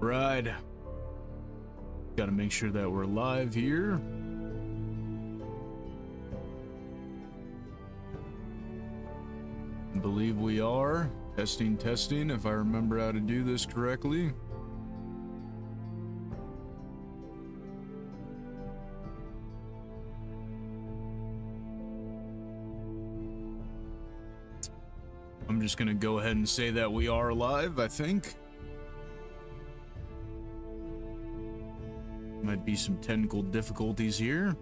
Right. Gotta make sure that we're live here. I believe we are. Testing, testing, if I remember how to do this correctly. I'm just gonna go ahead and say that we are live, I think. Might be some technical difficulties here.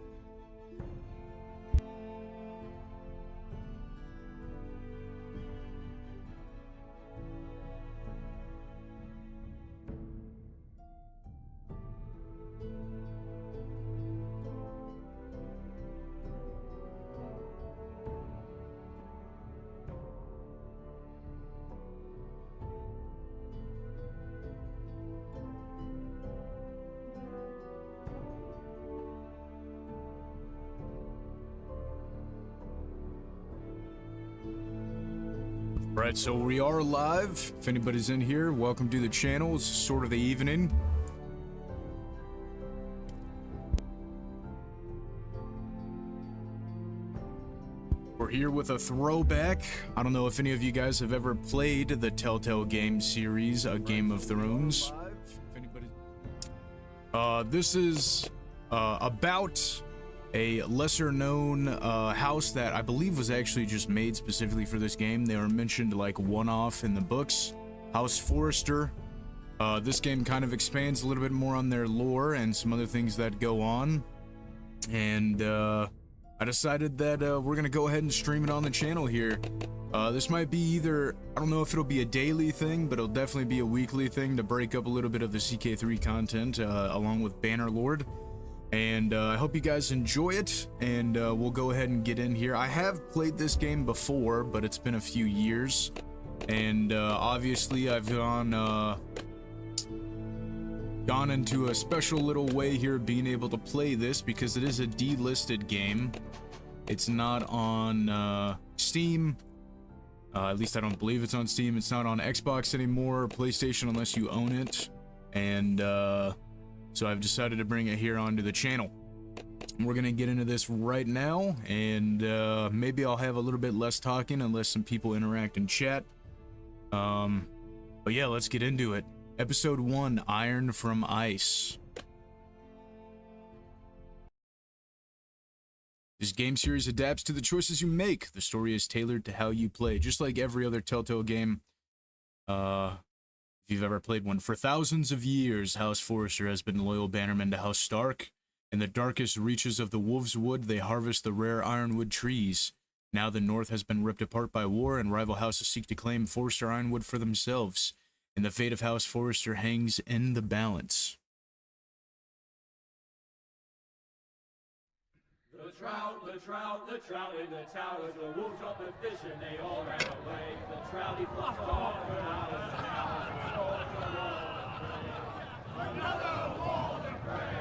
Alright, so we are live. If anybody's in here, welcome to the channel. It's sort of the evening. We're here with a throwback. I don't know if any of you guys have ever played the Telltale game series, A Game of Thrones. This is about a lesser known house that I believe was actually just made specifically for this game. They were mentioned like one-off in the books. House Forrester. This game kind of expands a little bit more on their lore and some other things that go on. And I decided that we're gonna go ahead and stream it on the channel here. This might be either, I don't know if it'll be a daily thing, but it'll definitely be a weekly thing to break up a little bit of the CK3 content along with Bannerlord. And I hope you guys enjoy it, and we'll go ahead and get in here. I have played this game before, but it's been a few years, and obviously I've gone into a special little way here being able to play this because it is a delisted game. It's not on Steam. At least I don't believe it's on Steam. It's not on Xbox anymore, or PlayStation unless you own it, and so I've decided to bring it here onto the channel. We're gonna get into this right now, and maybe I'll have a little bit less talking unless some people interact in chat. But yeah, let's get into it. Episode 1, Iron from Ice. This game series adapts to the choices you make. The story is tailored to how you play, just like every other Telltale game. If you've ever played one. For thousands of years, House Forrester has been loyal bannermen to House Stark. In the darkest reaches of the Wolf's Wood, they harvest the rare ironwood trees. Now the North has been ripped apart by war, and rival houses seek to claim Forrester ironwood for themselves. And the fate of House Forrester hangs in the balance. The trout in the towers, the wolves dropped the fish and they all ran away. The trout he fluffed off, but out of the towers, another wall to pray.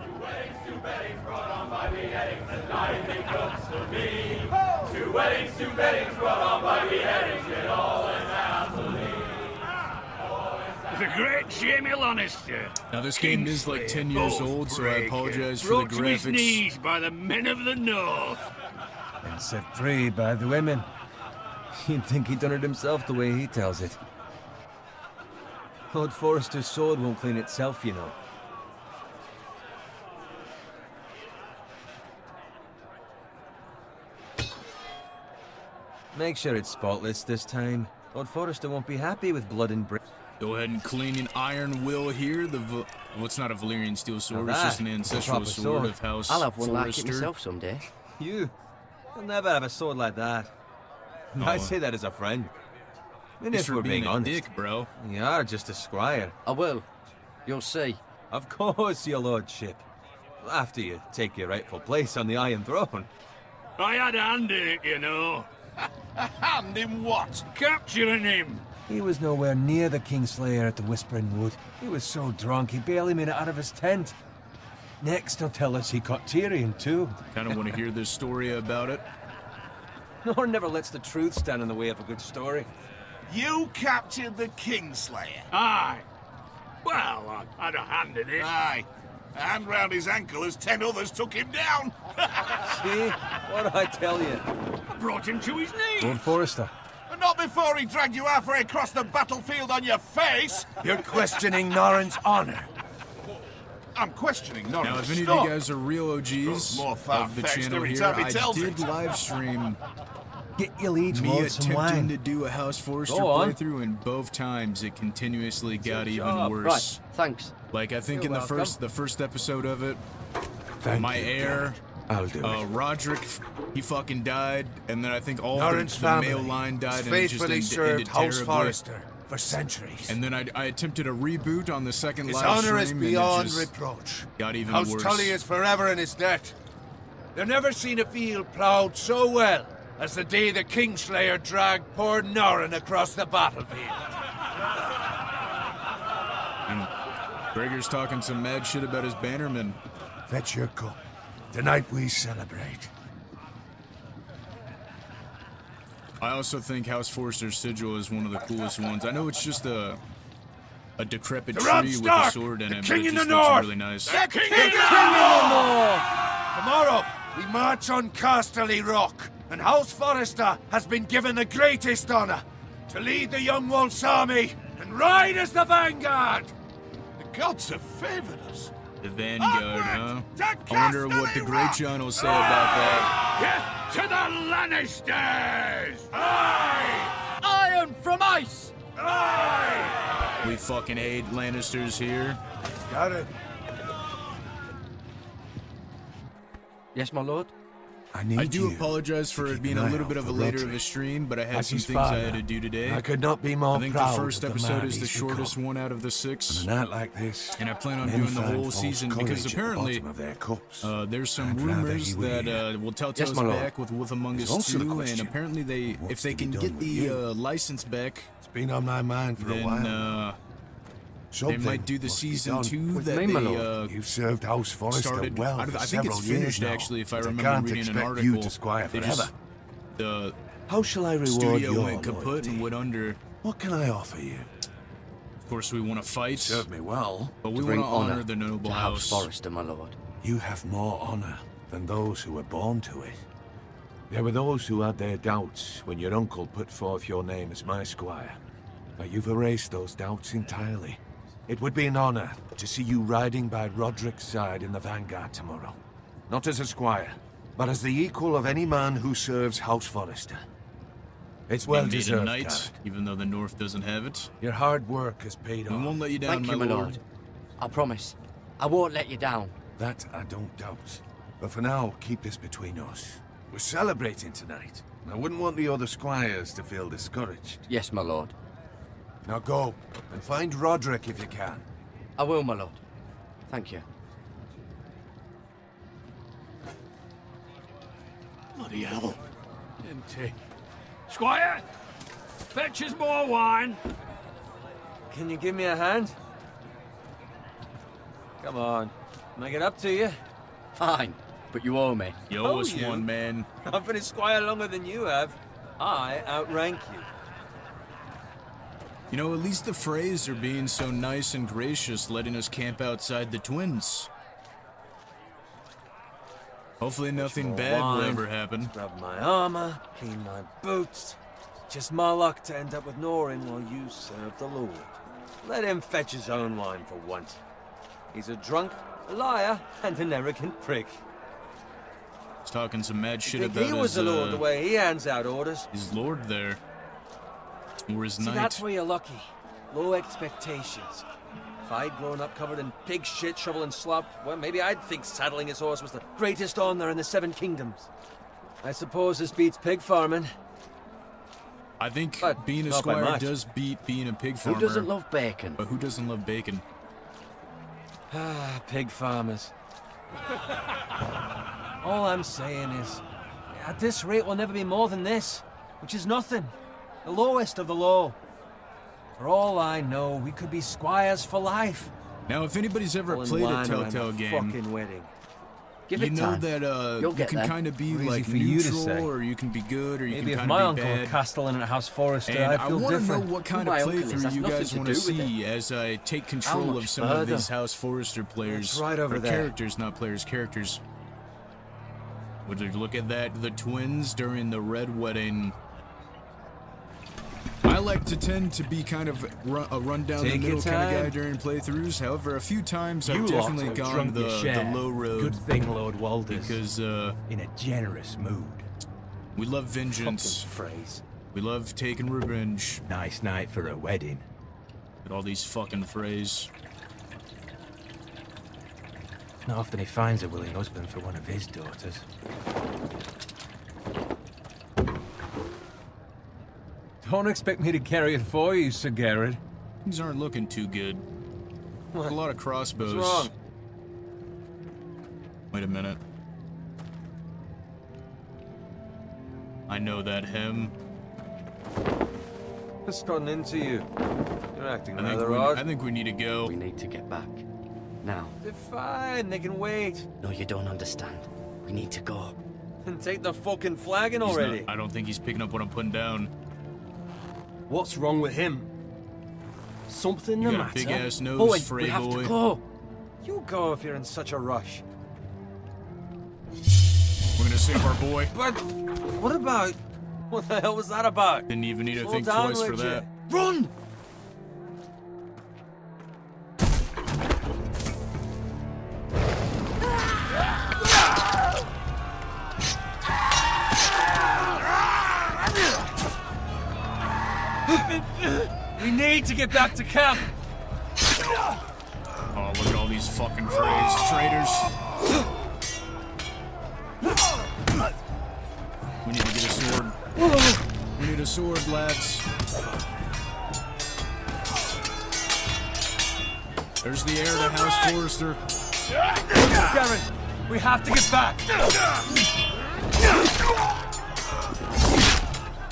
Two weddings brought on by beheadings, the night they comes to me. Two weddings brought on by beheadings, yet all is happily. The great Jamie Lannister. Now this game is like 10 years old, so I apologize for the Brought to his graphics. knees by the men of the North. And set free by the women. You'd think he'd done it himself the way he tells it. Lord Forrester's sword won't clean itself, you know. Make sure it's spotless this time. Lord Forrester won't be happy with blood and brick. Go ahead and clean an iron will here. Well, it's not a Valyrian steel sword, it's just an ancestral sword of House I'll have one like it Forrester. myself someday. You'll never have a sword like that. No. I say that as a friend. And Thanks if for we're being a honest, dick, bro. you are just a squire. I will. You'll see. Of course, your lordship. After you take your rightful place on the Iron Throne. I had a hand in it, you know. A hand in what? Capturing him. He was nowhere near the Kingslayer at the Whispering Wood. He was so drunk he barely made it out of his tent. Next, he'll tell us he caught Tyrion, too. Kind of want to hear this story about it. Nor never lets the truth stand in the way of a good story. You captured the Kingslayer. Aye. Well, I had a hand in it. Aye. A hand round his ankle as 10 others took him down. See? What did I tell you? I brought him to his knees. Lord Forrester. And not before he dragged you halfway across the battlefield on your face. You're questioning Norrin's honor. I'm questioning Now, Norris. if any of you guys are real OGs More of the far-fetched channel every here, time he I tells did it. live stream Get your leads, me Lord, some attempting wine. to do a House Forrester Go on. playthrough, and both times it continuously got even job. worse. Right, thanks. Like I think You're in the welcome. first episode of it, Thank my you, heir, I'll do it. Roderick, he fucking died, and then I think all Norrin's the male family line died, has and it just faithfully ended served House terribly. Forrester for centuries. And then I attempted a reboot on the second His live honor stream, is beyond and it just reproach. got even House worse. Tully is forever in his debt. They've never seen a field ploughed so well as the day the Kingslayer dragged poor Norrin across the battlefield. And Gregor's talking some mad shit about his bannermen. Fetch your cup. Tonight we celebrate. I also think House Forrester's sigil is one of the coolest ones. I know it's just a decrepit The Ron tree with a Stark, sword in the it, King but it in just the looks North! really nice. The King in the North! Tomorrow, we march on Casterly Rock, and House Forrester has been given the greatest honor to lead the Young Wolf's army and ride as the vanguard! The gods have favored us. The Vanguard, huh? Onward to I wonder what the Casterly Great Rock! John will say about that. Get to the Lannisters! Aye! Iron from ice! Aye! We fucking hate Lannisters here. Got it. Yes, my lord? I do apologize for it being a little bit of a later of a stream, but I had some things I had to do today. I could not be more I think the proud first of the episode man is the he's shortest become. one out of the 6. On a night like this, And I plan on men doing the find whole false season because courage at the apparently bottom of their cups. there's some I'd rather rumors he were that here. well, Telltale's Yes, my lord. back with Wolf Among There's Us also the 2, and question, apparently they, what's if they to be can done get with the you? license back, It's been on my mind for a then while. they Something might do the must be season done. 2 What that do you mean, my they lord? You've served House Forrester started. well I for think it's several years finished now, actually, if I but remember can't reading an expect article. you to squire They forever. just, the How shall I reward studio your went kaput loyalty? and went under. What can I offer you? Of course, we want to fight, Serve me well. but we To want bring to honor honor the noble to house. House Forrester, my lord. You have more honor than those who were born to it. There were those who had their doubts when your uncle put forth your name as my squire. But you've erased those doubts entirely. It would be an honor to see you riding by Roderick's side in the vanguard tomorrow. Not as a squire, but as the equal of any man who serves House Forrester. It's well Being made a deserved, knight, Garrett. even though the North doesn't have it. Your hard work has paid We off. won't let you down, Thank you, my lord. lord. I promise. I won't let you down. That I don't doubt. But for now, keep this between us. We're celebrating tonight. I wouldn't want the other squires to feel discouraged. Yes, my lord. Now go, and find Roderick if you can. I will, my lord. Thank you. Bloody hell. Empty. Squire! Fetch us more wine. Can you give me a hand? Come on. Make it up to you. Fine, but you owe me. You Oh, owe us you? one, man. I've been a squire longer than you have. I outrank you. You know, at least the Freys are being so nice and gracious, letting us camp outside the Twins. Hopefully nothing more bad will wine. ever happen. Grab my armor, clean my boots. Just my luck to end up with Norrin while you serve the Lord. Let him fetch his own wine for once. He's a drunk, a liar, and an arrogant prick. He's talking some mad shit Think about he was his, the Lord the way he hands out orders. his lord there. Or his See, knight. that's where you're lucky. Low expectations. If I'd grown up covered in pig shit, shovel, and slop, well, maybe I'd think saddling his horse was the greatest honor in the Seven Kingdoms. I suppose this beats pig farming. I think But being a not by squire much. does beat being a pig Who farmer. doesn't love bacon? But who doesn't love bacon? Ah, pig farmers. All I'm saying is, at this rate, we'll never be more than this, which is nothing. The lowest of the low. For all I know, we could be squires for life. Now, if anybody's ever Pulling played a wine around Telltale a game, fucking wedding. Give you it know time. that You'll you get can there. kind of be Easy like for you to neutral, say. or you can be good, or you Maybe if can my kind of be uncle bad. castellan at House Forrester, And I'd I feel want to know different. what kind Who of my uncle is playthrough has you nothing guys to want to do with see as I take control much of some of further? these House Forrester players. It's right over or there. characters, not players, characters. Would you look at that? The twins during the Red Wedding. I like to tend to be kind of a run down the Take middle your kind of guy time. during playthroughs. However, a few times You I've lot definitely have gone drunk your the share. low road Good thing Lord Walder's because in a generous mood. we love vengeance. Fucking phrase. We love taking revenge. Nice night for a wedding. At all these fucking phrases. Not often he finds a willing husband for one of his daughters. Don't expect me to carry it for you, Sir Garrett. Things aren't looking too good. A lot of crossbows. What's wrong? Wait a minute. I know that hymn. What's gotten into you? You're acting I rather odd. think we need to go. We need to get back. Now. They're fine, they can wait. No, you don't understand. We need to go. And take the fucking flagon He's already. not- I don't think he's picking up what I'm putting down. What's wrong with him? Something You the got a matter? big ass nose, Boy, Frey we have boy. to go. You go if you're in such a rush. We're gonna save our boy. But what about? What the hell was that about? Didn't even need to Slow think down, twice for would that. you? Run! We need to get back to camp. Oh, look at all these fucking traitors. We need to get a sword. We need a sword, lads. There's the heir to House Forrester. Garrett, we have to get back.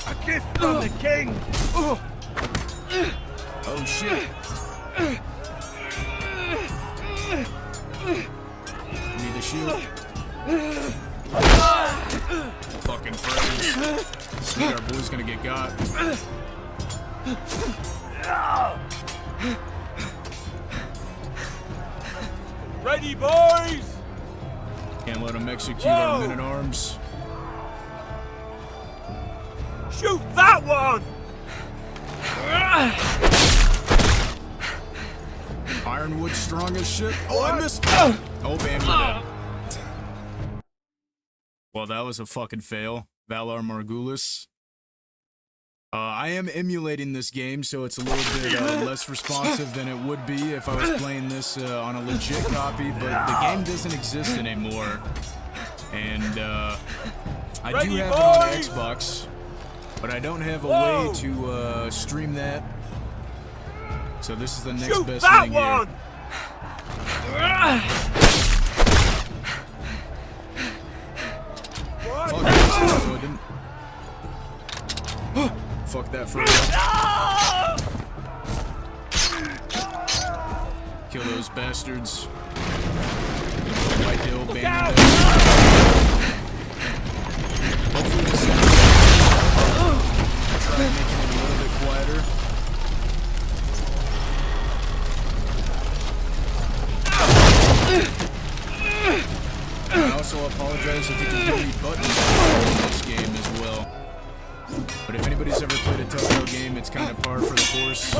A gift from the king. Oh shit. We need the shield. Fucking friends. Sweet, our boy's gonna get got. Ready, boys! Can't let him execute our men at arms. Shoot that one! Ironwood strong as shit. Oh, I missed. Oh, man, we're dead. Well, that was a fucking fail. Valar Morghulis. I am emulating this game, so it's a little bit less responsive than it would be if I was playing this on a legit copy, but the game doesn't exist anymore. And I do have it on Xbox, but I don't have a way to stream that. So this is the next best thing here. Fuck this, so I didn't. Fuck that for Kill those bastards. White Hill Bannerlord. Hopefully this sounds try making it a little bit quieter. I also apologize if you can hear me buttons in this game as well. But if anybody's ever played a Telltale game, it's kind of par for the course.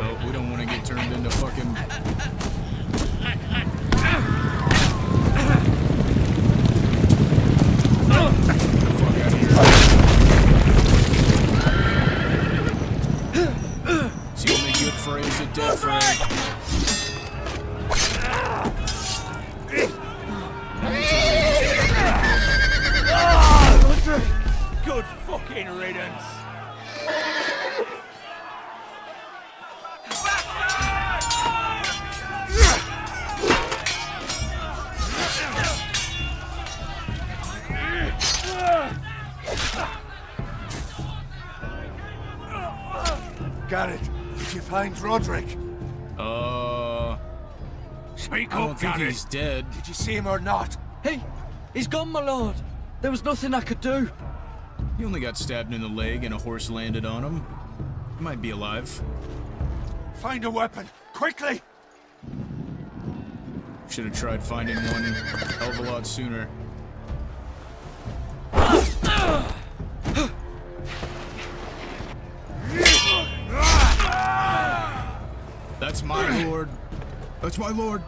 Oh, we don't want to get turned into fucking... It's the only good phrase, a dead phrase. Good fucking riddance. Garrett, did you find Roderick? Speak I don't up, think Garrett. he's dead. Did you see him or not? He's gone, my lord. There was nothing I could do. He only got stabbed in the leg and a horse landed on him. He might be alive. Find a weapon, quickly! Should have tried finding one a hell of a lot sooner. That's my lord. That's my lord.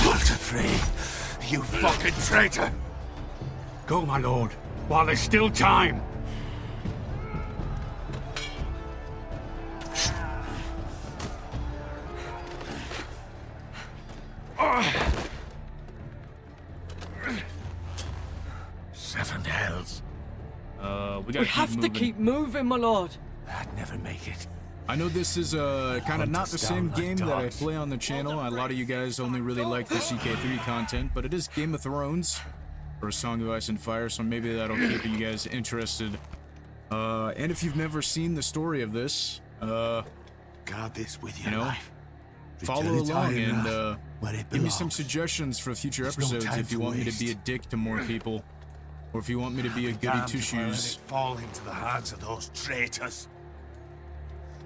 Walter Frey, you fucking traitor! Go, my lord, while there's still time. Seven hells. We have to keep moving, my lord. I'd never make it. I know this is kind of not the same game that I play on the channel. A lot of you guys only really like the CK3 content, but it is Game of Thrones or A Song of Ice and Fire, so maybe that'll keep you guys interested. And if you've never seen the story of this, Guard this with your life. follow Return it along high and enough where it give me some belongs. suggestions for future There's no episodes time if you to want me to waste. be a dick to more people, or if you want me to be a goody Damned two if I let shoes. it fall into the hands of those traitors.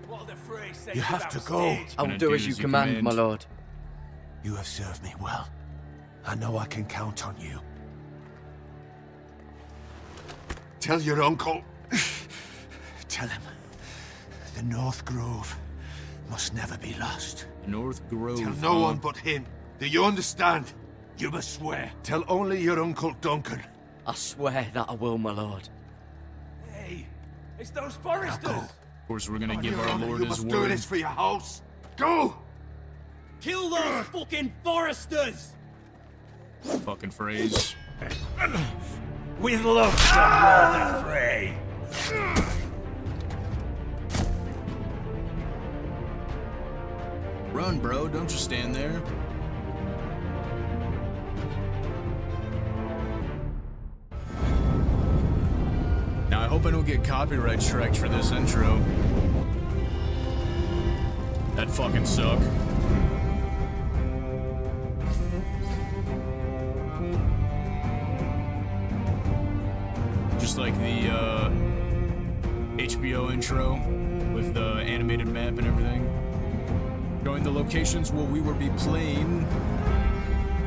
Walter Frey said You have to go. I will do as you command, my lord. You have served me well. I know I can count on you. Tell your uncle. Tell him. The North Grove must never be lost. North Grove. Tell no one but him. Do you understand? You must swear. Tell only your Uncle Duncan. I swear that I will, my lord. Hey, it's those foresters. Of course, we're gonna On give your our honor, lord you his must do word. this for your house. Go! Kill those fucking foresters. Fucking phrase. With love from Walter Frey. Run, bro. Don't just stand there. Now, I hope I don't get copyright striked for this intro. That'd fucking suck. Just like the HBO intro with the animated map and everything. Showing the locations where we will be playing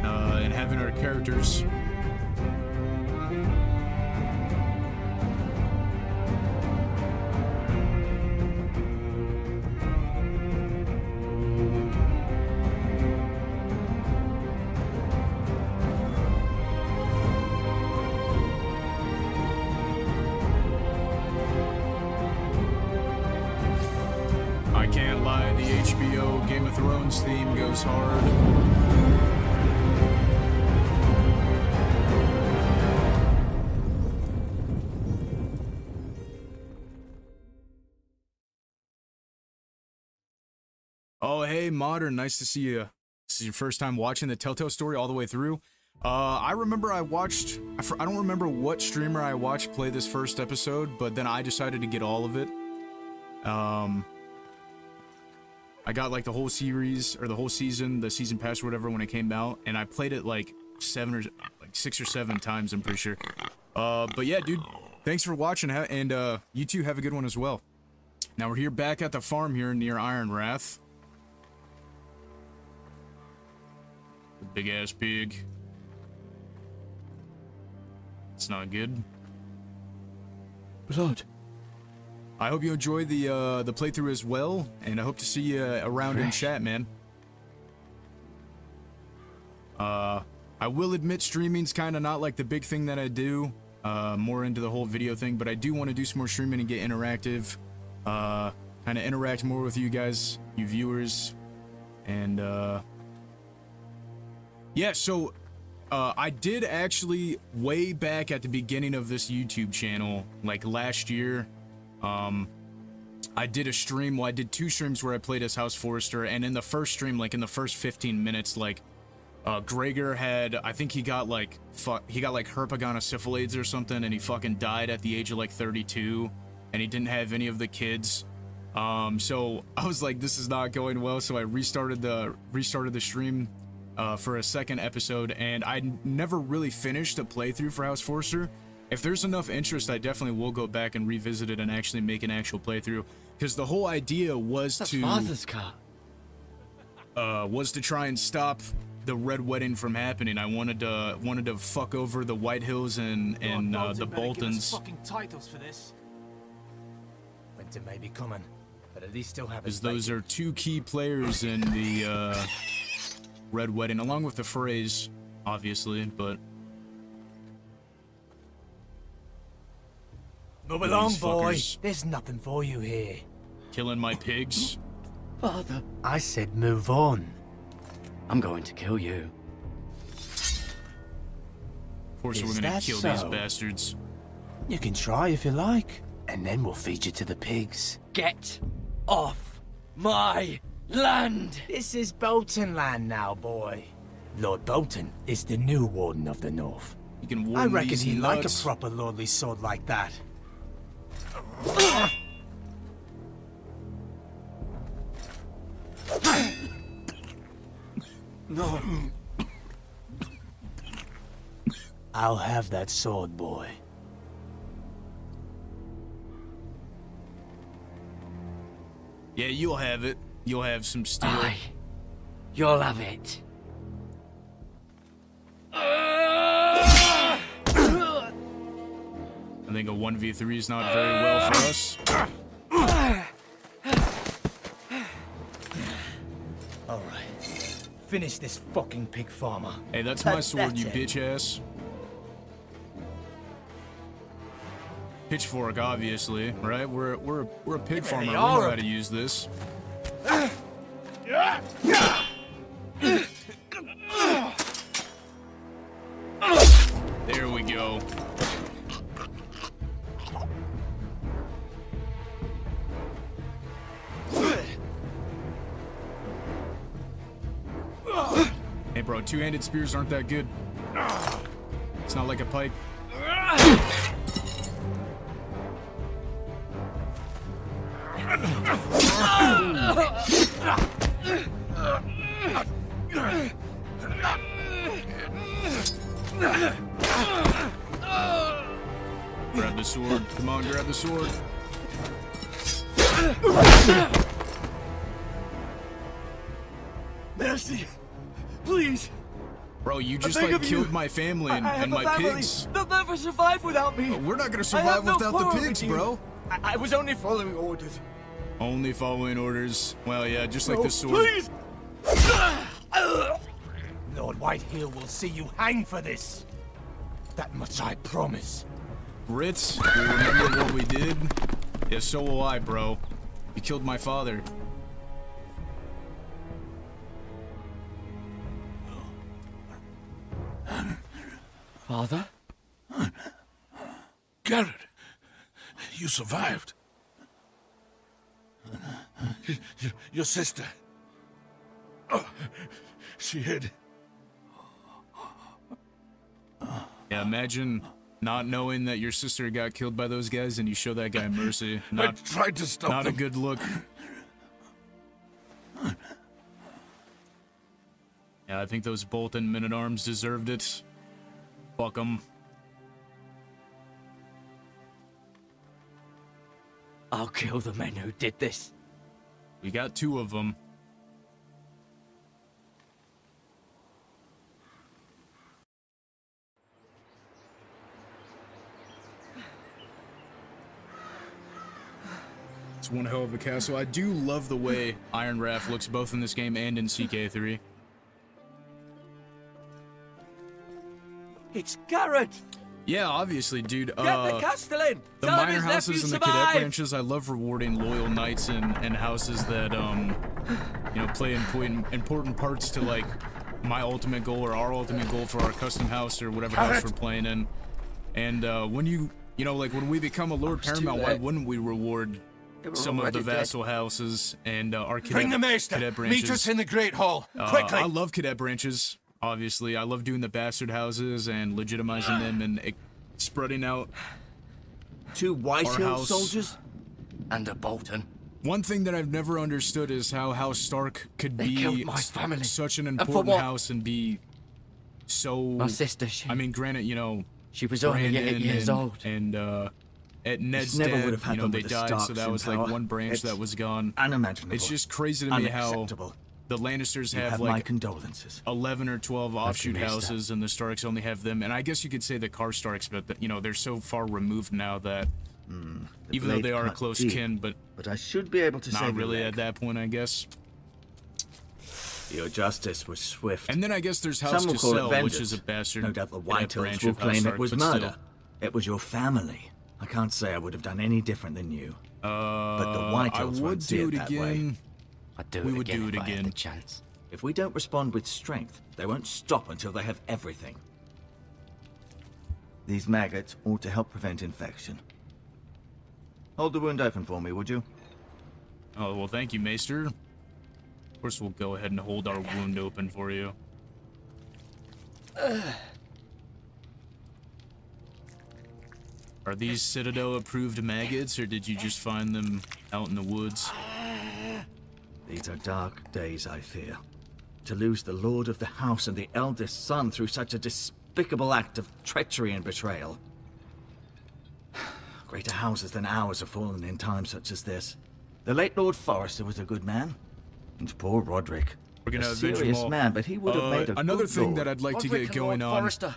and having our characters. I can't lie, the HBO Game of Thrones theme goes hard. Oh, hey, Modern, nice to see you. This is your first time watching the Telltale story all the way through. I remember I watched, I don't remember what streamer I watched play this first episode, but then I decided to get all of it. I got like the whole series or the whole season, the season pass or whatever when it came out, and I played it like 6 or 7 times, I'm pretty sure. But yeah, dude, thanks for watching, and you two have a good one as well. Now we're here back at the farm here near Ironwrath. The big ass pig. It's not good. Blood. I hope you enjoy the playthrough as well, and I hope to see you around in chat, man. I will admit streaming's kind of not like the big thing that I do. More into the whole video thing, but I do want to do some more streaming and get interactive. Kind of interact more with you guys, you viewers, and yeah. So I did actually way back at the beginning of this YouTube channel, like last year. I did a stream, well, I did 2 streams where I played as House Forrester, and in the first stream, like in the first 15 minutes, like, Gregor had, I think he got like herpaganosyphilides or something, and he fucking died at the age of like 32, and he didn't have any of the kids. So I was like, this is not going well. So I restarted the stream for a second episode, and I never really finished a playthrough for House Forcer. If there's enough interest, I definitely will go back and revisit it and actually make an actual playthrough, because the whole idea was Father's car. Was to try and stop the Red Wedding from happening. I wanted to fuck over the White Hills and the Boltons. Fucking titles for this. Winter may be coming, but at least still have. As those are two key players in the Red Wedding, along with the Freys, obviously. But move along, boy. Fuckers. There's nothing for you here. Killing my pigs. Father. I said move on. I'm going to kill you. Of course, we're Is gonna that kill these so? bastards. You can try if you like, and then we'll feed you to the pigs. Get off my land! This is Bolton land now, boy. Lord Bolton is the new Warden of the North. You can I warn reckon these he'd like a nuts. proper lordly sword like that. No. I'll have that sword, boy. Yeah, you'll have it. You'll have some steel. Aye. You'll have it. I think a 1v3 is not very well for us. Alright. Finish this fucking pig farmer. Hey, that's my sword, you That's it. bitch ass. Pitchfork, obviously, right? We're a pig farmer. We know are. how to use this. There we go. Hey, bro, two-handed spears aren't that good. It's not like a pike. Grab the sword. Come on, grab the sword. Mercy. Please. Bro, you just beg like of you. killed my family and, I have and a my family. pigs. They'll never survive without me. We're not gonna I survive have no without the quarrel pigs, with you. bro. I was only following orders. Only following orders. Well, yeah, just like No, the sword. Please. Lord Whitehill will see you hang for this. That much I promise. Brits, we remember what we did? Yeah, so will I, bro. You killed my father. Father? Garrett, you survived. Your sister. Oh, she hid. Yeah, imagine not knowing that your sister got killed by those guys and you show that guy mercy. I Not, tried to stop not them. a good look. Yeah, I think those Bolton men-at-arms deserved it. Fuck them. I'll kill the men who did this. We got two of them. It's one hell of a castle. I do love the way Iron Raft looks both in this game and in CK3. It's Garrett. Yeah, obviously, dude. Get the Castellan. The Tell him minor his houses nephew and the cadet survived. branches, I love rewarding loyal knights and houses that, you know, play important parts to, like, my ultimate goal or our ultimate goal for our custom house or whatever house we're playing in. And when you know, like, when we become a Lord Paramount, why wouldn't we reward some of the vassal houses and our Bring the cadet maester. branches? Meet us in the Great Hall. Quickly. I love cadet branches. obviously. I love doing the bastard houses and legitimizing them and spreading out 2 White our Hill house. soldiers? And a Bolton. One thing that I've never understood is how House Stark could They be killed my family. such an And for important what? house and be so... My sister, she... I mean, granted, you know... She was only 8 Brandon years and, old. And, at Ned's never dead, would have you know, happened they with the died, so Starks that in was like power. one branch It's that was gone. Unimaginable. It's just crazy to me how Unacceptable. the Lannisters You have have my like condolences. 11 or 12 offshoot missed houses, and the Starks only have them. And I guess you could say the Karstarks, but you know they're so far removed now that even though blade they are cut close deep, kin, but But I should be able to not save really your at leg. that point, I guess. Your justice was swift. And then I guess there's House Some will call it Cassell, which vengeance. is a bastard. No doubt the branch White Hills will of House claim Stark, it was but murder. still. It was your family. I can't say I would have done any different than you. But the White I Hills would won't see do it it that way. again. I'd do We it would again do it if I had again. the chance. If we don't respond with strength, they won't stop until they have everything. These maggots ought to help prevent infection. Hold the wound open for me, would you? Oh, well, thank you, Maester. Of course, we'll go ahead and hold our wound open for you. Are these Citadel-approved maggots, or did you just find them out in the woods? These are dark days, I fear. To lose the lord of the house and the eldest son through such a despicable act of treachery and betrayal. Greater houses than ours have fallen in times such as this. The late Lord Forrester was a good man. And poor Roderick. We're gonna a avenge them serious all. man, but he would have made a Another good thing lord. that I'd like to Roderick get and going Lord on Forrester.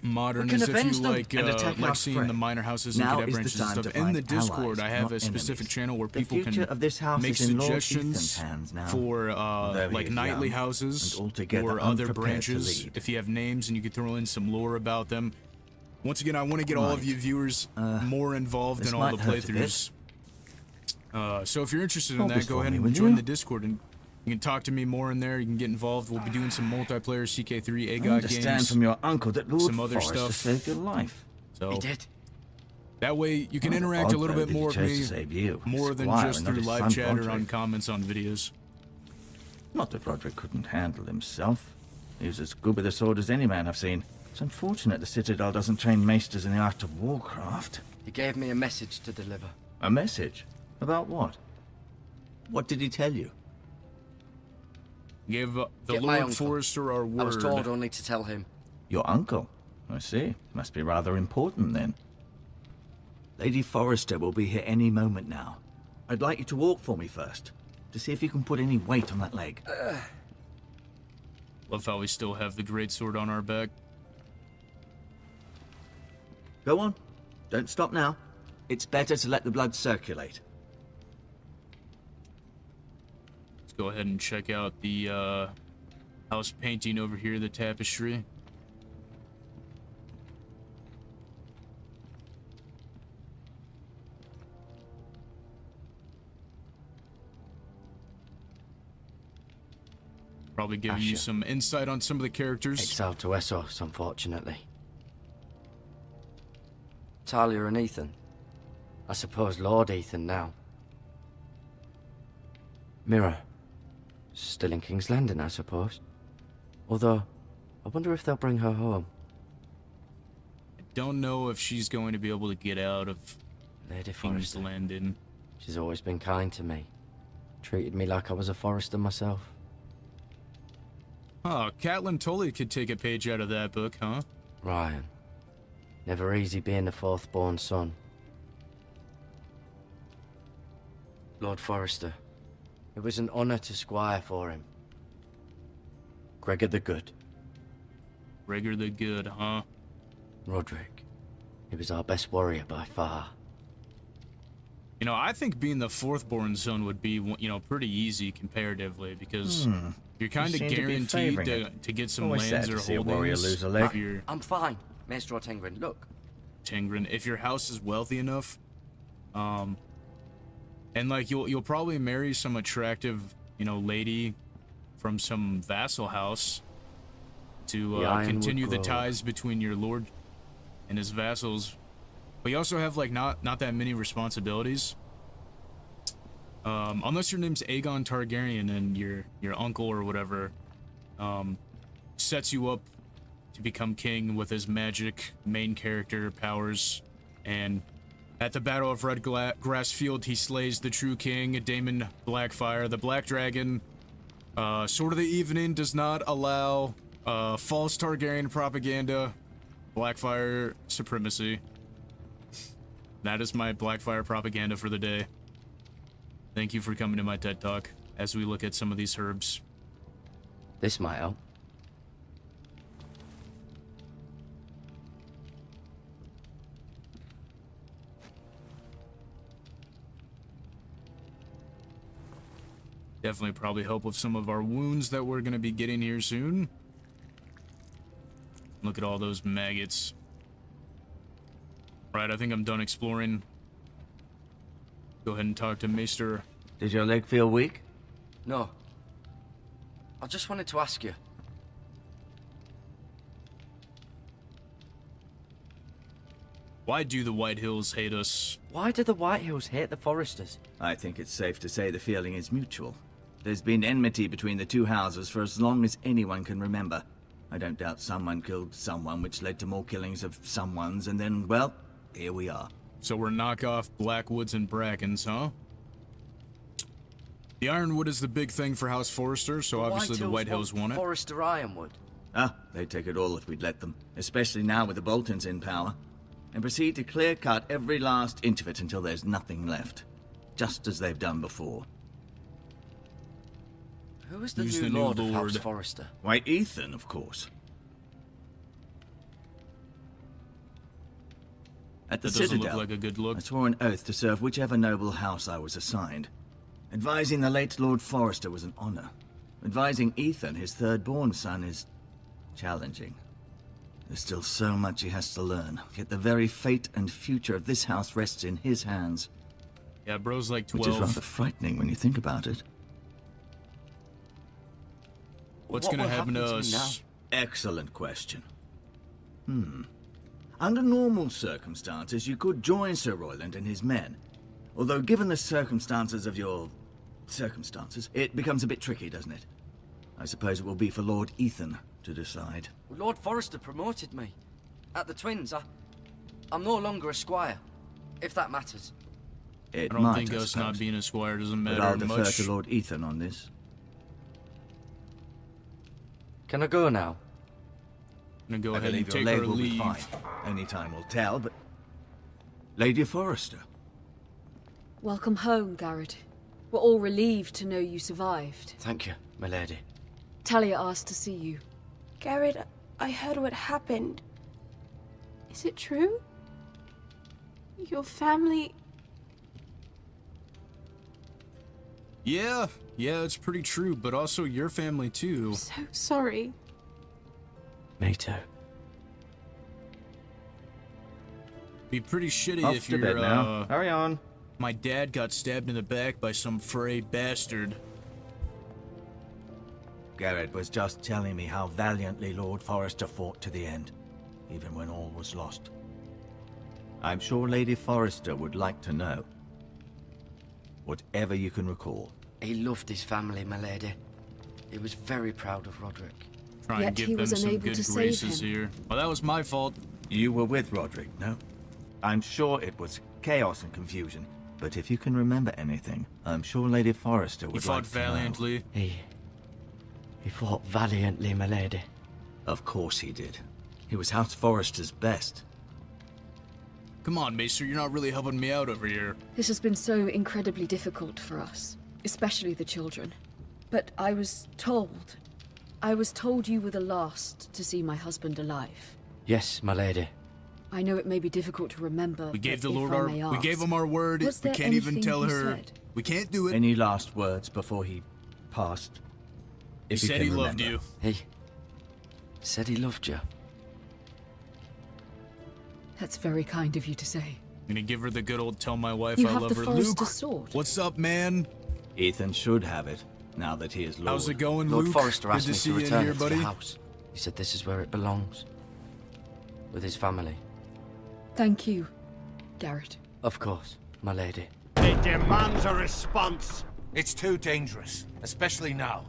modern We can is if avenge you them like and attack our seeing friend. the minor houses and Now cadet is the branches and time stuff. to In the find Discord, allies, I have not a specific enemies. channel where The people future can of this house make is in Lord suggestions Ethan's hands now. for Though he like is knightly young houses and altogether or other unprepared to branches. lead. If you have names and you could throw in some lore about them. Once again, I want to get all of Right. you viewers more involved this in all the might hurt a bit. playthroughs. So if you're interested in Hold that, this go for ahead me, and will join you? the Discord and you can talk to me more in there. You can get involved. We'll be doing some multiplayer CK3 I AGOT understand games. from your uncle that Lord some other Forrester stuff. saved your life. So He did. that way you can Rather interact a odd, little though, bit that he more with chose to me, save you, more than Squire, just and not through his live son, chat or on Roderick. comments on videos. Not that Roderick couldn't handle himself. He was as good with a sword as any man I've seen. It's unfortunate the Citadel doesn't train maesters in the art of warcraft. He gave me a message to deliver. A message? About what? What did he tell you? Give the Get my Lord uncle. Forrester our word. I was told only to tell him. Your uncle? I see. Must be rather important then. Lady Forrester will be here any moment now. I'd like you to walk for me first, to see if you can put any weight on that leg. Love how we still have the great sword on our back. Go on. Don't stop now. It's better to let the blood circulate. Let's go ahead and check out the house painting over here, the tapestry. Probably give you Asher. some insight on some of the characters. Exiled to Essos, unfortunately. Talia and Ethan. I suppose Lord Ethan now. Mira. Still in King's Landing, I suppose. Although, I wonder if they'll bring her home. I don't know if she's going to be able to get out of Lady King's Forrester. Landing. She's always been kind to me. Treated me like I was a Forrester myself. Huh, Catelyn Tully could take a page out of that book, huh? Ryan. Never easy being the fourth-born son. Lord Forrester. It was an honor to squire for him. Gregor the Good. Gregor the Good, huh? Roderick. He was our best warrior by far. You know, I think being the fourth-born son would be, you know, pretty easy comparatively because you're kind of seem to be guaranteed favoring to get some Always lands sad or to see a warrior holdings. lose a leg. If you're I'm fine, Maester Tengrin. Look. Tengrin, if your house is wealthy enough, and like you'll probably marry some attractive, you know, lady from some vassal house to The Ironwood continue the Grove. ties between your lord and his vassals. But you also have like not that many responsibilities. Unless your name's Aegon Targaryen and your uncle or whatever sets you up to become king with his magic main character powers. And at the Battle of Red Grass Field, he slays the true king, Daemon Blackfire. The Black Dragon, Sword of the Evening does not allow false Targaryen propaganda, Blackfire supremacy. That is my Blackfire propaganda for the day. Thank you for coming to my TED Talk as we look at some of these herbs. This might help. Definitely probably help with some of our wounds that we're going to be getting here soon. Look at all those maggots. Right, I think I'm done exploring. Go ahead and talk to Maester. Did your leg feel weak? No. I just wanted to ask you. Why do the White Hills hate us? Why do the White Hills hate the Foresters? I think it's safe to say the feeling is mutual. There's been enmity between the two houses for as long as anyone can remember. I don't doubt someone killed someone, which led to more killings of someone's, and then, well, here we are. So we're knockoff Blackwoods and Brackens, huh? The Ironwood is the big thing for House Forrester, so obviously the White Hills want it. Forrester Ironwood. Ah, they'd take it all if we'd let them, especially now with the Boltons in power, and proceed to clear-cut every last inch of it until there's nothing left, just as they've done before. Who is the Who's new the new Lord of House Lord? Forrester? Why, Ethan, of course. At the That doesn't Citadel, look like a good look. I swore an oath to serve whichever noble house I was assigned. Advising the late Lord Forrester was an honor. Advising Ethan, his third-born son, is challenging. There's still so much he has to learn, yet the very fate and future of this house rests in his hands. Yeah, bro's like 12. Which is rather frightening when you think about it. What's What gonna will happen to happen to me us? Excellent question. Under normal circumstances, you could join Sir Royland and his men. Although given the circumstances of your circumstances, it becomes a bit tricky, doesn't it? I suppose it will be for Lord Ethan to decide. Lord Forrester promoted me. At the Twins, I'm no longer a squire, if that matters. It I don't might, think I us suppose. not being a squire doesn't But matter I'll defer much. to Lord Ethan on this. Can I go now? I'm gonna go I ahead and believe your take leg our will be leave. fine. Only time will tell, but... Lady Forrester. Welcome home, Garrett. We're all relieved to know you survived. Thank you, my lady. Talia asked to see you. Garrett, I heard what happened. Is it true? Your family... Yeah, it's pretty true, but also your family too. So sorry. Me too. Be pretty shitty Off if to bed you're, now. Hurry on. my dad got stabbed in the back by some fray bastard. Garrett was just telling me how valiantly Lord Forrester fought to the end, even when all was lost. I'm sure Lady Forrester would like to know. Whatever you can recall. He loved his family, my lady. He was very proud of Roderick. Try and Yet give he them was some unable good to save graces him. here. Well, that was my fault. You were with Roderick, no? I'm sure it was chaos and confusion, but if you can remember anything, I'm sure Lady Forrester would He fought like to know. valiantly. He fought valiantly, my lady. Of course he did. He was House Forrester's best. Come on, Maester, you're not really helping me out over here. This has been so incredibly difficult for us, especially the children. But I was told you were the last to see my husband alive. Yes, my lady. I know it may be difficult to remember. We gave but the Lord if I our may we gave ask, him our word. was We there can't even anything tell he her. said? We can't do it. Any last words before he passed? He If you said can he loved remember. you. He said he loved you. That's very kind of you to say. I'm gonna give her the good old tell my wife You I have love the her. Forrester Luke, sword. what's up, man? Ethan should have it, now that he is Lord. How's it going, Lord Luke? Forrester Good asked to me see to you in return here, it to buddy. the house. He said this is where it belongs. With his family. Thank you, Garrett. Of course, my lady. It demands a response. It's too dangerous, especially now.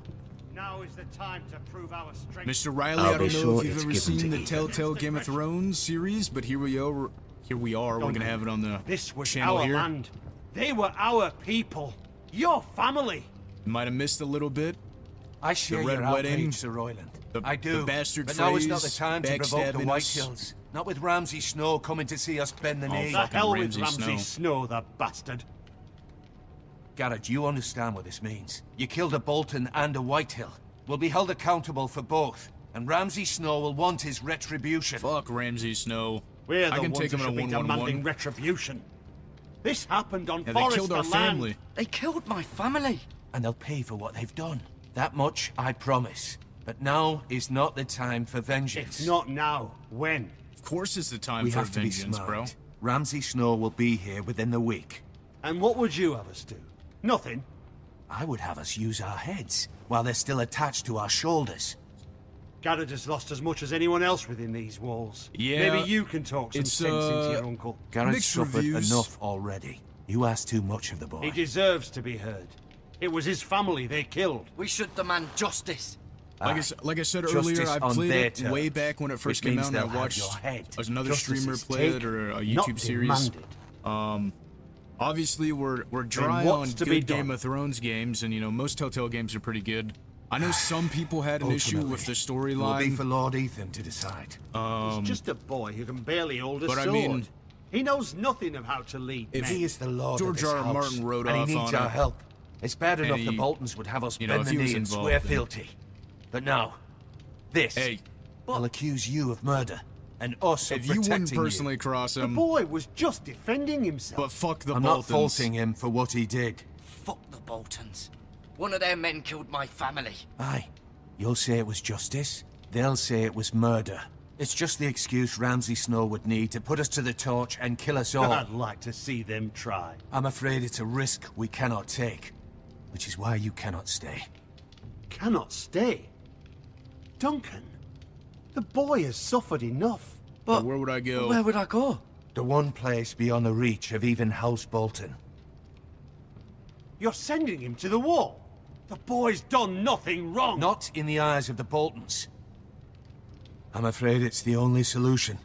Now is the time to prove our strength. Mr. Riley, I'll I be don't know sure if you've it's ever given seen to the you. Telltale Game of Thrones series, but here we are. We're gonna have it on the This was channel our here. land. They were our people. Your family. You might have missed a little bit. I share Red your Wedding, outrage, Sir Royland. the- I do. the bastard but now is not the phrase, time to provoke the backstabbing White us. Hills. Not with Ramsay Snow coming to see us bend the knee. The fucking hell with Ramsay Ramsay Snow. Snow, the bastard. Garrett, you understand what this means. You killed a Bolton and a Whitehill. We'll be held accountable for both. And Ramsay Snow will want his retribution. Fuck Ramsay Snow. We're I the can ones take who him in a should be 1-1-1. demanding retribution. This happened on Yeah, they Forester killed our land. family. They killed my family. And they'll pay for what they've done. That much I promise. But now is not the time for vengeance. If not now, when? Of course it's the time We for have to be vengeance, smart. bro. Ramsay Snow will be here within the week. And what would you have us do? Nothing. I would have us use our heads while they're still attached to our shoulders. Garrett has lost as much as anyone else within these walls. Yeah, Maybe you can talk some it's, sense into your uncle. Garrett's Mixed suffered reviews. enough already. You asked too much of the boy. He deserves to be heard. It was his family they killed. We should demand justice. Like I said Justice earlier, I on played their it terms, way back when it first which came means out, and I they'll have watched your head. another Justice streamer is play it taken, or a not YouTube series. demanded. Obviously, we're dry what's on to be good Game done? of Thrones games, and you know most Telltale games are pretty good. I know some people had an issue with the It will be storyline. for Lord Ethan to decide. He's just a boy who can barely hold a but I sword. mean- he knows nothing of how to lead If men. He is the Lord George of this R.R. house, Martin wrote and off he needs on our it. help. It's bad And enough he- the Boltons would have us you know, bend if the he was knee and involved, swear then- fealty. But now, this, Hey, I'll accuse you of murder, and us of if you wouldn't protecting personally cross The him, boy was just defending himself. but fuck the I'm not Boltons. faulting him for what he did. Fuck the Boltons. One of their men killed my family. Aye, you'll say it was justice, they'll say it was murder. It's just the excuse Ramsay Snow would need to put us to the torch and kill us all. I'd like to see them try. I'm afraid it's a risk we cannot take, which is why you cannot stay. Cannot stay. Duncan, the boy has suffered enough. But where would I go? Where would I go? The one place beyond the reach of even House Bolton. You're sending him to the wall. The boy's done nothing wrong. Not in the eyes of the Boltons. I'm afraid it's the only solution.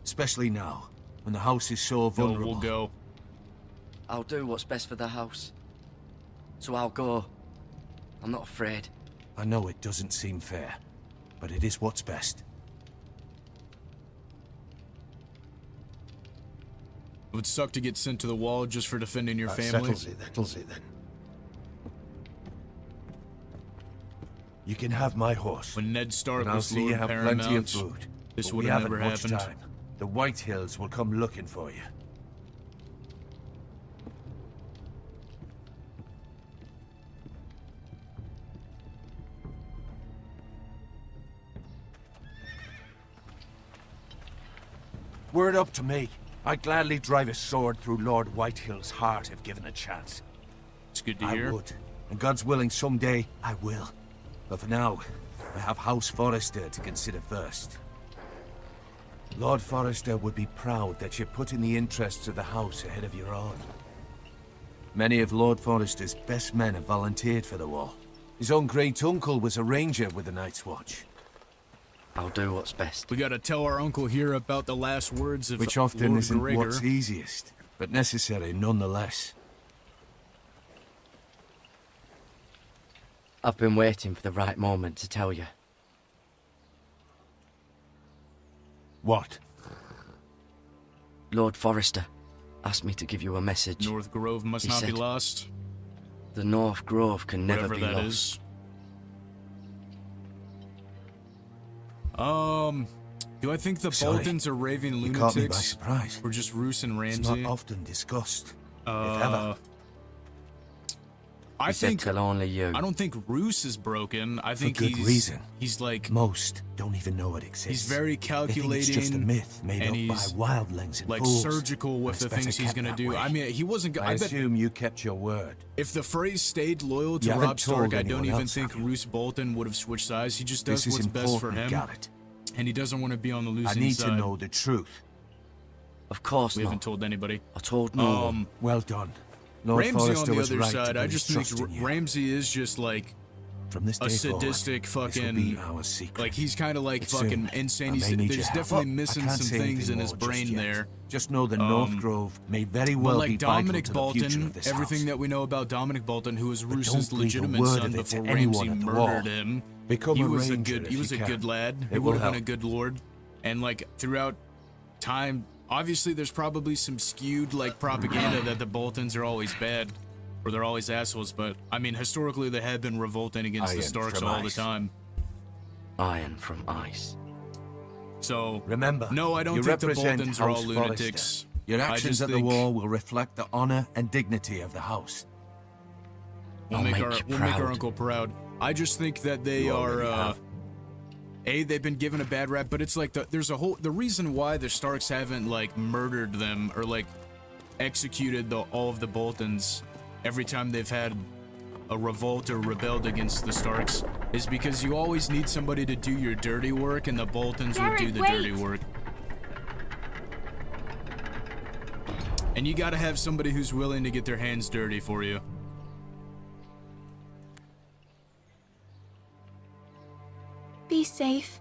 Especially now, when the house is so No, vulnerable. we'll go. I'll do what's best for the house. So I'll go. I'm not afraid. I know it doesn't seem fair, but it is what's best. It would suck to get sent to the wall just for defending your family. Settles it then. You can have my horse. When Ned Stark And I'll was see you Lord have Paramount, plenty of food. this but would we have haven't never much happened. time. The White Hills will come looking for you. Were it up to me, I'd gladly drive a sword through Lord Whitehill's heart if given a chance. It's good to I hear. would. And God's willing, someday I will. But for now, I have House Forrester to consider first. Lord Forrester would be proud that you're putting the interests of the house ahead of your own. Many of Lord Forrester's best men have volunteered for the war. His own great-uncle was a ranger with the Night's Watch. I'll do what's best. We gotta tell our uncle here about the last words of Which often Lord isn't Gregor. what's easiest, but necessary nonetheless. I've been waiting for the right moment to tell you. What? Lord Forrester asked me to give you a message. North Grove must He not be said, lost. The North Grove can never Whatever be that lost. is. Do I think the Sorry. Boltons are raving You caught me by lunatics? surprise. Or just Roose and It's Ramsay? not often discussed, if ever. I He said think tell only you. I don't think Roose is broken. I think good he's reason. he's like Most don't even know it exists. he's very They think calculating. it's just a myth made and up he's by wildlings and like fools. surgical with And the it's things better he's kept gonna that do. way. I mean, he wasn't. I I bet assume you kept your word. if the phrase stayed loyal to You haven't Robb Stark, told I don't anyone even else, think have you? Roose Bolton would have switched sides. He just does This is what's best for important, him, Garrett. and he doesn't want to be on the I losing need side. to know the truth. Of course We not. haven't told anybody. I told no one. Well done. Lord Ramsey Forrester on the was other right side, to I put just his think trust in you. Ramsey is just like From this a day forward, sadistic this will fucking be our secret. like he's kind of like But fucking soon, insane. I He's, may need there's your help. definitely I missing can't some say things anything in his more just brain yet. there. Just know the North Grove may very But well like be vital Dominic to the future Bolton, of this everything house. that we know about Dominic Bolton, who was But Roos's don't breathe a legitimate word son of it to before anyone Ramsay at the murdered wall. him, Become he a was a ranger good if he was you a can. good lad. He It would will have been a help. good lord. And like throughout time, obviously there's probably some skewed like propaganda that the Boltons are always bad or they're always assholes, but I mean historically they have been revolting against the Iron Starks from all the ice. time. Iron from ice. So Remember, no, I don't you think the represent Boltons are all House lunatics. Forrester. Your I actions just at the think wall will reflect the honor and dignity of the house. We'll I'll make make our you we'll make our proud. uncle proud. I just think that they You already are have. they've been given a bad rap, but it's like there's a whole the reason why the Starks haven't like murdered them or like executed all of the Boltons every time they've had a revolt or rebelled against the Starks is because you always need somebody to do your dirty work, and the Boltons would do Garrett, the wait. dirty work. And you gotta have somebody who's willing to get their hands dirty for you. Be safe.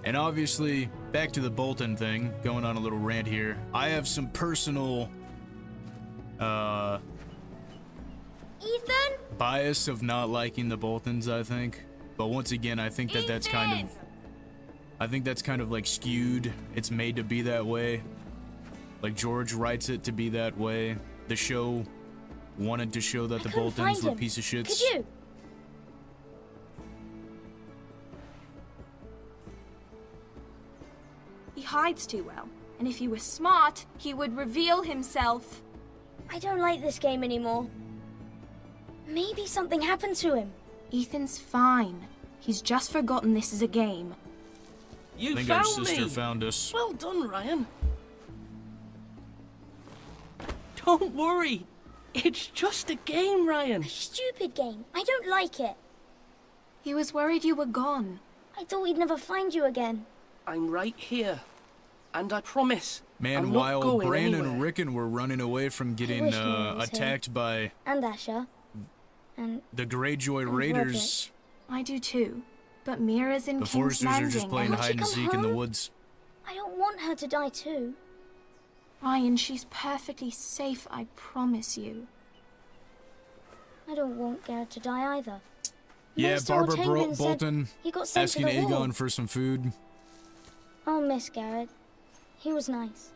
And obviously, back to the Bolton thing, going on a little rant here. I have some personal, Ethan? bias of not liking the Boltons, I think. But once again, I think that that's kind of like skewed. It's made to be that way. Like George writes it to be that way. The show wanted to show that the couldn't Boltons find were him. piece of shits. Could you? He hides too well. And if he were smart, he would reveal himself. I don't like this game anymore. Maybe something happened to him. Ethan's fine. He's just forgotten this is a game. I You think our found sister me. found us. Well done, Ryan. Don't worry. It's just a game, Ryan. Stupid game. I don't like it. He was worried you were gone. I thought we'd never find you again. I'm right here. And I promise, Man, I'm not while going Brandon anywhere. and Rickon were running away from getting wish Mom was here. attacked by And Asher. And the Greyjoy And Raiders, I do too. But Mira's in the King's Foresters are Landing. just playing and Won't she hide and come seek in the home? woods. I don't want her to die too. Ryan, she's perfectly safe, I promise you. I don't want Garrett to die either. Yeah, Most Barbara Tamlin said Bolton he got sent asking to the wall. Aegon for some food. I'll miss Garrett. He was nice.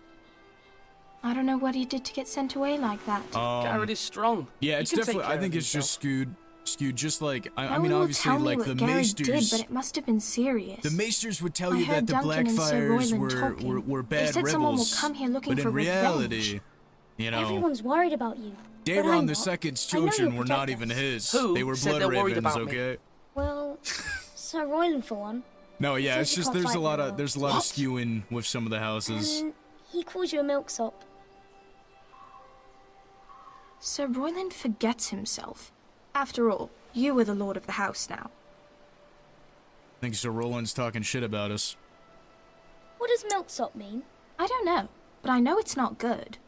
I don't know what he did to get sent away like that. Garrett is strong. Yeah, He it's can take definitely. care I of think it's just himself. skewed. Just like I No mean, one will obviously, tell me like what the Garrett did, Maesters. but it must have been serious. The Maesters would tell I you heard that the Duncan and Sir Blackfires Royland were talking. They bad said someone will rebels. come here looking but for in reality, you know, Everyone's worried about you. but I'm Daeron not. II's I know children you'll were not protect even us. his. Who They were said blood they're worried ravens. about me? Okay. Well, Sir Royland for one. No, yeah, Says it's you just can't there's a fight lot very of well. of skewing with some of the houses. And he calls you a milksop. Sir Royland forgets himself. After all, you are the lord of the house now. I think Sir Roland's talking shit about us. What does milksop mean? I don't know, but I know it's not good.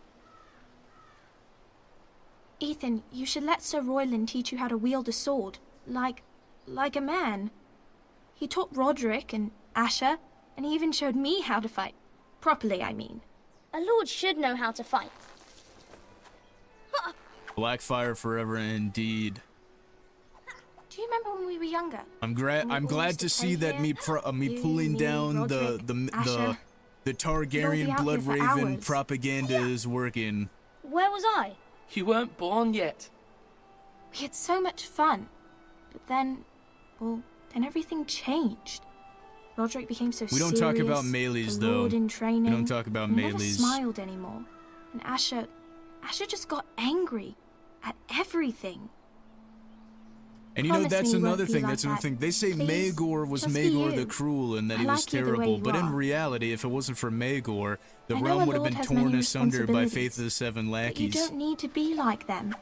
Ethan, you should let Sir Royland teach you how to wield a sword, like a man. He taught Roderick and Asher, and he even showed me how to fight. Properly, I mean. A lord should know how to fight. Blackfire forever, indeed. Do you remember when we were younger? I'm we I'm all glad used to to see play that here? me You, pulling me, down Roderick, the Asher. Targaryen You'll be out blood here for raven hours. propaganda is working. Where was I? You weren't born yet. We had so much fun. But then, well, then everything changed. Roderick became so We don't serious. talk about melees, the Lord though. in training. We don't talk about and he never melees. smiled anymore. And Asher just got angry at everything. And you know, Promise that's me you won't another be thing. like That's another that. thing. They say Please, Maegor was just be Maegor the you. Cruel and that I he was like you the way terrible. you But in are. reality, if it wasn't for Maegor, the I know realm a would have lord been has torn many asunder by responsibilities, Faith of the Seven But you Lackeys. don't need to be like them.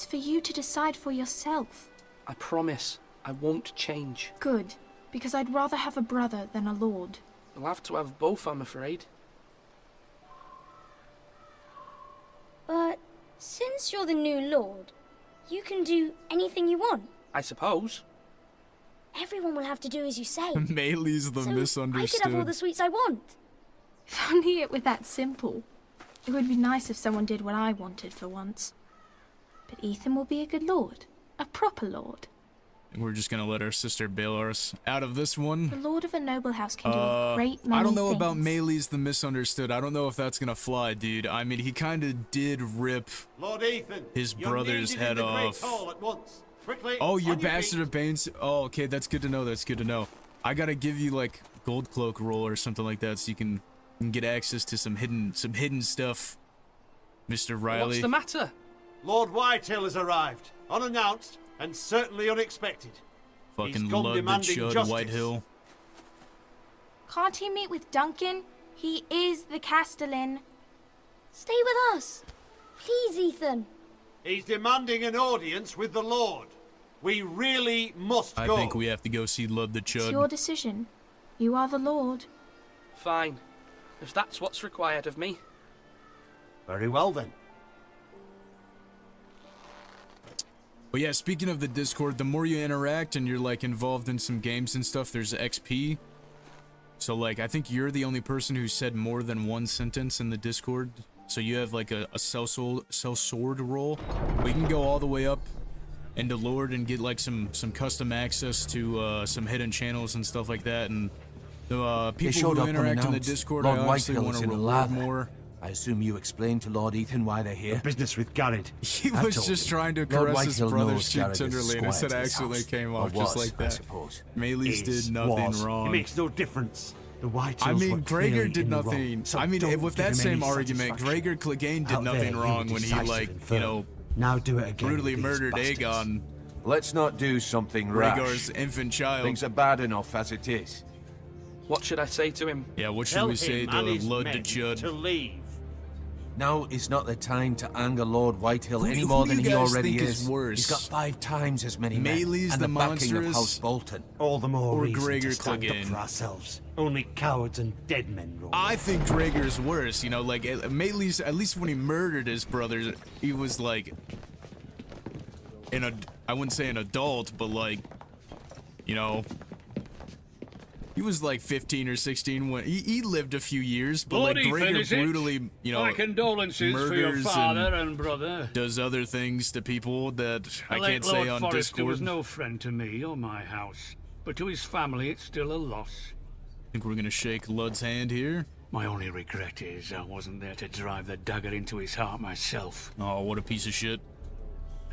It's for you to decide for yourself. I promise I won't change. Good, because I'd rather have a brother than a lord. You'll have to have both, I'm afraid. But since you're the new lord, you can do anything you want. I suppose. Everyone will have to do as you say. Maylee's the so misunderstood. I could have all the sweets I want. If only it were that simple. It would be nice if someone did what I wanted for once. But Ethan will be a good lord. A proper lord. We're just gonna let our sister bail us out of this one. The lord of a noble house can do a great many I don't know things. about Maylee's the misunderstood. I don't know if that's gonna fly, dude. I mean, he kind of did rip Lord Ethan, his you're brother's needed in head the Great off. Hall at once. Quickly, Oh, you're on your Bastard feet. of Banes. Oh, okay, that's good to know. That's good to know. I gotta give you like gold cloak roll or something like that, so you can get access to some hidden stuff, Mr. Riley. What's the matter? Lord Whitehill has arrived, unannounced and certainly unexpected. Fucking He's come love the demanding chud justice. Whitehill. Can't he meet with Duncan? He is the Castellan. Stay with us. Please, Ethan. He's demanding an audience with the Lord. We really must I go. think we have to go see Lud the It's Chud. your decision. You are the lord. Fine. If that's what's required of me. Very well then. But yeah, speaking of the Discord, the more you interact and you're like involved in some games and stuff, there's XP. So like, I think you're the only person who said more than one sentence in the Discord. So you have like a sellsword roll. We can go all the way up into Lord and get like some custom access to some hidden channels and stuff like that. And the people who interact in the Discord, I obviously want to reward more. I assume you explained to Lord Ethan why they're here. Business with Garrett. He I was told just you. trying to Lord caress his Whitehill brother's knows cheek Garrett is tenderly, and it squire said to this accidentally house. came Or off just was, like I that. suppose. Maylee's Is, did nothing was. wrong. It makes no difference. The Whitehills I mean, were clearly Gregor did in the wrong, nothing. so I mean, don't with give that him same any argument, satisfaction. Gregor Clegane did Out there, nothing you were wrong when he, decisive like, and you firm. know, Now do it again. brutally with these murdered bastards. Aegon, Let's not do something Rhaegar's rash. infant child. Things are bad enough as it is. What should I say to him? Yeah, what should Tell we say him to and his Lud the men Chud? to leave. Now is not the time to anger Lord Whitehill Who- any who more do than you he guys already think is is. worse? He's got 5 times as many men Maylee's and the the backing of monstrous? House Bolton. All the more Or reason Gregor to stand up Clegane. for ourselves. Only cowards and dead men roll. I think Gregor's worse, you know, like, Maylee's, at least when he murdered his brother, he was like, I wouldn't say an adult, but like, you know, he was like 15 or 16 when he lived a few years, but Lord like Ethan, Gregor is it? brutally, you know, My condolences for your murders father and brother. does other things to people that The I late can't say Lord on Forrester Discord. was no friend to me or my house, but to his family it's still a loss. I think we're gonna shake Lud's hand here. My only regret is I wasn't there to drive the dagger into his heart myself. Oh, what a piece of shit.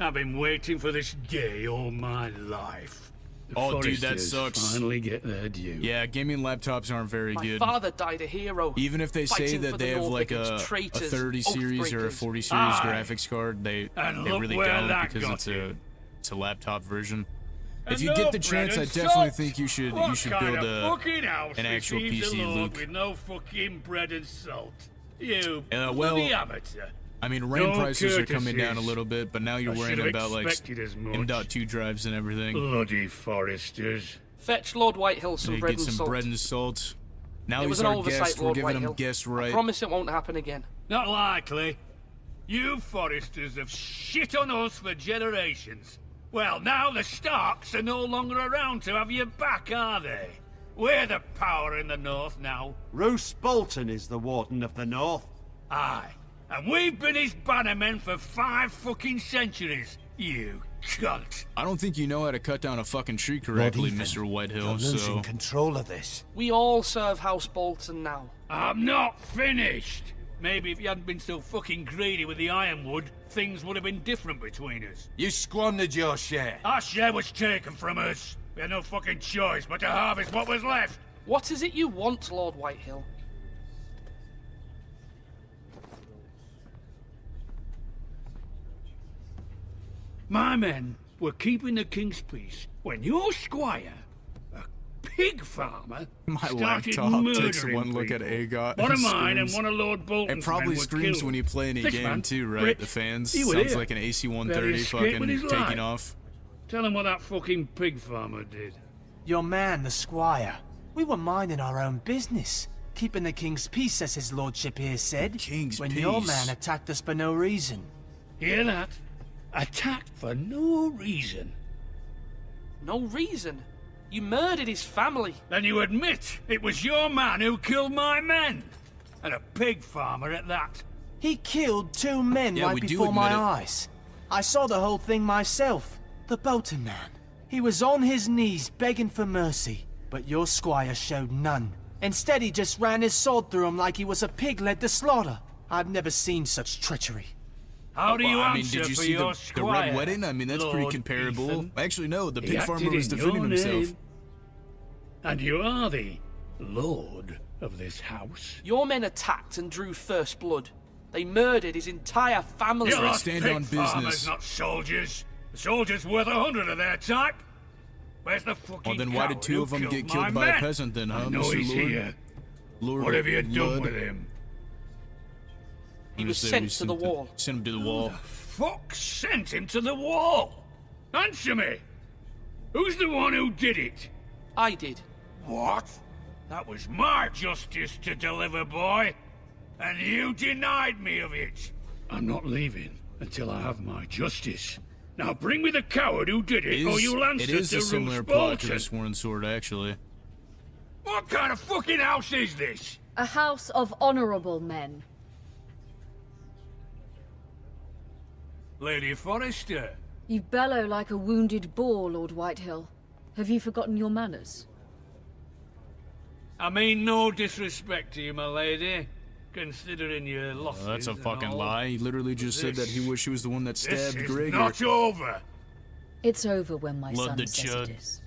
I've been waiting for this day all my life. The Oh, dude, that Forresters sucks. Finally get their due. Yeah, gaming laptops aren't very My good. father died a hero. Even if they say fighting that for they the have like Northicans, a traitors, 30 series or a oath-breakers. 40 series Aye. graphics card, they And look really where don't that because got you. it's a laptop version. If And you no get the bread chance, I and definitely salt. think you should What build kind of fucking house an actual receives a PC, lord Luke. with no fucking bread and salt? You well, bloody amateur. I mean, RAM No prices are coming down a courtesies. little bit, but now you're I worrying should have about like expected as much. M.2 drives and everything. Bloody Foresters. Fetch Lord Whitehill So some you bread get and some salt. bread and salt. Now It was he's an our oversight, guest. We're Lord giving him Whitehill. guest I right. promise it won't happen again. Not likely. You Foresters have shit on us for generations. Well, now the Starks are no longer around to have you back, are they? We're the power in the north now. Roose Bolton is the Warden of the North. Aye. And we've been his bannermen for 5 fucking centuries. You cunt. I don't think you know how to cut down a fucking tree correctly, Ethan, Mr. You're Whitehill, losing so... control of this. We all serve House Bolton now. I'm not finished. Maybe if you hadn't been so fucking greedy with the ironwood, things would have been different between us. You squandered your share. Our share was taken from us. We had no fucking choice but to harvest what was left. What is it you want, Lord Whitehill? My men were keeping the king's peace when your squire, a pig farmer My started laptop murdering takes one look at people. AGOT. One and of mine and screams. one of Lord Bolton's It probably men were screams killed. when you play any game Fishman, too, right? Britt, The fans. he was Sounds here. like an Barely AC-130 escaped with fucking his taking life. off. Tell him what that fucking pig farmer did. Your man, the squire. We were minding our own business. Keeping the king's peace, as his lordship here said. King's when peace. your man attacked us for no reason. Hear that? Attacked for no reason. No reason? You murdered his family. Then you admit it was your man who killed my men. And a pig farmer at that. He killed 2 men Yeah, right we do before my admit it. eyes. I saw the whole thing myself. The Bolton man. He was on his knees begging for mercy, but your squire showed none. Instead, he just ran his sword through him like he was a pig led to slaughter. I've never seen such treachery. How do you Well, I mean, answer did you for see your the squire, Red Wedding? I mean, that's pretty Lord comparable. Ethan? Actually, no, the He pig acted farmer was in defending your himself. name. And you are the lord of this house. Your men attacked and drew first blood. They murdered his entire family. You're stand pig on farmers, business. not soldiers. The soldiers worth 100 of their type. Where's the fucking Well, then why did coward 2 who of them killed get my killed by a men? peasant then, huh, I know Mr. he's Lord? here. Lord What have you done Lud? with him? He was Say sent we to the wall. Sent him to the wall. Fuck sent him to the wall. Answer me. Who's the one who did it? I did. What? That was my justice to deliver, boy. And you denied me of it. I'm not leaving until I have my justice. Now bring me the coward who did it, or you'll answer It is to a similar Roose plot to Bolton. the Sworn Sword, actually. What kind of fucking house is this? A house of honorable men. Lady Forrester. You bellow like a wounded boar, Lord Whitehill. Have you forgotten your manners? I mean no disrespect to you, my lady, considering your losses. That's a and fucking all. lie. He literally just said that he wished he was the one that This stabbed is Gregor. not over. It's over when my Love son the says chud. it is.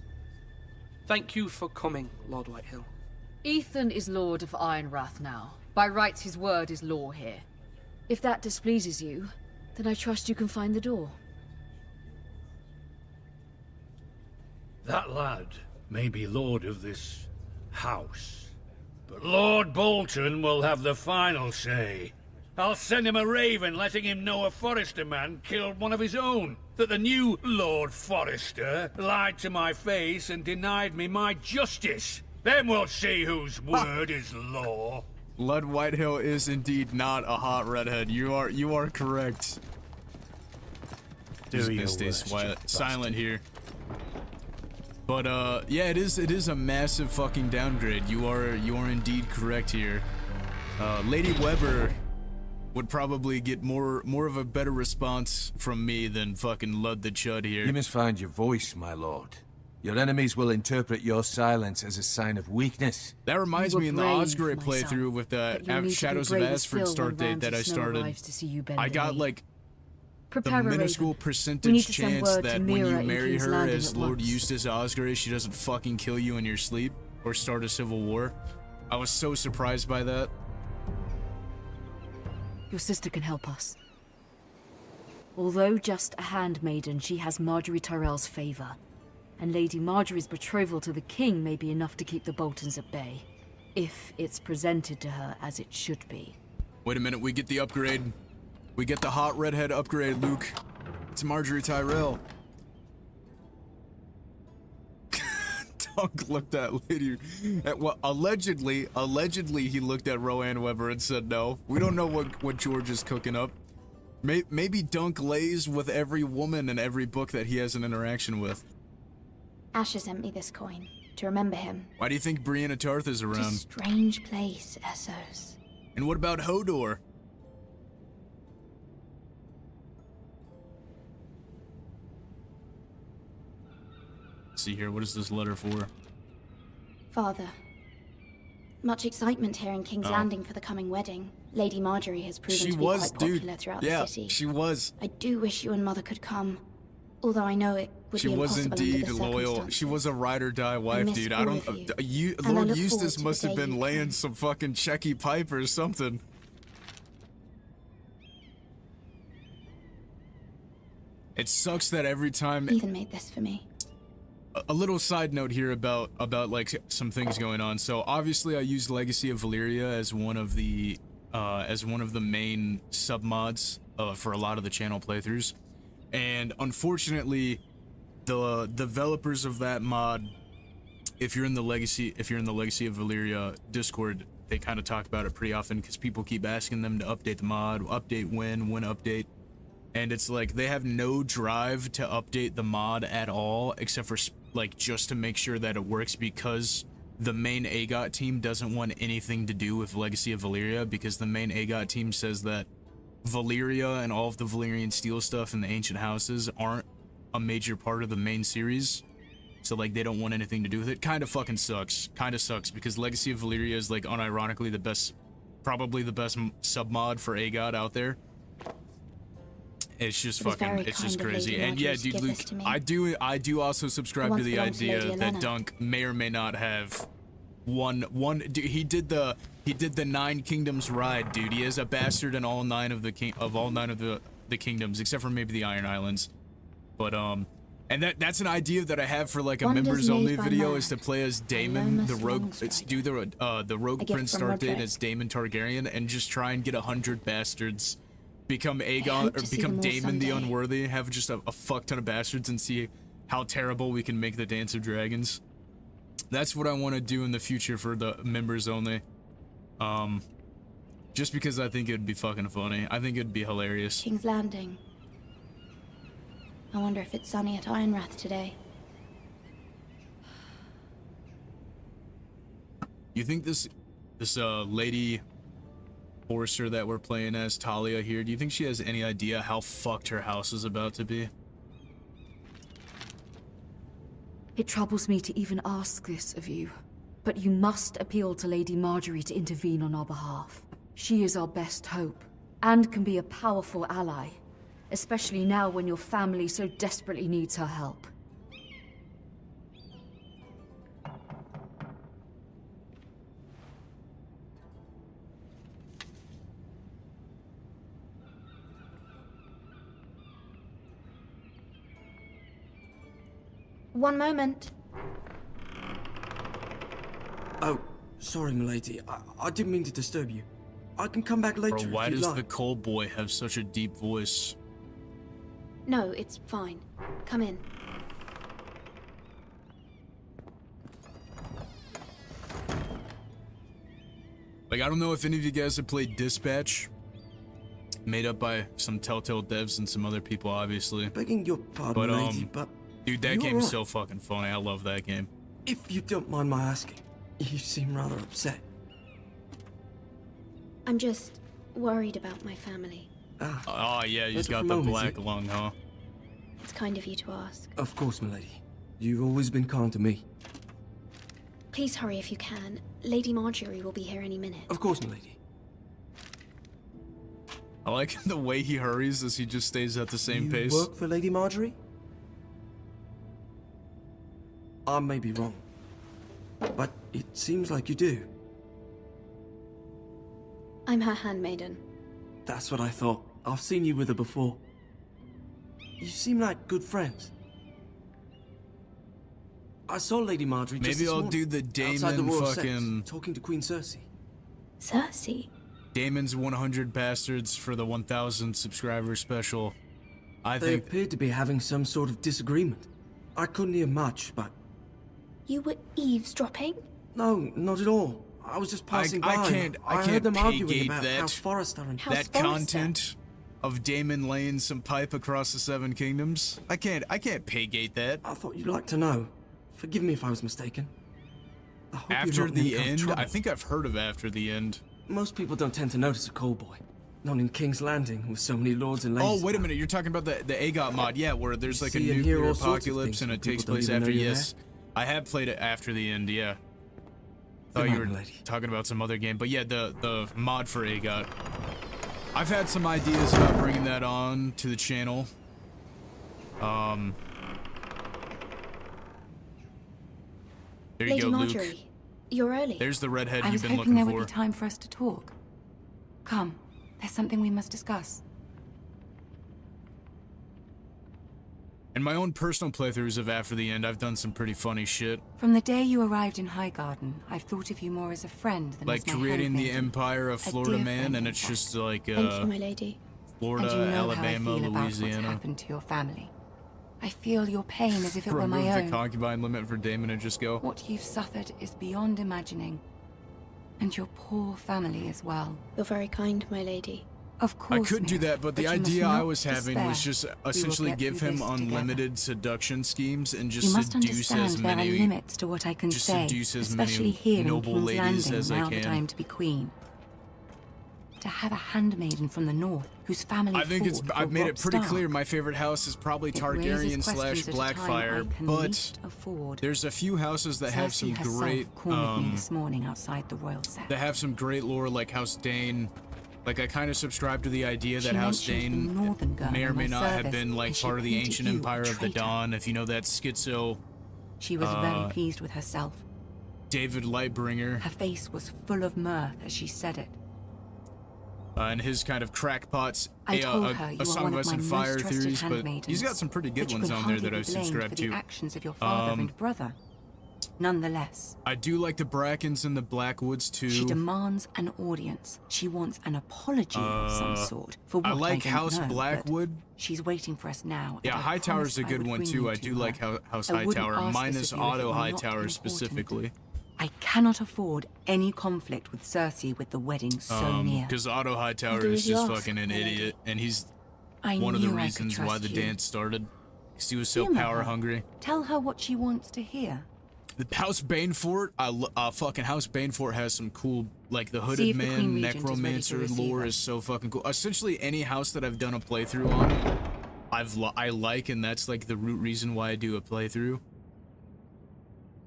Thank you for coming, Lord Whitehill. Ethan is Lord of Ironrath now. By rights, his word is law here. If that displeases you, then I trust you can find the door. That lad may be lord of this house, but Lord Bolton will have the final say. I'll send him a raven letting him know a Forrester man killed one of his own. That the new Lord Forrester lied to my face and denied me my justice. Then we'll see whose word is law. Lud Whitehill is indeed not a hot redhead. You are correct. Just gonna stay silent here. But yeah, it is a massive fucking downgrade. You are indeed correct here. Lady Weber would probably get more of a better response from me than fucking Lud the Chud here. You must find your voice, my lord. Your enemies will interpret your silence as a sign of weakness. That reminds me in the brave, Osgray my playthrough son, with the but you'll need to be Shadows of braver Asford still start when date that I Ramsay Snow started. arrives to see you bend I the got knee. like Prepare the a minuscule raven. We need percentage to send chance word to that when Mira you in marry King's her Landing as at Lord once. Eustace Osgray, she doesn't fucking kill you in your sleep or start a civil war. I was so surprised by that. Your sister can help us. Although just a handmaiden, she has Marjorie Tyrell's favor. And Lady Marjorie's betrothal to the king may be enough to keep the Boltons at bay. If it's presented to her as it should be. Wait a minute, we get the upgrade. We get the hot redhead upgrade, Luke. It's Marjorie Tyrell. Dunk looked at Lady... Well, allegedly he looked at Roanne Weber and said no. We don't know what George is cooking up. Maybe Dunk lays with every woman in every book that he has an interaction with. Asher sent me this coin to remember him. Why do you think Brianna Tarth is What a around? strange place, Essos. And what about Hodor? Let's see here, what is this letter for? Father. Much excitement here in King's Oh. Landing for the coming wedding. Lady Marjorie has proven She to be was, quite dude. popular throughout Yeah, the city. she was. I do wish you and Mother could come. Although I know it would She be was impossible indeed under the loyal. circumstances. She was a ride or die wife, miss dude. all I don't. of you, and I Lord look Eustace forward to the must have day been you laying come. some fucking Checky pipe or something. It sucks that every time. Ethan made this for me. a little side note here about like some things going on. So obviously I used Legacy of Valyria as one of the main submods for a lot of the channel playthroughs, and unfortunately the developers of that mod, if you're in the Legacy of Valyria Discord, they kind of talk about it pretty often because people keep asking them to update the mod, update when update. And it's like they have no drive to update the mod at all, except for like just to make sure that it works, because the main AGOT team doesn't want anything to do with Legacy of Valyria, because the main AGOT team says that Valyria and all of the Valyrian steel stuff and the ancient houses aren't a major part of the main series. So like they don't want anything to do with it. Kind of fucking sucks. Kind of sucks, because Legacy of Valyria is like unironically the best, probably the best submod for AGOT out there. It's just fucking, it's just crazy. And yeah, dude, Luke, I do also subscribe to the idea that Dunk may or may not have dude, he did the 9 Kingdoms ride, dude. He is a bastard in all 9 of the kingdoms, except for maybe the Iron Islands. But and that's an idea that I have for like a members only video, is to play as Daemon, the rogue. It's do the rogue prince start date as Daemon Targaryen, and just try and get 100 bastards. Become Aegon, or become Daemon the Unworthy, have just a fuck ton of bastards, and see how terrible we can make the Dance of Dragons. That's what I want to do in the future for the members only. Just because I think it'd be fucking funny. I think it'd be hilarious. King's Landing. I wonder if it's sunny at Ironrath today. You think this lady Forrester that we're playing as, Talia here, do you think she has any idea how fucked her house is about to be? It troubles me to even ask this of you, but you must appeal to Lady Marjorie to intervene on our behalf. She is our best hope, and can be a powerful ally, especially now when your family so desperately needs her help. One moment. Oh, sorry, milady. I didn't mean to disturb you. I can come back later. Bro, why does the cold boy have such a deep voice? No, it's fine. Come in. Like, I don't know if any of you guys have played Dispatch, made up by some Telltale devs and some other people, obviously. Begging your pardon, lady, but dude, that game's so fucking funny. I love that game. If you don't mind my asking, you seem rather upset. I'm just worried about my family. Oh yeah, you just got the black lung, huh? It's kind of you to ask. Of course, milady. You've always been kind to me. Please hurry if you can. Lady Marjorie will be here any minute. Of course, milady. I like the way he hurries as he just stays at the same pace. You work for Lady Marjorie? I may be wrong, but it seems like you do. I'm her handmaiden. That's what I thought. I've seen you with her before. You seem like good friends. I saw Lady Marjorie just Maybe this I'll morning, do the outside the Daemon royal fucking... steps, talking to Queen Cersei. Cersei? Daemon's 100 Bastards for the 1,000 subscriber special. They think... appeared to be having some sort of disagreement. I couldn't hear much, but... You were eavesdropping? No, not at all. I was just passing by. I can't heard them arguing pay-gate about that. House Forrester and that content of Daemon laying some pipe across the 7 Kingdoms. I can't pay-gate that. I thought you'd like to know. Forgive me if I was mistaken. After the End? I think I've heard of After the End. Most people don't tend to notice a cold boy. Not in King's Landing with so many lords and ladies. Oh, wait a minute. You're talking about the AGOT mod, yeah, where there's like a nuclear apocalypse and it takes place after. Yes, I have played it After the End. Yeah. Thought you were talking about some other game, but yeah, the mod for AGOT. I've had some ideas about bringing that on to the channel. There you Lady go, Marjorie, Luke. you're early. There's the redhead you've been I was looking hoping there for. would be time for us to talk. Come, there's something we must discuss. In my own personal playthroughs of After the End, I've done some pretty funny shit. From the day you arrived in Highgarden, I've thought of you more as a friend than Like as my creating the handmaiden. Empire of A Florida dear Man, friend, and in it's fact. just like, Thank you, my lady. Florida, And you know Alabama, how I feel about what's Louisiana. happened to your family. I feel your pain as if it were Remove my the own. concubine limit for Damon and just go. What you've suffered is beyond imagining. And your poor family as well. You're very kind, my lady. Of I course, could do Mira, that, but the you must idea I not was having was despair. just We will essentially get give through him this together. unlimited seduction schemes and You just must seduce understand as there are many, limits to what I can just say, seduce as especially many here noble in King's ladies Landing as I now that can. I am to be queen. To have a handmaiden from the north whose family I think fought I've for made it Robb pretty Stark. clear my favorite house is probably It Targaryen raises slash questions at a time Blackfire, I can but least afford. there's a few houses that have some Cersei herself great cornered me this morning outside the royal set. that have some great lore, like House Dane. Like, I kind of subscribe to the idea that She House mentioned the Dane northern girl may or in may my not have service, been like and she part of the pointed ancient you, a empire of the traitor. Dawn. If you know that schizo She was very pleased with herself. David Lightbringer Her face was full of mirth as she said it. And his kind of crackpots, I told her you a are Song one of of Ice my and most Fire trusted theories, but handmaidens, he's got some pretty good but you ones can on there hardly that be I've blamed subscribed for to. the actions of your father and brother. Nonetheless, I do like the Brackens and the Blackwoods too. she demands an audience. She wants an apology of some sort for what I like don't House know, but Blackwood. She's waiting for us now. and Yeah, I Hightower's promised a I good would one bring too. you I to do her. like House I wouldn't Hightower, ask this minus of you if it Otto were not Hightower important. specifically. I cannot afford any conflict with Cersei with the wedding so near. Because Otto Hightower Do is as you just ask, fucking an my lady. idiot, and he's I one of the knew I could reasons why trust the you. dance started. Because he was so Humor power her. hungry. Tell her what she wants to hear. The House Banefort, fucking House Banefort has some cool, like the See Hooded if the Queen Man, Regent is ready to Necromancer receive lore her. is so fucking cool. Essentially, any house that I've done a playthrough on, I like, and that's like the root reason why I do a playthrough.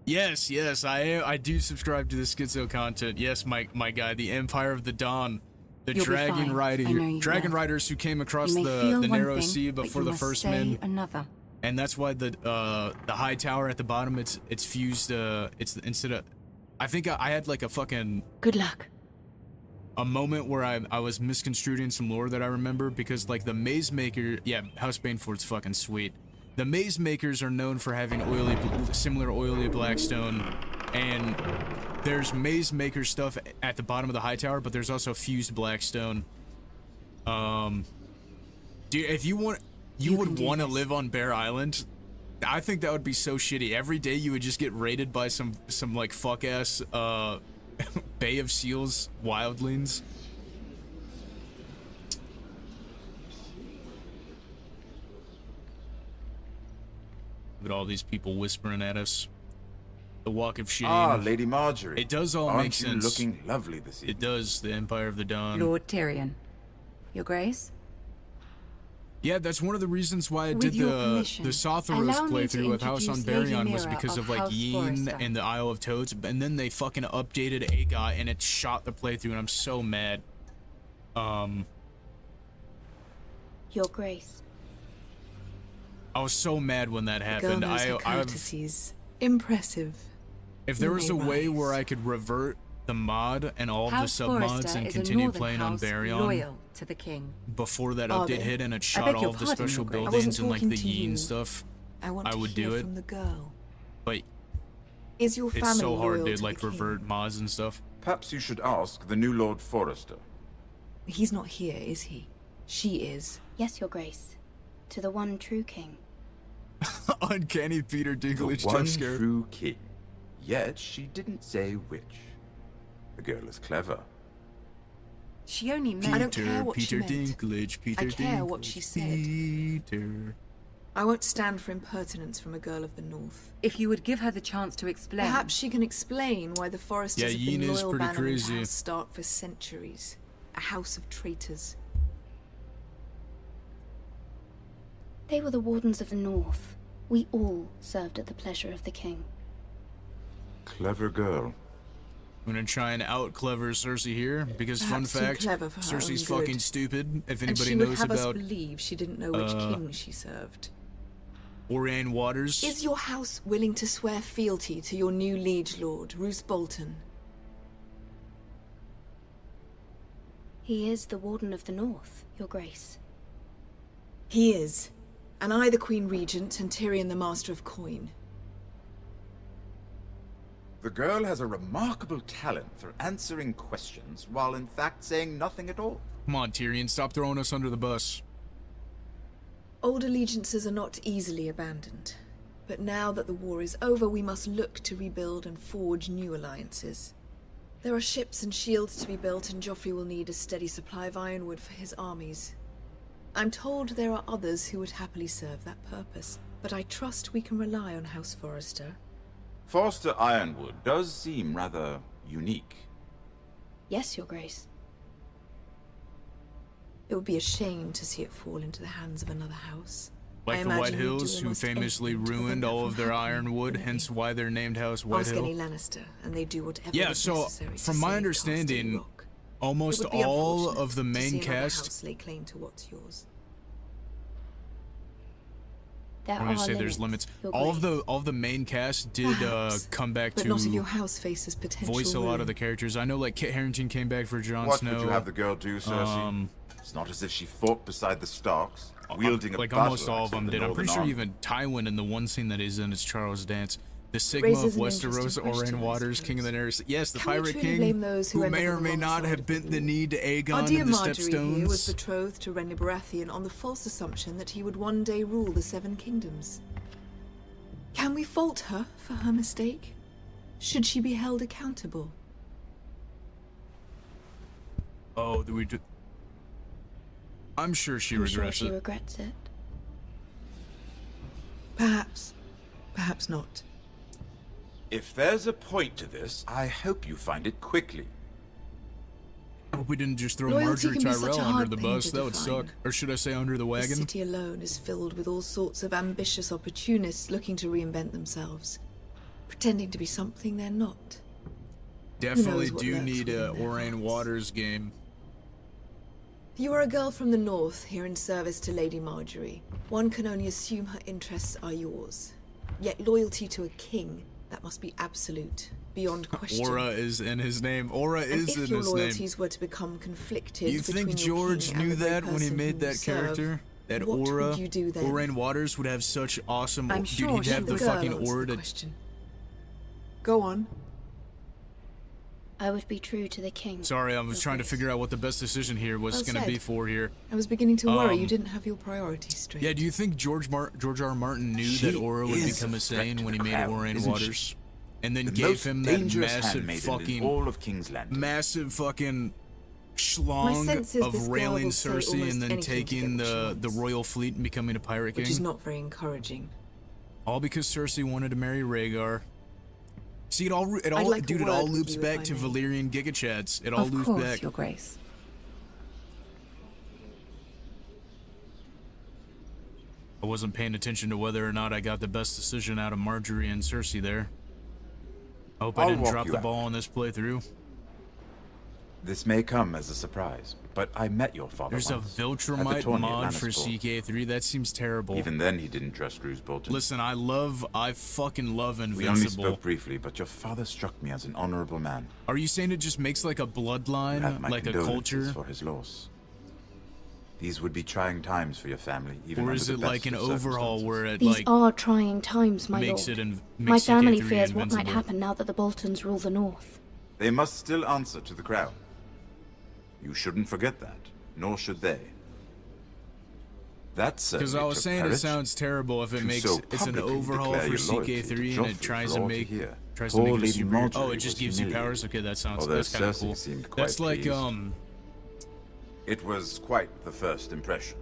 Yes, I do subscribe to the schizo content. Yes, my guy, the Empire of the Dawn, the You'll be Dragon fine. I know you Dragon will. Riders who came across You may the feel one narrow thing, sea but before you the must first say men. another. And that's why the high tower at the bottom, it's fused, it's instead of, I think I had like a fucking Good luck. a moment where I was misconstruing some lore that I remember, because like the Maze Maker, yeah, House Banefort's fucking sweet. The Maze Makers are known for having similar oily blackstone, and there's Maze Maker stuff at the bottom of the high tower, but there's also fused blackstone. If you want, you would want to live on Bear Island. I think that would be so shitty. Every day you would just get raided by some like fuck ass Bay of Seals wildlings. Look at all these people whispering at us. The Walk of Shame. Ah, Lady Marjorie. It does all Aren't make you sense. looking lovely this evening? It does. The Empire of the Dawn. Lord Tyrion. Your Grace? Yeah, that's one of the reasons why I With did your the permission, Sothoros allow me to playthrough with House on introduce Lady Baryon was Mira because of of like House Yin Forrester. and the Isle of Toads, and then they fucking updated AGOT and it shot the playthrough, and I'm so mad. Your Grace. I was so mad when that The girl happened. knows her courtesies. Impressive. If there You was may a way rise. where I could revert the mod and all of the House sub-mods Forrester and is a continue northern playing on house Baryon loyal to the king. before that Are update they? hit and it I shot beg all your of the pardon, special Your Grace. I buildings wasn't and like talking the to Yin you. stuff, I want to would hear do it. from the girl. But Is your family it's so hard loyal to to like the king? revert mods and stuff. Perhaps you should ask the new Lord Forrester. He's not here, is he? She is. Yes, Your Grace. To the one true king. Uncanny Peter Dinklage The one jump scare. true king. Yet she didn't say which. The girl is clever. She only meant. I don't care what Peter she meant. Dinklage, Peter I care Dinklage, what she said. Peter. I won't stand for impertinence from a girl of the north. If you would give her the chance to explain. Perhaps she can explain why the Foresters Yeah, have Yin been is loyal pretty Bannerlord crazy. House Stark for centuries. A house of traitors. They were the Wardens of the North. We all served at the pleasure of the king. Clever girl. I'm gonna try and out-clever Cersei here, because Perhaps too fun fact, clever for her Cersei's own good. fucking stupid. If And anybody she would knows have us about believe she didn't know which king she served. Oriane Waters, Is your house willing to swear fealty to your new liege lord, Roose Bolton? He is the Warden of the North, Your Grace. He is. and I the Queen Regent, and Tyrion the Master of Coin. The girl has a remarkable talent for answering questions while in fact saying nothing at all. Come on, Tyrion, stop throwing us under the bus. Old allegiances are not easily abandoned. But now that the war is over, we must look to rebuild and forge new alliances. There are ships and shields to be built, and Joffrey will need a steady supply of ironwood for his armies. I'm told there are others who would happily serve that purpose, but I trust we can rely on House Forrester. Forster Ironwood does seem rather unique. Yes, Your Grace. It would be a shame to see it fall into the hands of another house. Like the White Hills, who famously ruined all of their ironwood, hence why they're named House Whitehill. Ask any Lannister, and they do whatever Yeah, is so necessary to from my save understanding, Castle Rock. almost It would be all unfortunate of the to main see another cast. house lay claim to what's yours. There I'm gonna are say there's limits. Your All Grace. of the main cast did Perhaps, come back but to not if your house faces potential voice a lot of ruin. the characters. I know, like Kit Harington came back for Jon What Snow. would you have the girl do, Cersei? It's not as if she fought beside the Starks, wielding a like battle almost all of axe them the did. I'm pretty Northern sure Army. even Tywin in the one scene that he's in is Charles Dance. The Sigma Raises of an Westeros, interesting question, Oren I Waters, King of the North. Yes, the Can we Pirate truly King, blame those who who end may up or on the may wrong not side have of the bent the war? knee to Our Aegon dear and the Marjorie here was Stepstones. betrothed to Renly Baratheon on the false assumption that he would one day rule the Seven Kingdoms. Can we fault her for her mistake? Should she be held accountable? Oh, do we? I'm sure she I'm sure regrets she it. regrets it. Perhaps. Perhaps not. If there's a point to this, I hope you find it quickly. I hope we didn't just throw Loyalty Marjorie can be such Tyrell a under hard the thing bus. to That would define. suck. Or should I say under the The wagon? city alone is filled with all sorts of ambitious opportunists looking to reinvent themselves, pretending to be something they're not. Definitely knows what do lurks need a within their Oren Waters game. You are a girl from the north, here in service to Lady Marjorie. One can only assume her interests are yours. Yet loyalty to a king, that must be absolute, beyond question. Aura is in his name. Aura And is if in your his name. loyalties were to become conflicted You between think your George king and knew the very that when he person made whom that you serve, character? That what Aura, would you do then? Oren Waters would have such awesome. I'm Dude, sure he'd have she's the the girl fucking answer aura the to. question. Go on. I would be true to the king. Sorry, I was trying to figure out what the best decision here was Well going to be said. for here. I was beginning to worry you Um, didn't have your priorities straight. Yeah, do you think George R. R. Martin knew She that Aura would is become a a threat Saiyan to when he the made crown, Oren isn't Waters? she? And then The gave most him that dangerous massive handmaiden in fucking, all of King's Landing. massive fucking My schlong sense is this of girl railing will say Cersei almost and then anything to taking get what she the royal fleet and becoming a pirate which is king. not very encouraging. All because Cersei wanted to marry Rhaegar. See, it all I'd like a dude, it all word with loops you, if back I to may. Valyrian Giga Chats. It all Of loops course, back. Your Grace. I wasn't paying attention to whether or not I got the best decision out of Marjorie and Cersei there. I hope I I'll didn't walk drop you the out. ball on this playthrough. This may come as a surprise, but I met your father There's a once, at the Viltrumite tourney at mod for Lannisport. CK3. That seems terrible. Even then, he didn't trust Roose Bolton. Listen, I fucking love We only Invincible. spoke briefly, but your father struck me as an honorable man. Are you saying it just makes like a You have bloodline, my like a condolences culture? for his loss. These would be trying times for your family, even Or under is the it best like an of overhaul circumstances. where it These like are trying times, my makes lord. it in My makes family CK3 fears what might invincible? happen now that the Boltons rule the north. They must still answer to the crown. You shouldn't forget that, nor should they. That certainly Because I was took saying it courage sounds terrible if it to makes so it's an publicly overhaul declare for your loyalty to CK3 and it Joffrey tries for to all make hear. tries to Poor make it Lady super. Marjorie Oh, it just was gives you humiliated, powers. Okay, that sounds although that's kind of Cersei cool. seemed quite That's like pleased. It was quite the first impression.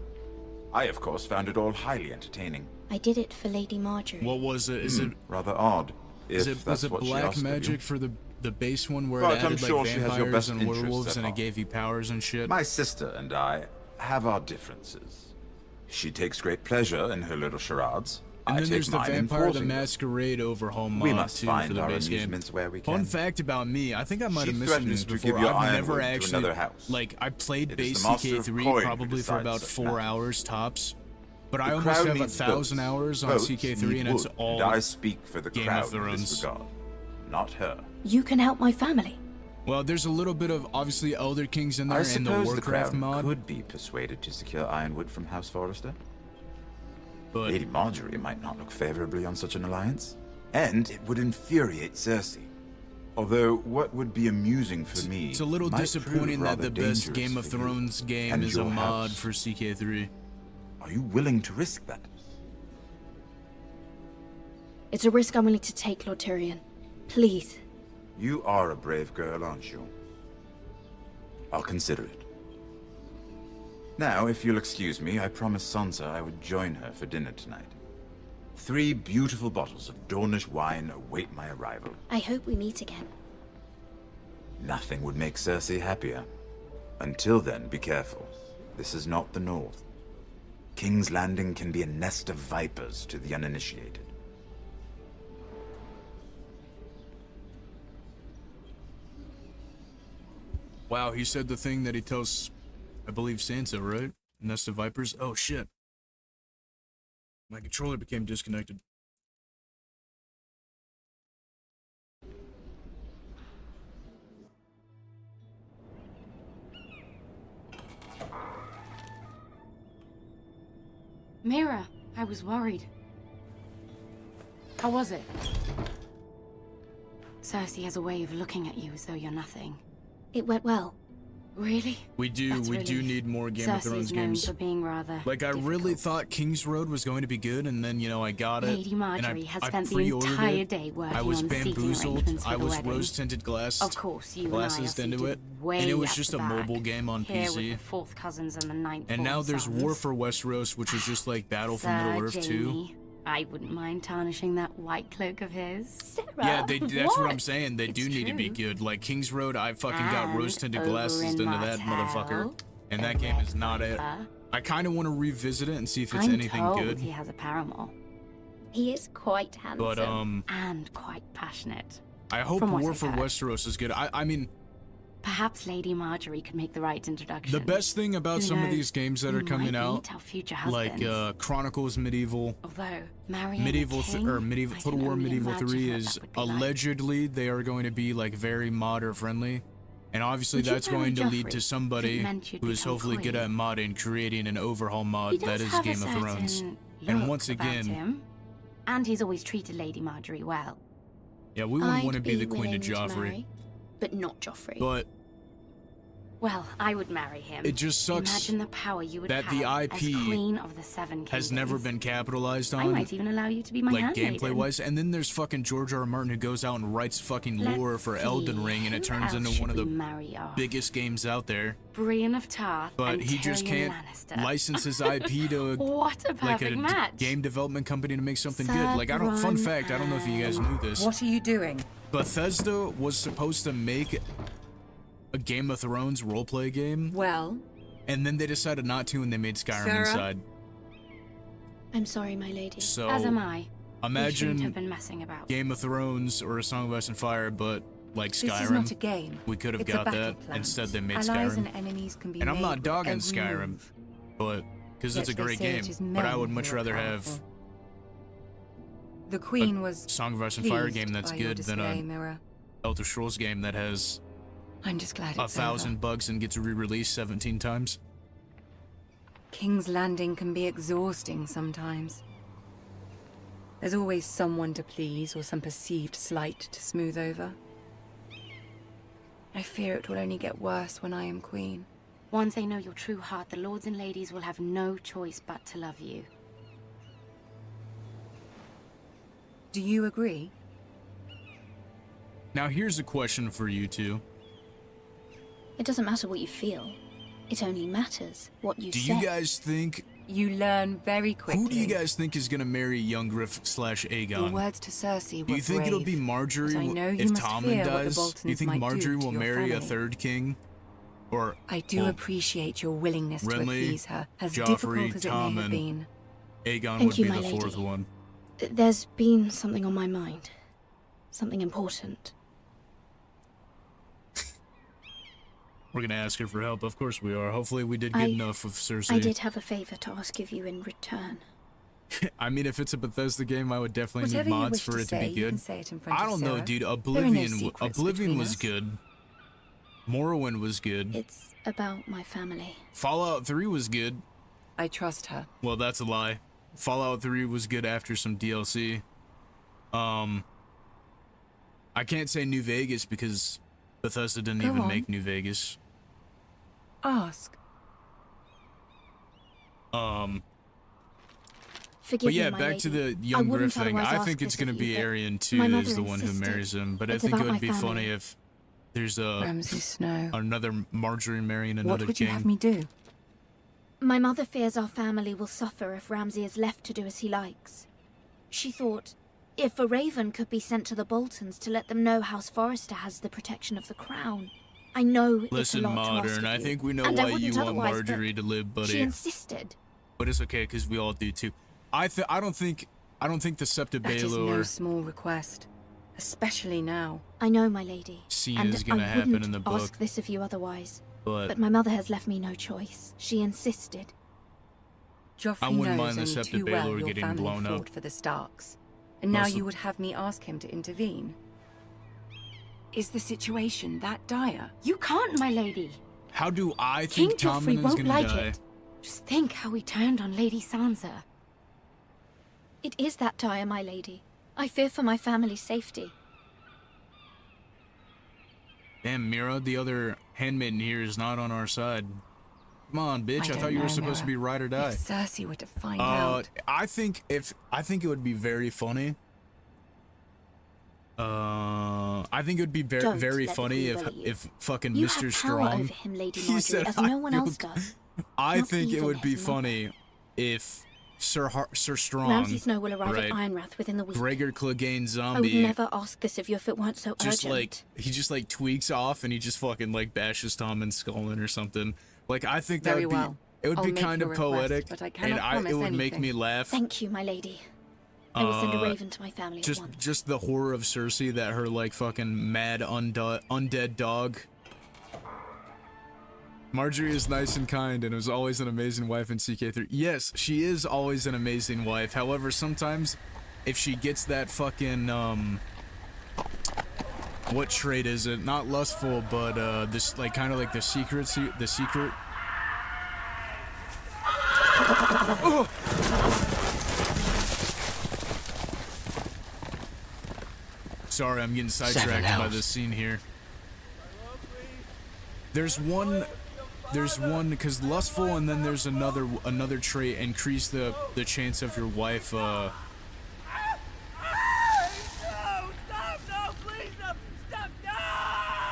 I, of course, found it all highly entertaining. I did it for Lady Marjorie. What was it? Is it rather odd? is if it that's was it what she black asked of you. magic for the base one where But it I'm added sure like she has your vampires best and interests werewolves at and it heart. gave you powers and shit? My sister and I have our differences. She takes great pleasure in her little charades. And I then take there's the mine in Vampire the forcing them. Masquerade overhaul mod We must too find for the our base game. amusements where we Fun can. fact about me, I think I might She have mentioned this threatens to give before. your I've never ironwood to actually another house. like I played It is base the Master of CK3 Coin who probably for decides about such 4 matters. hours tops. But I The almost crown have needs 1,000 votes. hours on Votes CK3 need and it's wood, all and I speak for the Game crown of in Thrones. this regard, not her. You can help my family. Well, there's a little bit of obviously Elder Kings in there I and the suppose the Warcraft crown mod. could be persuaded to secure ironwood from House Forrester. But Lady Marjorie might not look favorably on such an alliance, and it would infuriate Cersei. Although, what would be amusing for me, it's a little might disappointing prove that the rather best dangerous Game of for you Thrones game and is a your mod house. for CK3. Are you willing to risk that? It's a risk I'm willing to take, Lord Tyrion. Please. You are a brave girl, aren't you? I'll consider it. Now, if you'll excuse me, I promised Sansa I would join her for dinner tonight. 3 beautiful bottles of Dornish wine await my arrival. I hope we meet again. Nothing would make Cersei happier. Until then, be careful. This is not the North. King's Landing can be a nest of vipers to the uninitiated. Wow, he said the thing that he tells, I believe, Sansa, right? Nest of Vipers? Oh, shit. My controller became disconnected. Mira, I was worried. How was it? Cersei has a way of looking at you as though you're nothing. It went well. Really? We do need more Game of Thrones Cersei's known games. for being rather Like, I really thought King's Road was going to be good, and then, you know, I got it. Lady Marjorie and has I spent the pre-ordered entire it. day working I was on seating bamboozled. arrangements for I the was wedding. rose-tinted glass. Of course, you glasses and I are into it. seated way And it was up just the a back, mobile game on here PC. with the fourth cousins and the ninth And now there's sons. War for Westeros, which is just like Battle for Sir Middle-earth 2. Jaime, I wouldn't mind tarnishing that white cloak of his. Yeah, that's what I'm saying. They do need to be good. Like King's Road, I fucking got And rose-tinted over glasses in into that Martell, motherfucker. And that game is not it. I kind of want to revisit it and see if it's I'm anything told good. he has a paramour. He is quite handsome. But, And quite passionate. I hope From what War I've for heard. Westeros is good. I mean, Perhaps Lady Marjorie could make the right introduction. the best thing about Who some of knows? these games that We are coming might out, meet our future like husbands. Chronicles Medieval, Although marrying Medieval a king, Medieval I Total can War only Medieval imagine 3 what is that would be like. allegedly they are going to be like very modder friendly. And obviously Would you that's marry going to lead Joffrey to if somebody it meant you'd who is become hopefully good queen? at modding, creating an overhaul mod He that does is have Game a of Thrones. certain And look once about again, him. And he's always treated Lady Marjorie well. yeah, we wouldn't I'd want to be the queen willing of to Joffrey. marry, but not Joffrey. But Well, I would marry him. it just sucks Imagine the power you would that have the as IP Queen of the Seven Kingdoms. has never been capitalized I on. might even allow you to be my like handmaiden. gameplay wise, and then there's fucking George R. R. Martin who goes out and writes fucking lore Let's for see, Elden Ring, and it who turns else into should one of we the marry off? biggest games out there. Brienne of Tarth But and he just Tyrion can't Lannister. license his IP to What a like perfect a match. game development company to make something Sir good. Like I don't. Fun Bronn fact, I don't know if you guys knew this. What are you doing? Bethesda was supposed to make a Game of Thrones roleplay game, Well, and then they decided not to, and they made Skyrim Sarah? inside. I'm sorry, my lady. So As am I. We shouldn't imagine have been messing about. Game of Thrones or A Song of Ice and Fire, but like this Skyrim. is not a game. We could have It's a got battle that. plan. Instead, they made Allies Skyrim. and enemies can be And I'm made not with dogging every Skyrim, move. but because it's a Yet they great say it game. is But I men would who much are rather have powerful. The Queen was Song of Ice and Fire pleased game that's by your good than display, a Mira. Elder Scrolls game that has I'm just glad it's 1,000 bugs and gets re-released 17 times. King's Landing can be exhausting sometimes. There's always someone to please or some perceived slight to smooth over. I fear it will only get worse when I am queen. Once they know your true heart, the lords and ladies will have no choice but to love you. Do you agree? Now here's a question for you two. It doesn't matter what you feel. It only matters what you Do say. you guys think... You learn very quickly. Who do you guys think is gonna marry Youngriff / Your Aegon? words to Cersei were Do you think it'll be brave, Marjorie but I know you if must Tommen fear what the dies? Do you Boltons think might Marjorie do to will your marry a family. third king? Or I do well, appreciate your willingness to Renly, appease her, as Joffrey, difficult as it may Tommen, have been. Aegon Thank would you, be my the fourth lady. one. There's been something on my mind. Something important. We're gonna ask her for help. Of course we are. Hopefully we did good enough with Cersei. I did have a favor to ask of you in return. I mean, if it's a Bethesda game, I would definitely Whatever need you mods wish for to it to say, be you good. can say it in front I of don't know, Sarah. dude. There are no Oblivion secrets Oblivion between was us. good. Morrowind was good. It's about my family. Fallout 3 was good. I trust her. Well, that's a lie. Fallout 3 was good after some DLC. I can't say New Vegas because Bethesda didn't Go even on. make New Vegas. Ask. Forgive But yeah, me, my back to lady. the young wouldn't Griff thing. otherwise I ask think it's this going to of be you, but Aryan my 2 mother is the one who insisted. marries him. But I It's think it about would my be family. funny if there's Ramsay Snow. another Marjorie marrying another What would king. you have me do? My mother fears our family will suffer if Ramsay is left to do as he likes. She thought, if a raven could be sent to the Boltons to let them know House Forrester has the protection of the crown. I know it's a Listen, lot to ask Modern, of I you, think we know and I why you wouldn't want otherwise, but Marjorie to live, buddy. She insisted. But it's okay because we all do too. I don't think the Septa That is no Baelor small request, especially now. I know, my lady. scene and is gonna I happen wouldn't in the book. ask this of you otherwise. But my mother has left me no choice. She insisted. Joffrey I wouldn't knows mind the only Septa too well Baelor your getting family blown fought up. for the Starks, and now Also- you would have me ask him to intervene. Is the situation that dire? You can't, my lady. How do I King think Joffrey Tommen is won't gonna like die? it. Just think how he turned on Lady Sansa. It is that dire, my lady. I fear for my family's safety. Damn, Mira, the other handmaiden here is not on our side. Come on, bitch! I don't thought you were know, supposed to be Mira. ride or die. If Cersei were to find out. I think it would be very funny. I think it would be Don't very let funny him bully you. if fucking You Mr. have Strong. power over him, Lady he Marjorie, said, as no "I one else don't-" does. I Not think it even would be his mother. funny if Sir Strong, Ramsay Snow will arrive right, at Ironrath within the week. Gregor Clegane I would Zombie, never ask this of you if it weren't so just urgent. like he just like tweaks off and he just fucking like bashes Tommen's skull in or something. Like I think that Very would be well. it would I'll be make kind of your request, poetic, but I and cannot it promise would make anything. me laugh. Thank you, my lady. I will send a raven to my family at once. Just the horror of Cersei that her like fucking mad undead dog. Marjorie is nice and kind and was always an amazing wife in CK3. Yes, she is always an amazing wife. However, sometimes if she gets that fucking what trait is it? Not lustful, but this like kind of like the secret. Sorry, I'm getting sidetracked by this scene here. There's one because lustful, and then there's another trait, increase the chance of your wife.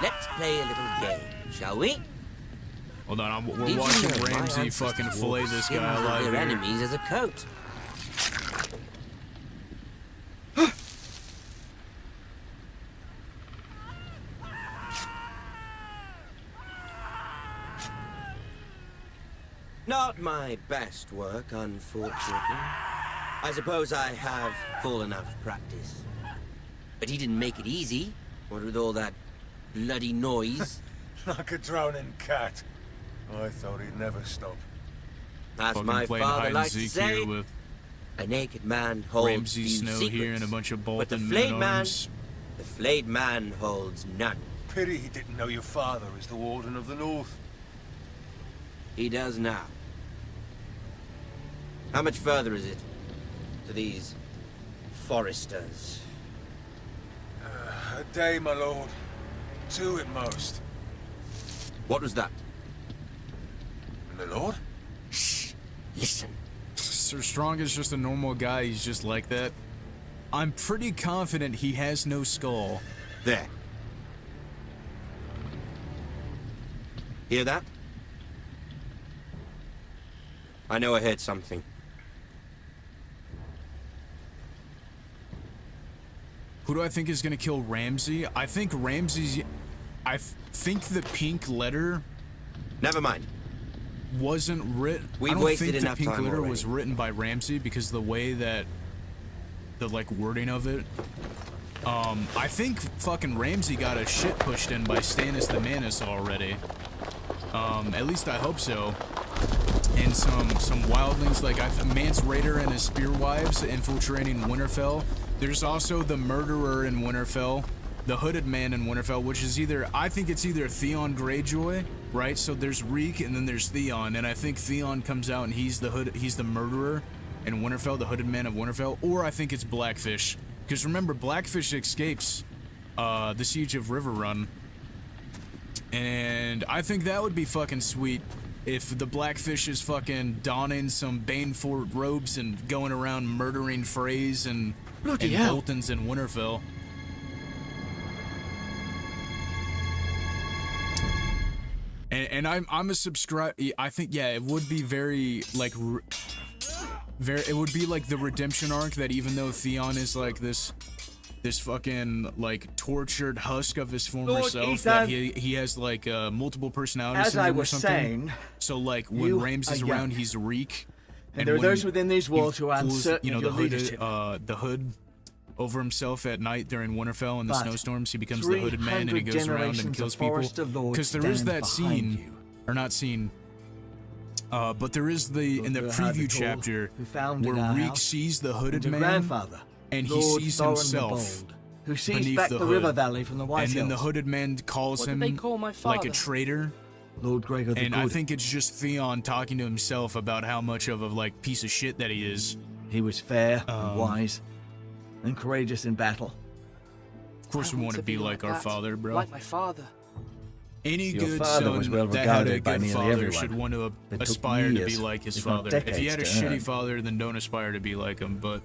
Let's play a little game, shall we? Hold on, we're Did you watching know my Ramsay ancestors fucking wore fillet the this skins guy of alive their here. enemies as a coat. Not my best work, unfortunately. I suppose I have fallen out of practice. But he didn't make it easy, what with all that bloody noise. Like a drowning cat. I thought he'd never stop. As Fucking my playing father hide and likes to seek say, here with a naked man holds Ramsay few Snow secrets, here and a bunch of but the Bolton flayed man, men-at-arms. the flayed man holds none. Pity he didn't know your father is the Warden of the North. He does now. How much further is it to these foresters? A day, my lord. 2 at most. What was that? My lord? Shh. Listen. Sir Strong is just a normal guy. He's just like that. I'm pretty confident he has no skull. There. Hear that? I know I heard something. Who do I think is gonna kill Ramsay? I think Ramsay's... I think the pink letter... Never mind. Wasn't written... We've I don't wasted think the enough pink time letter already. was written by Ramsay because the way that... The, like, wording of it... I think fucking Ramsay got a shit pushed in by Stannis the Manus already. At least I hope so. And some wildlings like Mance Raider and his Spearwives infiltrating Winterfell. There's also the murderer in Winterfell, the hooded man in Winterfell, which is I think it's either Theon Greyjoy, right? So there's Reek and then there's Theon, and I think Theon comes out and he's the murderer. in Winterfell, the Hooded Man of Winterfell, or I think it's Blackfish. Because remember, Blackfish escapes the Siege of Riverrun. And I think that would be fucking sweet if the Blackfish is fucking donning some Baneford robes and going around murdering Freys and Boltons in Winterfell. And I'm a subscribe. I think, yeah, it would be very like it would be like the redemption arc, that even though Theon is like this fucking like tortured husk of his former Lord self, Ethan, that he has like multiple personalities as I syndrome or was something. saying, So like when you Rhames is are around, young. he's Reek. And there are when those within these walls he who are pulls, uncertain you know, of the your hood, leadership. the hood over himself at night during Winterfell and the But snowstorms. He becomes the Hooded Man and he 300 goes around and generations kills of people. Forester Lords Because there is stand that scene, behind or not scene, but there is in the Lord preview Hardicole, chapter who founded where our Reek house, sees the Hooded and your Man grandfather, and he Lord sees Thorin the himself Bold, who sees beneath back the the hood. river valley from the White And then the Hills. Hooded Man calls What him did they call my like a father? traitor. Lord Gregor the And Good. I think it's just Theon talking to himself about how much of a like piece of shit that he is. He was fair and wise and courageous in battle. Of course, we want to be like our that. father, bro. Like my father. Any Your good father son was well that had a regarded by good nearly father everyone. should want to It took aspire to be years, like his if not father. If he had a decades to shitty earn. father, then don't aspire to be like him. But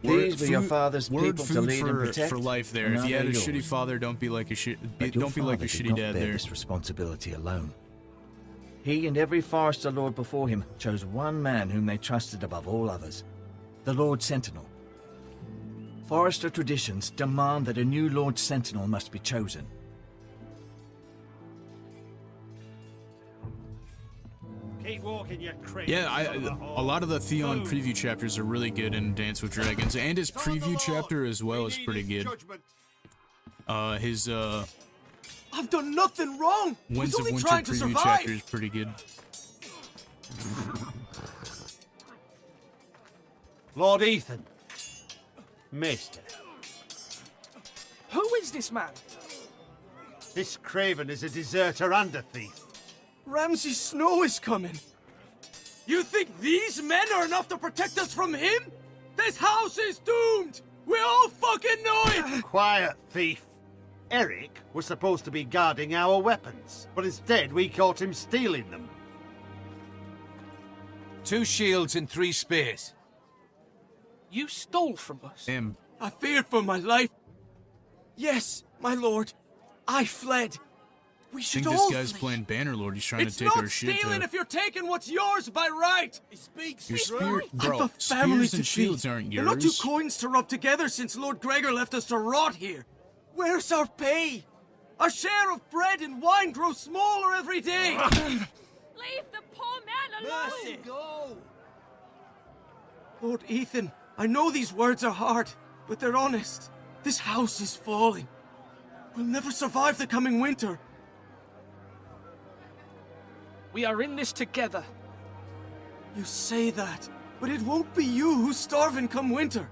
These were your father's word people to food lead and for, protect, for life. There, and if now you had a they're shitty yours. father, don't be like a shit. But your Don't be like a father did shitty not dad bear there. this responsibility alone. He and every Forester Lord before him chose one man whom they trusted above all others, the Lord Sentinel. Forester traditions demand that a new Lord Sentinel must be chosen. Keep walking, you crazy. Yeah, a lot of the Theon preview chapters are really good in Dance with Dragons, and his preview chapter as well is pretty good. His I've done nothing wrong. I was Winds of only Winter trying to preview survive. chapter is pretty good. Lord Ethan. Mister. Who is this man? This Craven is a deserter and a thief. Ramsay Snow is coming. You think these men are enough to protect us from him? This house is doomed. We all fucking know it. Quiet, thief. Eric was supposed to be guarding our weapons, but instead we caught him stealing them. 2 shields and 3 spears. You stole from us. Damn. I feared for my life. Yes, my lord. I fled. We I should think all this guy's flee. playing Bannerlord. He's trying It's to take not our shit stealing to. if you're taking what's yours by right. Your spear, bro. I've a family Spears to and shields feed. aren't They're not two yours. coins to rub together since Lord Gregor left us to rot here. Where's our pay? Our share of bread and wine grows smaller every day. Leave the poor man alone! Mercy, go! Lord Ethan, I know these words are hard, but they're honest. This house is falling. We'll never survive the coming winter. We are in this together. You say that, but it won't be you who's starving come winter.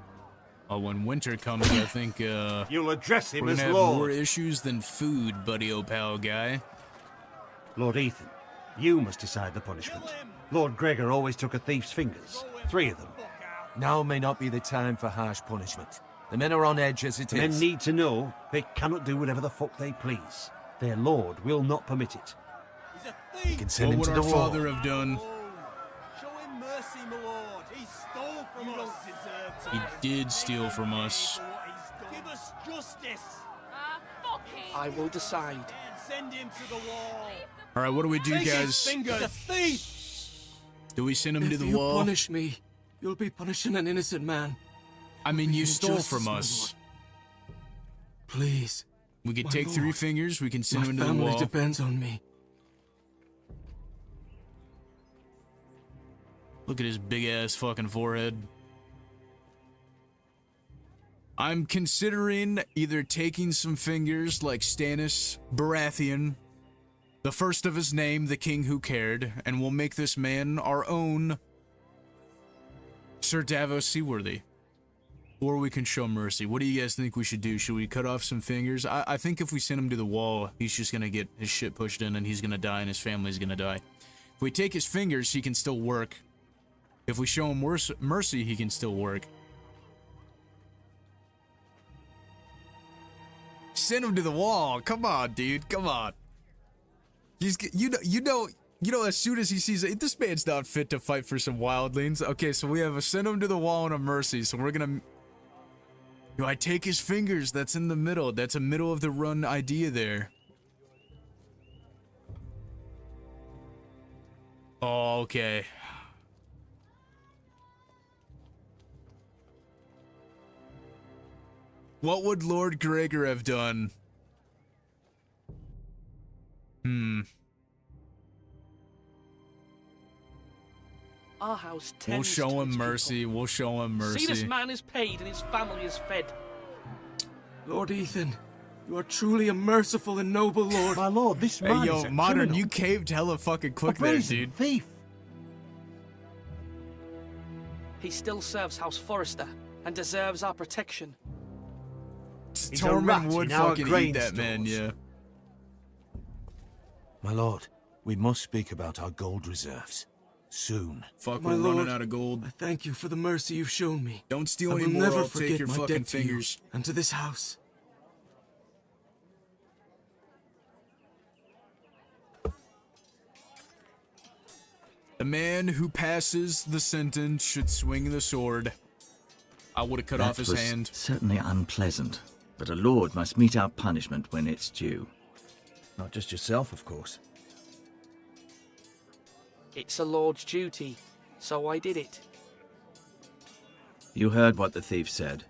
Oh, when winter comes, I think You'll address him we're as gonna have Lord. more issues than food, buddy, oh pal guy. Lord Ethan, you must decide the punishment. Lord Gregor always took a thief's fingers. 3 of them. Now may not be the time for harsh punishment. The men are on edge as it The men is. need to know they cannot do whatever the fuck they please. Their lord will not permit it. You can send What him would to our the wall. father have done? Show him mercy, my lord. He stole from us. Don't deserve to. He did steal from us. Give us justice. I will decide. Send him to the wall. All right, what do we do, Take his guys? fingers. He's a thief. Do we send him to If the you wall? punish me, you'll be punishing an innocent man. I mean, you Give me stole justice, from my us. lord. Please. We could My take 3 lord. fingers. We can send My him to the family wall. depends on me. Look at his big ass fucking forehead. I'm considering either taking some fingers like Stannis Baratheon, the first of his name, the king who cared, and we'll make this man our own Sir Davos Seaworthy. Or we can show mercy. What do you guys think we should do? Should we cut off some fingers? I think if we send him to the wall, he's just gonna get his shit pushed in and he's gonna die and his family's gonna die. If we take his fingers, he can still work. If we show him mercy, he can still work. Send him to the wall. Come on, dude. Come on. You know, as soon as he sees it, this man's not fit to fight for some wildlings. Okay, so we have a send him to the wall and a mercy. So we're gonna. Do I take his fingers? That's in the middle. That's a middle of the run idea there. Oh, okay. What would Lord Gregor have done? Our house tends We'll show to him its mercy. people. We'll show him mercy. See, this man is paid and his family is fed. Lord Ethan, you are truly a merciful and noble lord. My lord, this man Hey, yo, is a Modern, criminal. you caved hella fucking quick there, dude. Thief. He still serves House Forrester and deserves our protection. He's a rat Tormund would in our fucking grain eat that man, stores. yeah. My lord, we must speak about our gold reserves. Soon. Fuck, My we're lord, running out of gold. I thank you for the mercy you've shown me. Don't steal I any will more, never I'll forget take your my fucking debt to you fingers. and to this house. The man who passes the sentence should swing the sword. I would have cut off his was hand. Certainly unpleasant, but a lord must mete out punishment when it's due. Not just yourself, of course. It's a lord's duty, so I did it. You heard what the thief said.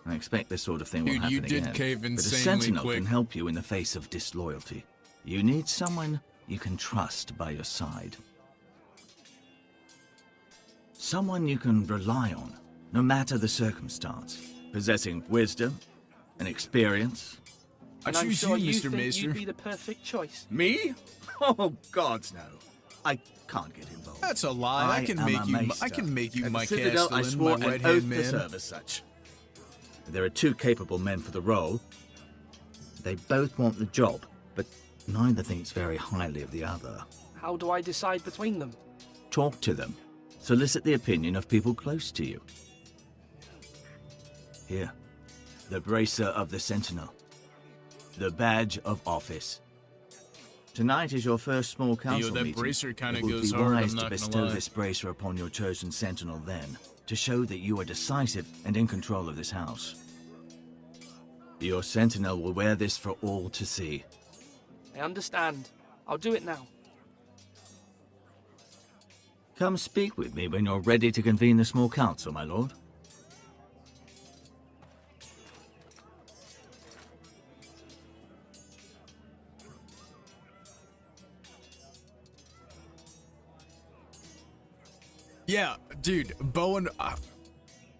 I expect this sort of thing will Dude, happen you did again. cave But a insanely sentinel quick. can help you in the face of disloyalty. You need someone you can trust by your side. Someone you can rely on, no matter the circumstance. Possessing wisdom and experience. And I'm sure you think you'd be the perfect choice. Me? Oh, gods, no. I can't get involved. That's a lie. I can am make a you. maester. I can make you At my the Citadel, I castellan, swore my an right-hand oath to man. serve as such. There are two capable men for the role. They both want the job, but neither thinks very highly of the other. How do I decide between them? Talk to them. Solicit the opinion of people close to you. Here, the bracer of the Sentinel. The badge of office. Tonight is your first small council that meeting. bracer kinda It would goes be hard, wise I'm to not gonna bestow lie. this bracer upon your chosen Sentinel then, to show that you are decisive and in control of this house. Your Sentinel will wear this for all to see. I understand. I'll do it now. Come speak with me when you're ready to convene the small council, my lord. Yeah, dude, Bowen,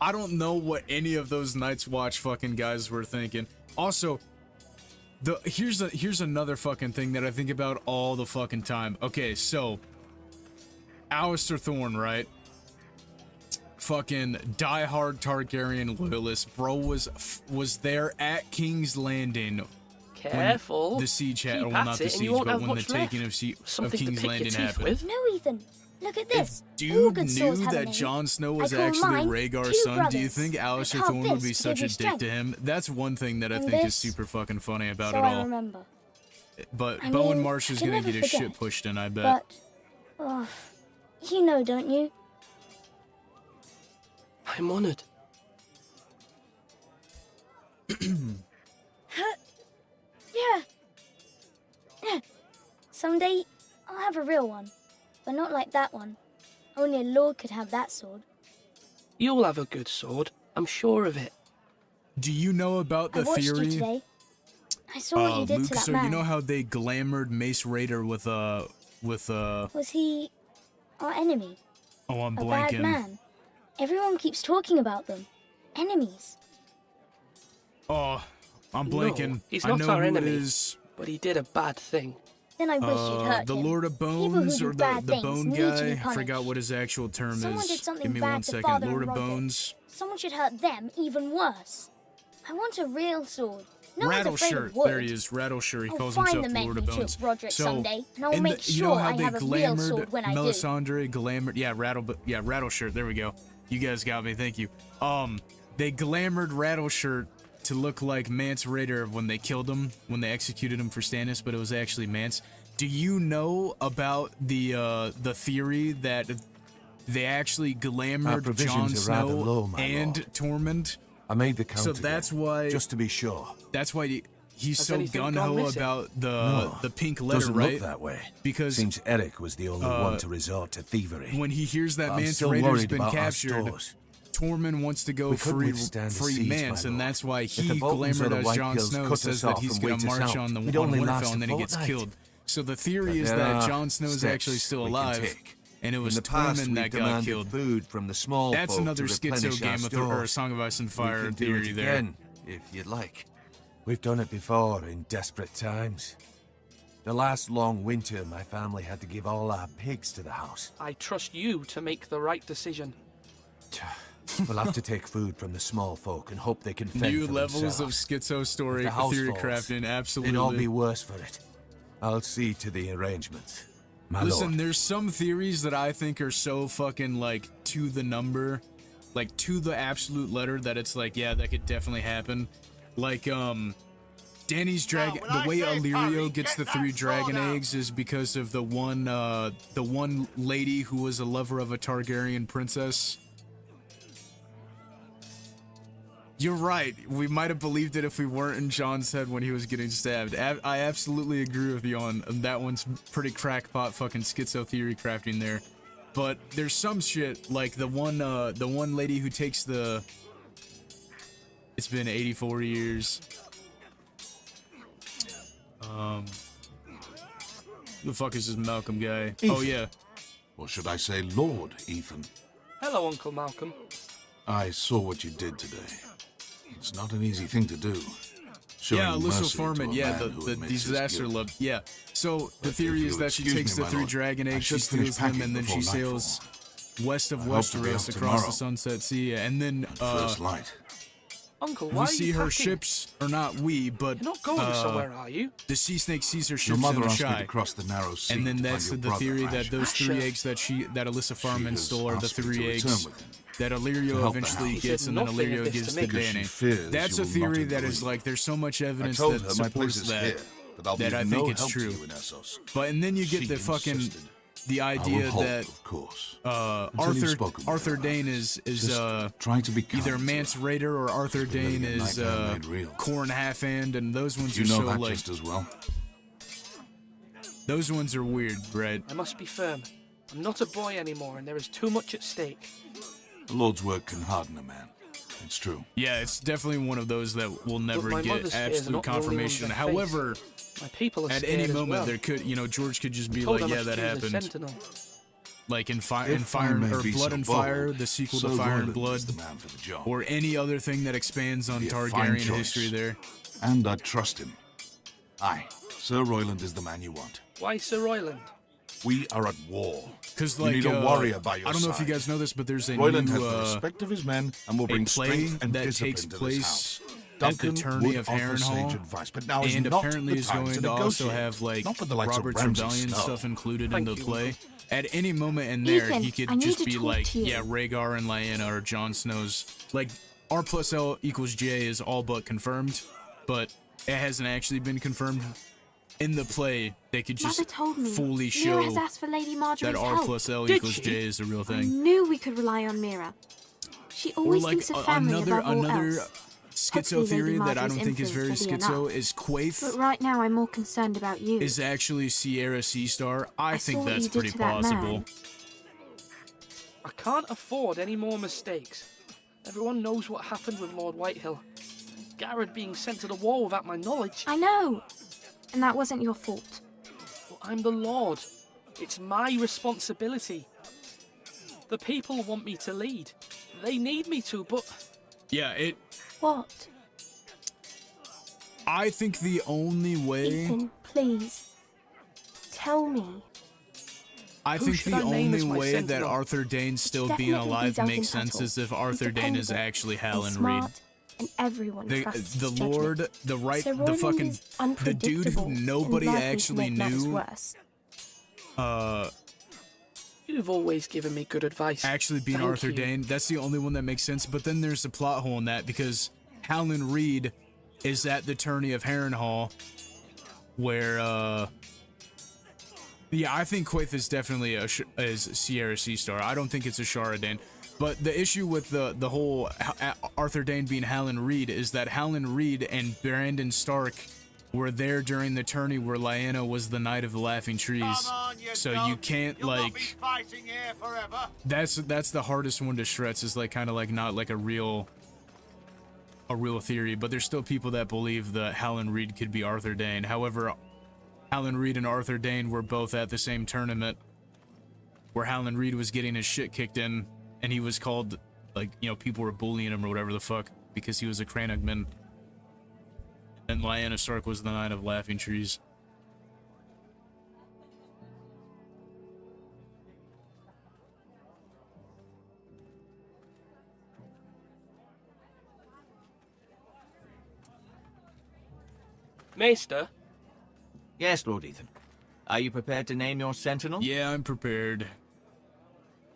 I don't know what any of those Night's Watch fucking guys were thinking. Also, here's another fucking thing that I think about all the fucking time. Okay, so Alistair Thorne, right? Fucking diehard Targaryen loyalist. Bro was there at King's Landing. Careful. When the siege had, Keep well, not at the it and you siege, won't but have when the much taking left. of Something to King's pick your Landing teeth happened. with. No, Ethan. Look at this. All Dude good swords knew have a that name. Jon Snow I was call actually mine Rhaegar's Two son. Do you Brothers. think Alistair I carved Thorne would be this to such give a you dick to strength. him? That's one thing that I And think is this, super fucking funny about so it I all. remember. But I Bowen mean, Marsh is I can gonna never get his shit forget. pushed in, I bet. But, oh, you know, don't you? I'm honored. Yeah. Yeah. Someday, I'll have a real one. But not like that one. Only a lord could have that sword. You'll have a good sword. I'm sure of it. Do you know about the I watched theory? you today. I saw what you did Luke, to that so man. you know how they glamored Mace Raider with Was he our enemy? Oh, I'm A bad blanking. man? Everyone keeps talking about them. Enemies. Oh, I'm No, blanking. he's I not know our who enemy. it is. But he did a bad thing. Then I wish you'd hurt The him. Lord of People who Bones do or the bad things Bone need to be guy? I punished. forgot what his actual term Someone is. did something Give me bad 1 to second. Father Lord and of Roderick. Bones. Someone should hurt them even worse. I want a real sword. No one's afraid Rattleshirt. of wood. There he is. Rattleshirt. He I'll calls find himself the the men Lord who of Bones. took Roderick So, someday, and I'll in make you know sure how I they have a real glamored sword when I do. Melisandre, glamored, yeah, Rattleshirt. There we go. You guys got me. Thank you. They glamored Rattleshirt to look like Mance Rayder when they killed him, when they executed him for Stannis, but it was actually Mance. Do you know about the theory that they actually glamored Jon provisions are rather Snow low, my and lord. Tormund? I made the count So again, that's why, just to be sure. That's why he's Has so anything gone gung-ho missing? about No, the pink letter, doesn't right? look that way. Because Seems Eric was the only one to resort to thievery. when he hears that I'm Mance still Rayder's worried been about our captured, stores. Tormund wants to go We couldn't free withstand the free siege, my Mance, and lord. that's why If the he Boltons or glamored the as White Jon Hills Snow, cut says us that off he's and going wait to us march out, on the we'd only Winterfell last and a then he gets fortnight. killed. So the theory But is there that are Jon Snow is steps actually still we can alive, take. and it was In the past, Tormund we've that got demanded killed. food from the small That's folk another to schizo replenish our Game of stores. Song of Ice and We Fire can do theory it there. again, if you'd like. We've done it before in desperate times. The last long winter, my family had to give all our pigs to the house. I trust you to make the right decision. We'll have to take food from the small folk and hope they can fend New for levels themselves. of schizo story If the house theory falls, crafting, absolutely. It'd all be worse for it. I'll see to the arrangements. My Listen, lord. there's some theories that I think are so fucking like to the number, like to the absolute letter that it's like, yeah, that could definitely happen. Like, Danny's dragon, the way Illyrio gets the 3 dragon eggs is because of the one lady who was a lover of a Targaryen princess. You're right. We might have believed it if we weren't in Jon's head when he was getting stabbed. I absolutely agree with you on that one's pretty crackpot fucking schizo theory crafting there. But there's some shit like the one lady who takes the. It's been 84 years. The fuck is this Malcolm guy? Ethan. Oh yeah. Or should I say Lord Ethan? Hello, Uncle Malcolm. I saw what you did today. It's not an easy thing to do. Showing Yeah, Alyssa mercy to Farman, a yeah, man the who admits his disaster guilt. love. Yeah. So the But theory if is you'll that she excuse takes me, the my 3 lord, dragon I eggs, she should finish steals them, packing and then she before sails west of I hope to be Westeros out across tomorrow. the Sunset Sea, and then First light. Uncle, we why are see you her packing? ships, or not we, but You're not going somewhere, are you? The sea snake sees her Your ships mother in the asked me shy, to cross the narrow sea and then to that's find the your theory brother, that those Asher. 3 eggs that Alyssa Farman has stole are the asked me 3 to eggs return with him. that To Illyrio help the eventually house. gets, He and said then nothing Illyrio of this gives to to me. Because she Danny. fears That's you a will theory not that is agree. like there's so much evidence I told that her my place supports is that here, but I'll be that I of think no it's help true. to you in Essos. But and then you get She the fucking insisted. the I will idea hold, that of course. Until you've Arthur spoken with her Dane about is Just try to be either kind to Mance Rayder or Arthur Dane get is Nightmare made real. Corn Halfhand, and those ones You are know so that like just as well. those ones are weird, right? I must be firm. I'm not a boy anymore, and there is too much at stake. The Lord's work can harden a man. It's true. Yeah, it's definitely one of those that will never my get mother's fears are absolute not rolling confirmation. on their However, My people are at scared any as moment well. there could, George could just be Told like, I yeah, must that choose a happened. sentinel. Like in If I may or be Blood so and bold, Fire, the sequel to Sir Fire and Roland Blood, is the man for the job. or any other thing that expands on Be a fine Targaryen choice. history there. And I trust him. Aye, Sir Royland is the man you want. Why Sir Royland? We are at war. Because You like need a warrior by your I don't know if you side. guys know this, but there's a Royland new has the respect of his men and will a bring play strength and that discipline takes to this place house. at Duncan the tourney would of offer sage Harrenhal, advice, but now is and not apparently the is time going to to also negotiate. have like Not with the likes of Robert's Ramsay Rebellion Snow. stuff included Thank in the you, play. Uncle. At any moment in there, Ethan, he could I need just to be talk like, to you. yeah, Rhaegar and Lyanna or Jon Snow's. Like, R+L equals J is all but confirmed, but it hasn't actually been confirmed. In the play, they could just Mother told me fully Mira show has asked for Lady Marjorie's that help. R+L Did equals she? J is a real I thing. knew we could rely on Mira. She Or always like thinks of family above all else. schizo Hopefully theory Lady that I don't Marjorie's think is very influence will schizo be enough. is Quaithe But right now, I'm more concerned about you. is actually Sierra Seastar. I saw think what that's you did pretty to that plausible. man. I can't afford any more mistakes. Everyone knows what happened with Lord Whitehill. Garrett being sent to the war without my knowledge. I know. And that wasn't your fault. But I'm the Lord. It's my responsibility. The people want me to lead. They need me to, but Yeah, What? I think the only way Ethan, please. Tell me. I Who think should the I name only as my way that sentinel? Arthur Dane still It's being definitely alive Duncan makes sense Tuttle. is if Arthur He's Dane is dependable. actually He's Hallan Reed. smart. and everyone trusts the his Lord, judgment. the right, Sir the Roland fucking, is the dude who unpredictable nobody and likely to actually make matters knew. worse. You've always given me good advice. Actually being Thank Arthur you. Dane. That's the only one that makes sense. But then there's a plot hole in that because Howland Reed is at the tourney of Harrenhal, where yeah, I think Quaithe is definitely is Sierra Seastar. I don't think it's a Shara Dane. But the issue with the whole Arthur Dane being Howland Reed is that Howland Reed and Brandon Stark were there during the tourney where Lyanna was the Knight of the Laughing Trees. So you can't like. That's the hardest one to stretch. Is like kind of like not like a real theory, but there's still people that believe that Howland Reed could be Arthur Dane. However, Howland Reed and Arthur Dane were both at the same tournament where Howland Reed was getting his shit kicked in, and he was called, like, you know, people were bullying him or whatever the fuck because he was a Cranagman. And Lyanna Stark was the Knight of Laughing Trees. Maester? Yes, Lord Ethan. Are you prepared to name your sentinel? Yeah, I'm prepared.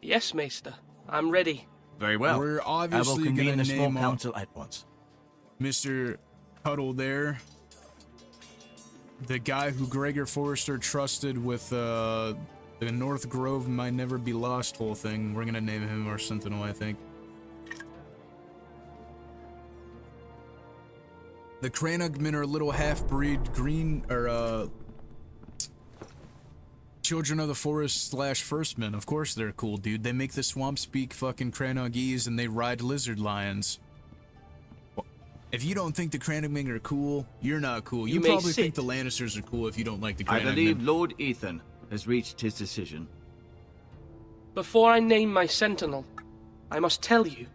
Yes, Maester. I'm ready. Very well. We're obviously I will convene gonna a small name council at once. Mr. Cuddle there. The guy who Gregor Forrester trusted with the North Grove Might Never Be Lost whole thing. We're gonna name him our sentinel, I think. The Cranagmen are little half-breed green, or, Children of the Forest / Firstmen. Of course they're cool, dude. They make the swamp speak fucking Cranogese and they ride lizard lions. If you don't think the Cranagmen are cool, you're not cool. You probably think the Lannisters are cool if you don't like the Cranagmen. I believe Lord Ethan has reached his decision. Before I name my sentinel, I must tell you.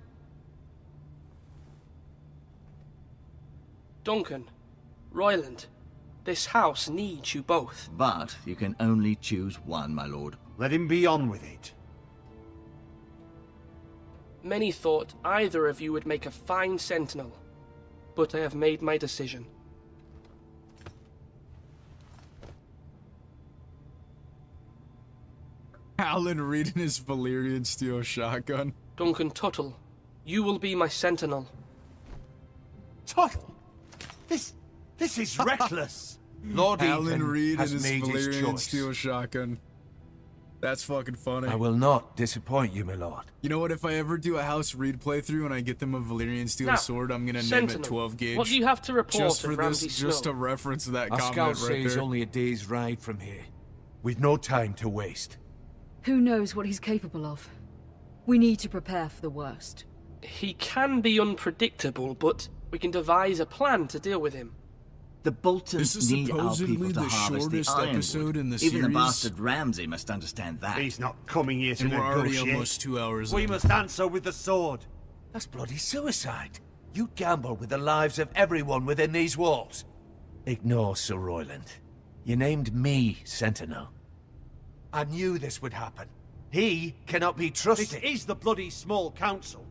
Duncan, Royland, this house needs you both. But you can only choose one, my lord. Let him be on with it. Many thought either of you would make a fine sentinel, but I have made my decision. Alan reading his Valyrian steel shotgun. Duncan Tuttle, you will be my sentinel. Tuttle? This is reckless. Lord Alan Ethan Reed and has his made his Valyrian choice. steel shotgun. That's fucking funny. I will not disappoint you, my lord. You know what? If I ever do a House Reed playthrough and I get them a Valyrian steel Now, sword, I'm gonna name Sentinel, it 12 gauge. what do you have to report just for of this, Ramsay just Snow? to reference that Our comment scouts right say he's there. only a day's ride from here. We've no time to waste. Who knows what he's capable of? We need to prepare for the worst. He can be unpredictable, but we can devise a plan to deal with him. The Boltons This is need our supposedly people to the harvest the shortest ironwood. episode in the Even the series. bastard Ramsay must understand that. He's not coming here to And we're already negotiate. almost 2 hours We in. must answer with the sword. That's bloody suicide. You gamble with the lives of everyone within these walls. Ignore Sir Royland. You named me Sentinel. I knew this would happen. He cannot be trusted. This is the bloody small council.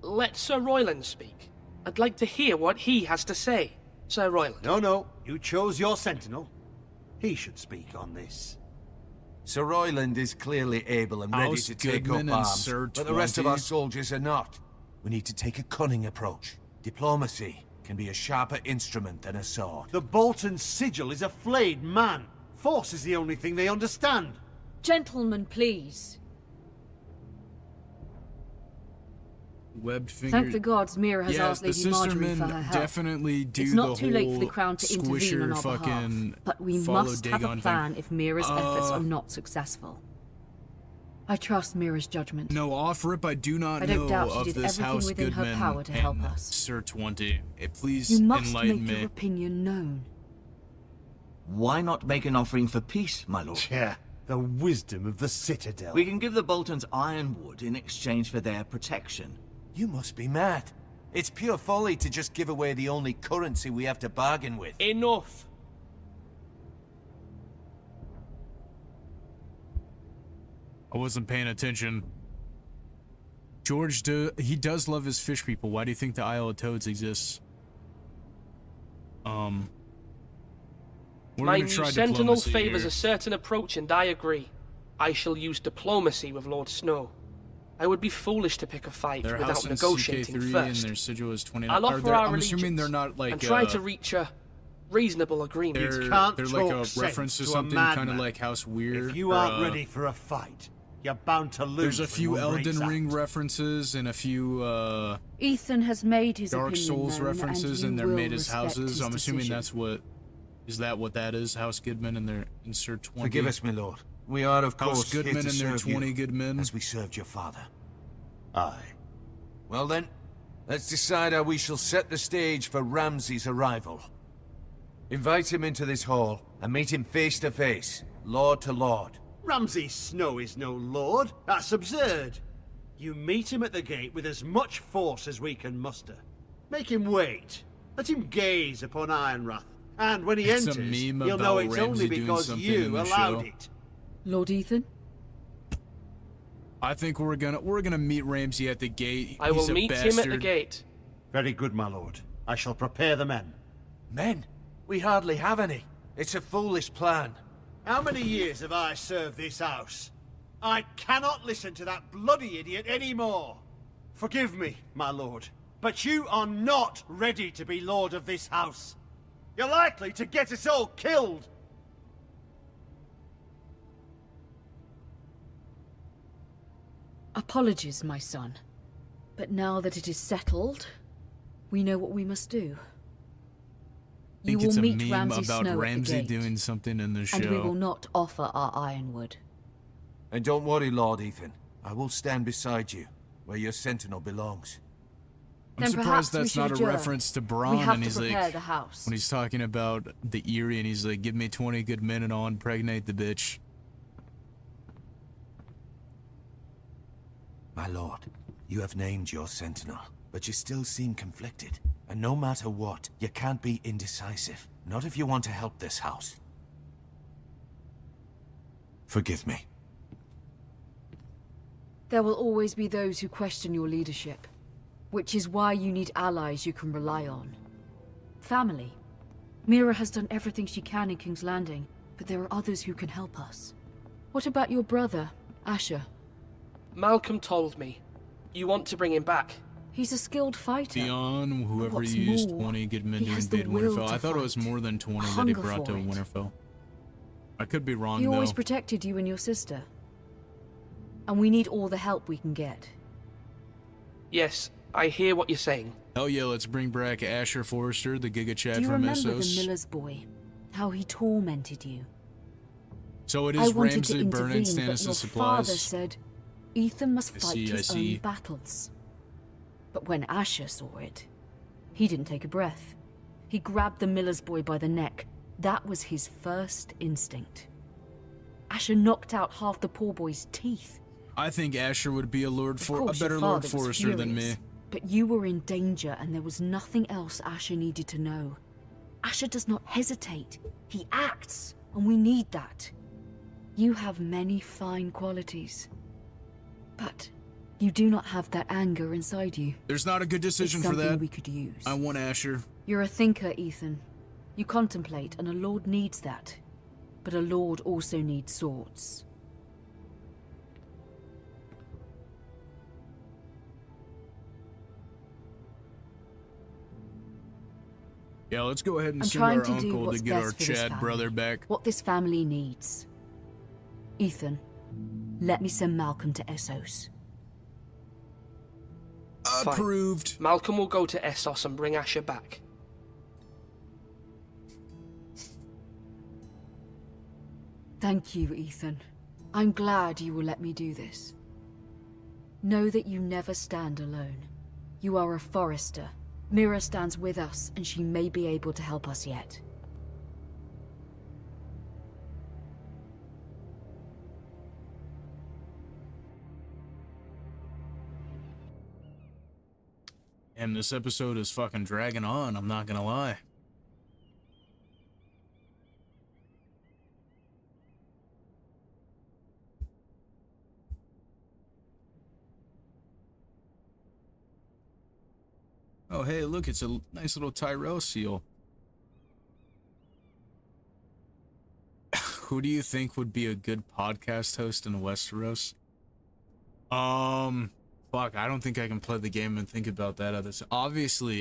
Let Sir Royland speak. I'd like to hear what he has to say. Sir Royland. No. You chose your sentinel. He should speak on this. Sir Royland is clearly able and ready House to take Goodman up and arms, Sir but the rest of 20. our soldiers are not. We need to take a cunning approach. Diplomacy can be a sharper instrument than a sword. The Bolton sigil is a flayed man. Force is the only thing they understand. Gentlemen, please. Webbed finger. Thank the gods Mira has asked the Lady Marjorie Sistermen for her help. definitely do It's the not too late for the whole crown to intervene on squisher our fucking behalf, but we follow must have a Dagon plan thing. if Mira's efforts are not successful. I trust Mira's judgment. No, off rip, I do not I don't know doubt she of did this everything House within her Goodman power to help and us. Sir 20. Please You must enlighten make me. your opinion known. Why not make an offering for peace, my lord? Yeah, the wisdom of the Citadel. We can give the Boltons ironwood in exchange for their protection. You must be mad. It's pure folly to just give away the only currency we have to bargain with. Enough. I wasn't paying attention. George, he does love his fish people. Why do you think the Isle of Toads exists? We're My gonna new try sentinel diplomacy favours here. a certain approach, and I agree. I shall use diplomacy with Lord Snow. I would be foolish to pick a fight Their without house in negotiating CK3 first. and their sigil is 29. I'll offer our I'm assuming they're allegiance not like and try to reach a reasonable agreement. They're Can't like a talk sense reference to to a something kind of madman. like House Weird. If you or, aren't ready for a fight, you're bound to lose. There's a when few one breaks Elden Ring out. references and a few Ethan has made his Dark opinion Souls known, references, and and you they're will made as respect houses. his I'm assuming decision. that's what. Is that what that is? House Goodman and their insert 20. Forgive us, my lord. We are, of House course, here Goodman to and their serve 20 you, good men. as we served your father. Aye. Well then, let's decide how we shall set the stage for Ramsay's arrival. Invite him into this hall and meet him face to face, lord to lord. Ramsay Snow is no lord. That's absurd. You meet him at the gate with as much force as we can muster. Make him wait. Let him gaze upon Ironrath. And when he It's a enters, meme he'll know about it's Ramsay only doing because something you in the allowed show. it. Lord Ethan? I think we're gonna meet Ramsay at the gate. I will He's a meet him at the bastard. gate. Very good, my lord. I shall prepare the men. Men? We hardly have any. It's a foolish plan. How many years have I served this house? I cannot listen to that bloody idiot anymore. Forgive me, my lord, but you are not ready to be lord of this house. You're likely to get us all killed. Apologies, my son. But now that it is settled, we know what we must do. I think You it's will a meet meme Ramsay about Snow Ramsay at the gate, doing something in the show. and we will not offer our ironwood. And don't worry, Lord Ethan. I will stand beside you, where your sentinel belongs. I'm Then perhaps surprised we that's should not a adjourn. reference to We Bronn, have and to he's prepare like, the house. when he's talking about the Eyrie, and he's like, give me 20 good men and I'll impregnate the bitch. My lord, you have named your sentinel, but you still seem conflicted. And no matter what, you can't be indecisive. Not if you want to help this house. Forgive me. There will always be those who question your leadership, which is why you need allies you can rely on. Family. Mira has done everything she can in King's Landing, but there are others who can help us. What about your brother, Asher? Malcolm told me. You want to bring him back. He's a skilled fighter. Beyond whoever What's used more, 20 good men he to has the invade will Winterfell. to I thought it was fight. more than 20 that he Hunger brought to for it. Winterfell. I could be wrong, He though. always protected you and your sister. And we need all the help we can get. Yes, I hear what you're saying. Hell yeah, let's bring back Asher Forrester, the Giga Chad Do you from remember Essos. the miller's boy? How he tormented you? So it I is wanted to Ramsay burning intervene, but Stannis' your supplies. father said Ethan must I fight see, I his see. own battles. But when Asher saw it, he didn't take a breath. He grabbed the miller's boy by the neck. That was his first instinct. Asher knocked out half the poor boy's teeth. I think Asher would be a Of course, your better Lord father was Forrester than me. furious, But you were in danger, and there was nothing else Asher needed to know. Asher does not hesitate. He acts, and we need that. You have many fine qualities. But you do not have that anger inside you. There's not a good decision It's for something that. we could use. I want Asher. You're a thinker, Ethan. You contemplate, and a lord needs that. But a lord also needs swords. Yeah, let's go ahead and I'm send trying our to do uncle what's to get our best for this Chad family. brother back. What this family needs. Ethan, let me send Malcolm to Essos. Fine. Approved. Malcolm will go to Essos and bring Asher back. Thank you, Ethan. I'm glad you will let me do this. Know that you never stand alone. You are a Forrester. Mira stands with us, and she may be able to help us yet. And this episode is fucking dragging on, I'm not gonna lie. Oh, hey, look, it's a nice little Tyrell seal. Who do you think would be a good podcast host in Westeros? Fuck, I don't think I can play the game and think about that other. Obviously,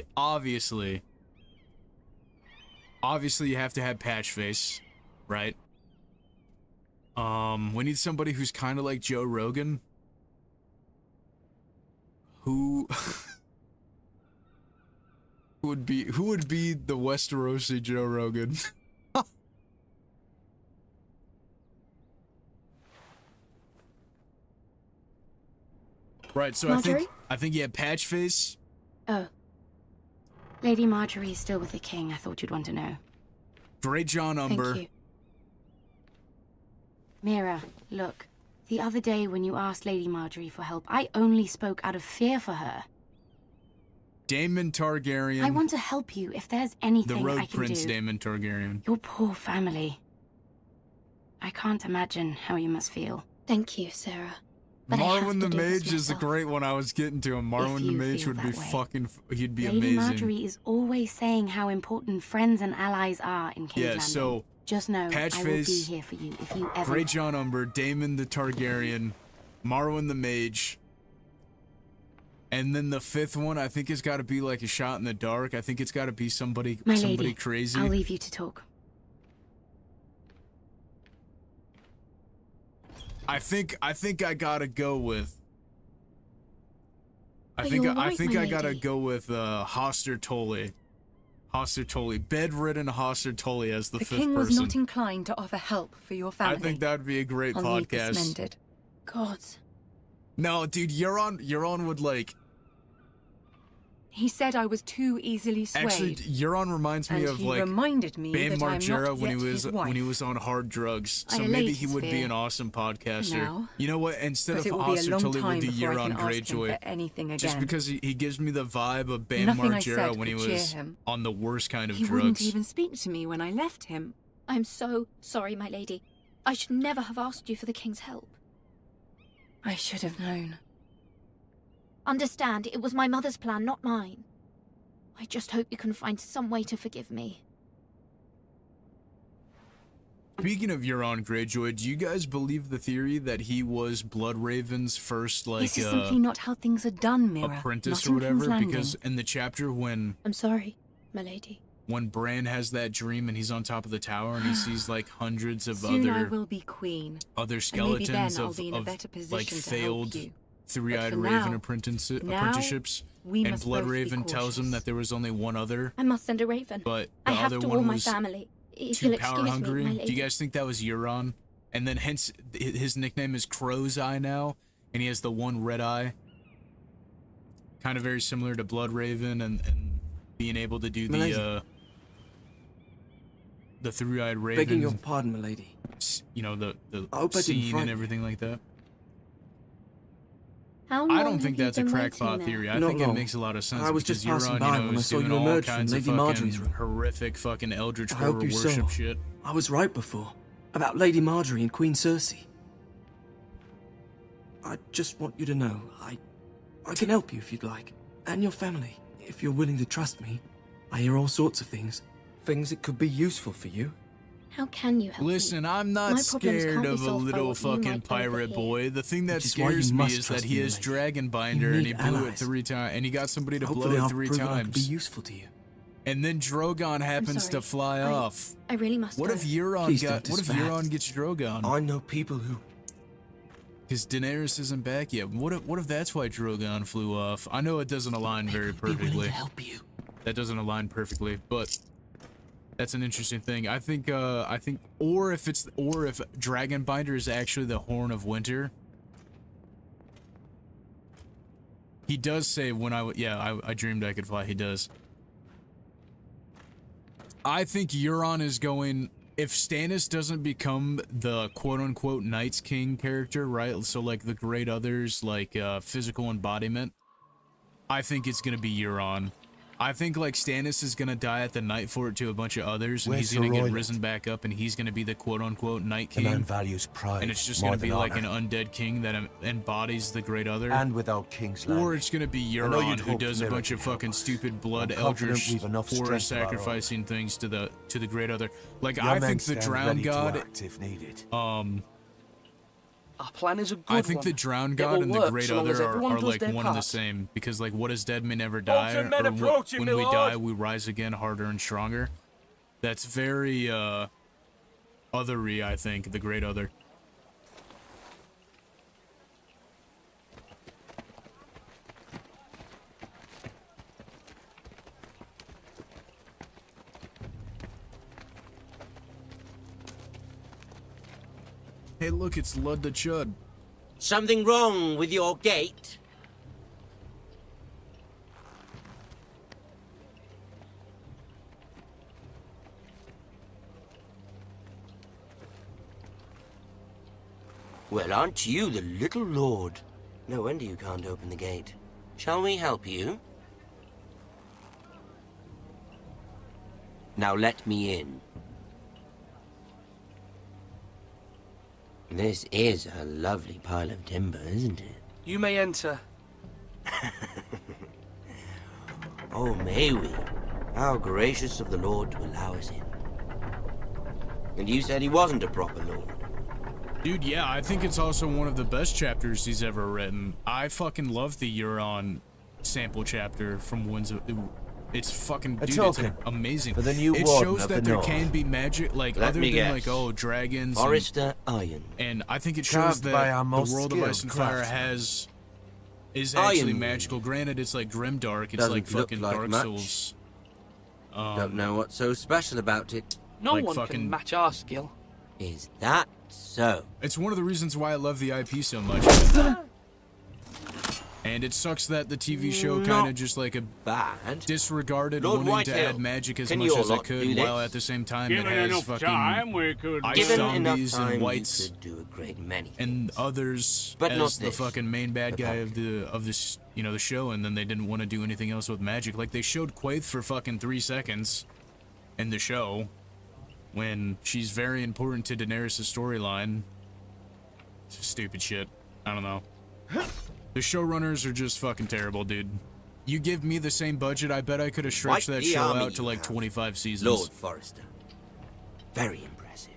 you have to have Patchface, right? We need somebody who's kind of like Joe Rogan. Who would be the Westerosi Joe Rogan? Right, so Marjorie? I think you have Patchface. Oh. Lady Marjorie is still with the king. I thought you'd want to know. Great John Umber. Thank you. Mira, look. The other day when you asked Lady Marjorie for help, I only spoke out of fear for her. Daemon Targaryen. I want to help you if there's anything the Road I can Prince do. Daemon Targaryen. Your poor family. I can't imagine how you must feel. Thank you, Sarah. But Marwyn the Mage is a great one. I was getting to him. Marwyn the Mage would be fucking. He'd be Lady amazing. Marjorie is always saying how important friends and allies are in King's Yeah, Landing. so just know I will be Patchface, here for you if you ever. Great John Umber, Daemon the Targaryen, Marwyn the Mage, and then the fifth one I think has got to be like a shot in the dark. I think it's got to be somebody My lady, crazy. I'll leave you to talk. I think I gotta go with. I Are think you I alright, think my I gotta lady? go with Hoster Tully. Hoster Tully, bedridden Hoster Tully as the The fifth king was person. not inclined to offer help for your family. I think that would be a great I'll leave this podcast. mended. God. No, dude, Euron would like. He said I was too easily swayed. Actually, Euron reminds me and of he like reminded me Bam that Margera I'm not when he yet was his wife. on hard drugs. I So allayed maybe he his would be fear. an awesome podcaster. Now. You know what? Instead But of it will be a Hoster long Tully, would time do before I Euron can ask him Greyjoy. for anything again. Just because he gives me the vibe of Bam Nothing I Margera said when he could cheer was him. on the worst kind of He drugs. wouldn't even speak to me when I left him. I'm so sorry, my lady. I should never have asked you for the king's help. I should have known. Understand, it was my mother's plan, not mine. I just hope you can find some way to forgive me. Speaking of Euron Greyjoy, do you guys believe the theory that he was Bloodraven's first This is simply not how things are done, Mira. apprentice Not or in King's whatever? Landing. Because in the chapter when I'm sorry, my lady. Bran has that dream and he's on top of the tower and he sees like hundreds of Soon I other will be queen. other And maybe then skeletons I'll be in a of better position like to help failed you. three-eyed But for raven now- apprenticeships, we and must both be Bloodraven tells him that there was only one other, I must send a raven. but I the have other to one warn my was family. If too you'll power excuse hungry. me, my Do lady. you guys think that was Euron? And then hence his nickname is Crow's Eye now, and he has the one red eye. Kind of very similar to Bloodraven and being able to do the three-eyed raven. Begging your pardon, milady. You know, the I hope I didn't scene frighten and you. everything like that. How I long don't think have you that's a been crackpot waiting theory. there? I Not think it long. makes a lot of sense. I was because just passing Euron, by you know, when I is saw doing you all emerge from kinds Lady of Marjorie's fucking room. horrific fucking Eldritch I Horror hope you worship saw. shit. I was right before. About Lady Marjorie and Queen Cersei. I just want you to know, I can help you if you'd like. And your family, if you're willing to trust me. I hear all sorts of things. Things that could be useful for you. How can you help Listen, me? I'm My not problems scared can't be of a solved by little what you fucking might pirate overhear. boy. The thing that Which is why you scares me must is that trust he me, is lady. Dragonbinder You and he need blew it allies. 3 times, and he got somebody to Hopefully blow I'll it 3 prove that I can be times. useful to you. And then Drogon happens to sorry. fly off. I really must What go. if Euron Please got? don't What if despair. Euron gets Drogon? I know people who... Because Daenerys isn't back yet. What if that's why Drogon flew off? I know it doesn't align very perfectly. help you. That doesn't align perfectly, but that's an interesting thing. I think, or if Dragonbinder is actually the Horn of Winter. He does say when I dreamed I could fly. He does. I think Euron is going. If Stannis doesn't become the quote-unquote Night's King character, right? So like the Great Others, like physical embodiment. I think it's gonna be Euron. I think like Stannis is gonna die at the Night Fort to a bunch of others, and Where's he's gonna Sir get Royland? risen back up, and he's gonna be the quote-unquote Night The King. man values pride and it's just more gonna be than like an honor. undead king that embodies the Great Other. And without King's Landing. Or it's gonna be I know Euron, you'd who hoped does a bunch Mira of could help fucking us. stupid blood I'm confident eldritch we've enough horror strength of our own. sacrificing things to the Great Other. Like Your I men think the stand Drowned ready to God. act if needed. Our plan is a good I think one. the Drowned It God will and the work Great so long as Other everyone are does like their one and the part. same. Because like, what is dead may never die, Bolton men or approaching, when my we lord. die, we rise again, harder and stronger. That's very othery, I think, the Great Other. Hey, look, it's Lud the Chud. Something wrong with your gate? Well, aren't you the little lord? No wonder you can't open the gate. Shall we help you? Now let me in. This is a lovely pile of timber, isn't it? You may enter. Oh, may we? How gracious of the Lord to allow us in. And you said he wasn't a proper lord. Dude, yeah, I think it's also one of the best chapters he's ever written. I fucking love the Euron sample chapter from Winds of... It's fucking... A Dude, token it's amazing. for the new it warden shows of that the there North. can be magic, like, Let other me than, guess. like, oh, dragons... Forrester Iron. And I think it shows Carved by our that most the world of skilled Ice and Fire craftsmen. is actually Iron. magical. Granted, it's like grimdark. It's Doesn't like look fucking like Dark much. Souls. Don't know what's so special about it. No Like one fucking- can match our skill. Is that so? It's one of the reasons why I love the IP so much. And it sucks that the TV show kind Not of just like bad. disregarded Lord wanting to Whitehill, add magic as can much your as it lot could, do while this? at the same time Given it has enough fucking time, we could... ice Given enough zombies time, and whites you could do a great many. and others But as not the this. fucking main bad guy of this the show, and then they didn't want to do anything else with magic. Like they showed Quaithe for fucking 3 seconds in the show when she's very important to Daenerys' storyline. It's just stupid shit. I don't know. The showrunners are just fucking terrible, dude. You give me the same budget, I bet I could have stretched Quite that the show army out to you like have, 25 seasons. Lord Forrester. Very impressive.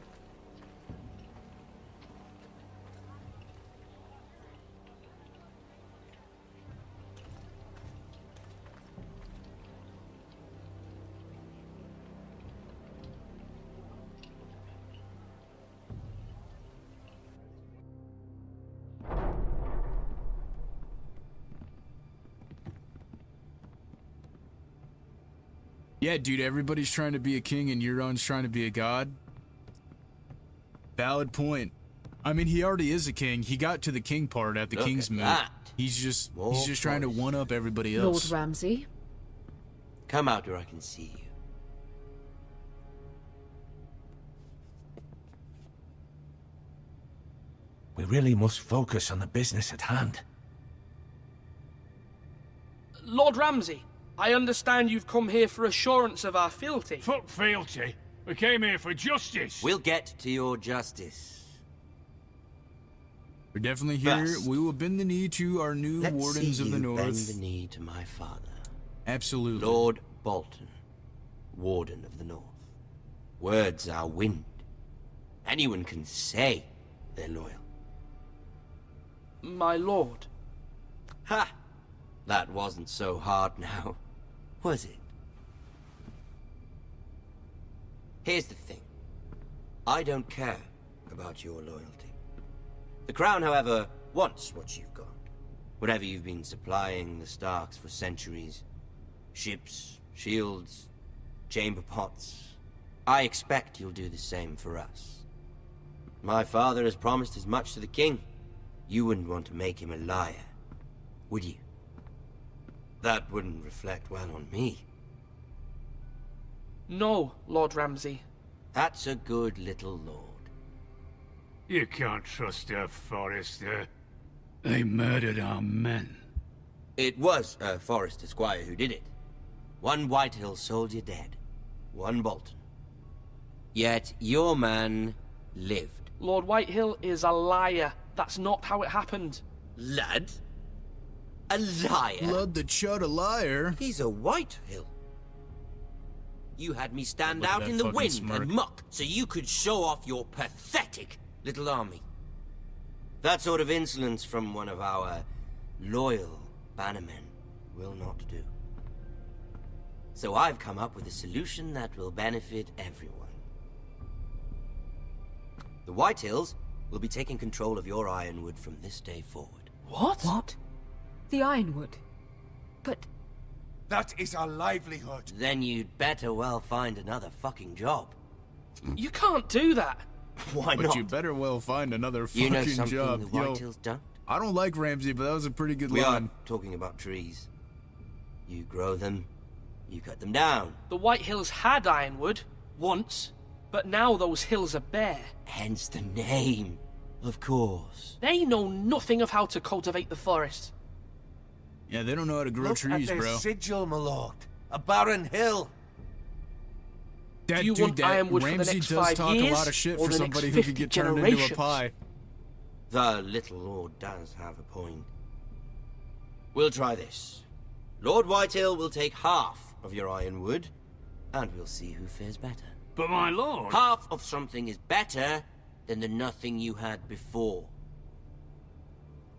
Yeah, dude, everybody's trying to be a king and Euron's trying to be a god. Valid point. I mean, he already is a king. He got to the king part at the Look king's at moot. that. He's just More trying to forest. one up everybody Lord else. Ramsay, Come out where I can see you. We really must focus on the business at hand. Lord Ramsay, I understand you've come here for assurance of our fealty. Fuck fealty. We came here for justice. We'll get to your justice. We're definitely here. First, We will bend the knee to our new Let's wardens see of the you north. bend the knee to my father. Absolutely. Lord Bolton, Warden of the North. Words are wind. Anyone can say they're loyal. My lord. Ha! That wasn't so hard now, was it? Here's the thing. I don't care about your loyalty. The Crown, however, wants what you've got. Whatever you've been supplying the Starks for centuries. Ships, shields, chamber pots. I expect you'll do the same for us. My father has promised as much to the king. You wouldn't want to make him a liar, would you? That wouldn't reflect well on me. No, Lord Ramsay. That's a good little lord. You can't trust her, Forrester. They murdered our men. It was Forrester Squire who did it. One Whitehill soldier dead. One Bolton. Yet your man lived. Lord Whitehill is a liar. That's not how it happened. Lad? A liar? Blood the chud a liar. He's a Whitehill. You had me stand Look at out that in the fucking wind smirk. and muck so you could show off your pathetic little army. That sort of insolence from one of our loyal bannermen will not do. So I've come up with a solution that will benefit everyone. The Whitehills will be taking control of your Ironwood from this day forward. What? What? The Ironwood? But... That is our livelihood. Then you'd better well find another fucking job. You can't do that. Why But not? you better well find another fucking You know something job. the Yo, Whitehills don't? I don't like Ramsay, but that was a pretty good We line. are talking about trees. You grow them, you cut them down. The Whitehills had Ironwood, once, but now those hills are bare. Hence the name, of course. They know nothing of how to cultivate the forest. Yeah, they don't know how to grow Look trees, at their bro. sigil, my lord. A barren hill. That Do you dude, want that Ironwood for the Ramsay next does 5 talk a years, lot of shit or for the somebody next who could 50 get turned into a generations? pie. The little lord does have a point. We'll try this. Lord Whitehill will take half of your Ironwood, and we'll see who fares better. But my lord... Half of something is better than the nothing you had before.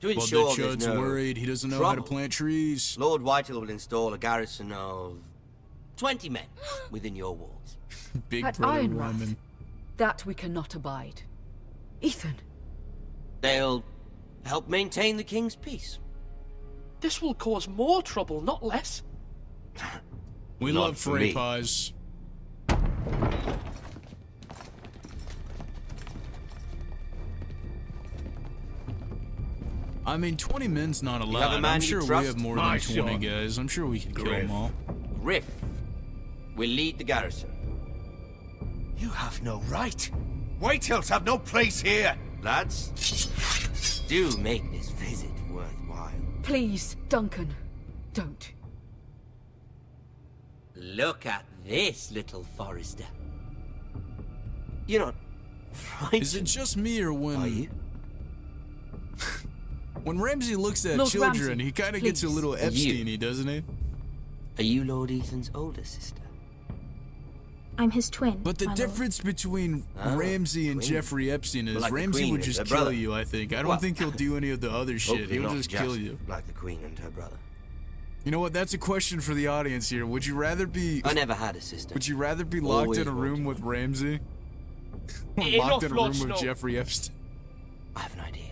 To Well, the ensure there's chud's no worried. He doesn't know how to trouble, plant trees. Lord Whitehill will install a garrison of 20 men within your walls. Big At brother Ironrath, woman. that we cannot abide. Ethan. They'll help maintain the king's peace. This will cause more trouble, not less. We Not love for free me. pies. I mean, 20 men's not a have lot. a I'm man you sure we trust? have more My than 20 son. guys. I'm sure we can kill them all. Griff will lead the garrison. You have no right. Whitehills have no place here. Lads, do make this visit worthwhile. Please, Duncan. Don't. Look at this, little Forester. You're not frightened, Is it just me or when... are you? When Ramsay looks at Lord children, Ramsay, he kind of gets a please. little You. Epstein-y, doesn't he? Are you Lord Ethan's older sister? I'm his twin. But the my lord. difference between Ah, Ramsay and queen. Jeffrey Epstein is Like the Ramsay queen would and just her kill brother. you, I think. I don't Well, think he'll do any of the other shit. Hopefully He'll not just kill you. like the queen and her brother. You know what? That's a question for the audience here. Would you rather be... I never had a sister. Would you rather be locked Always in a room wanted with Ramsay? Or Enough, locked in a Lord room with Snow. Jeffrey Epstein? I have an idea.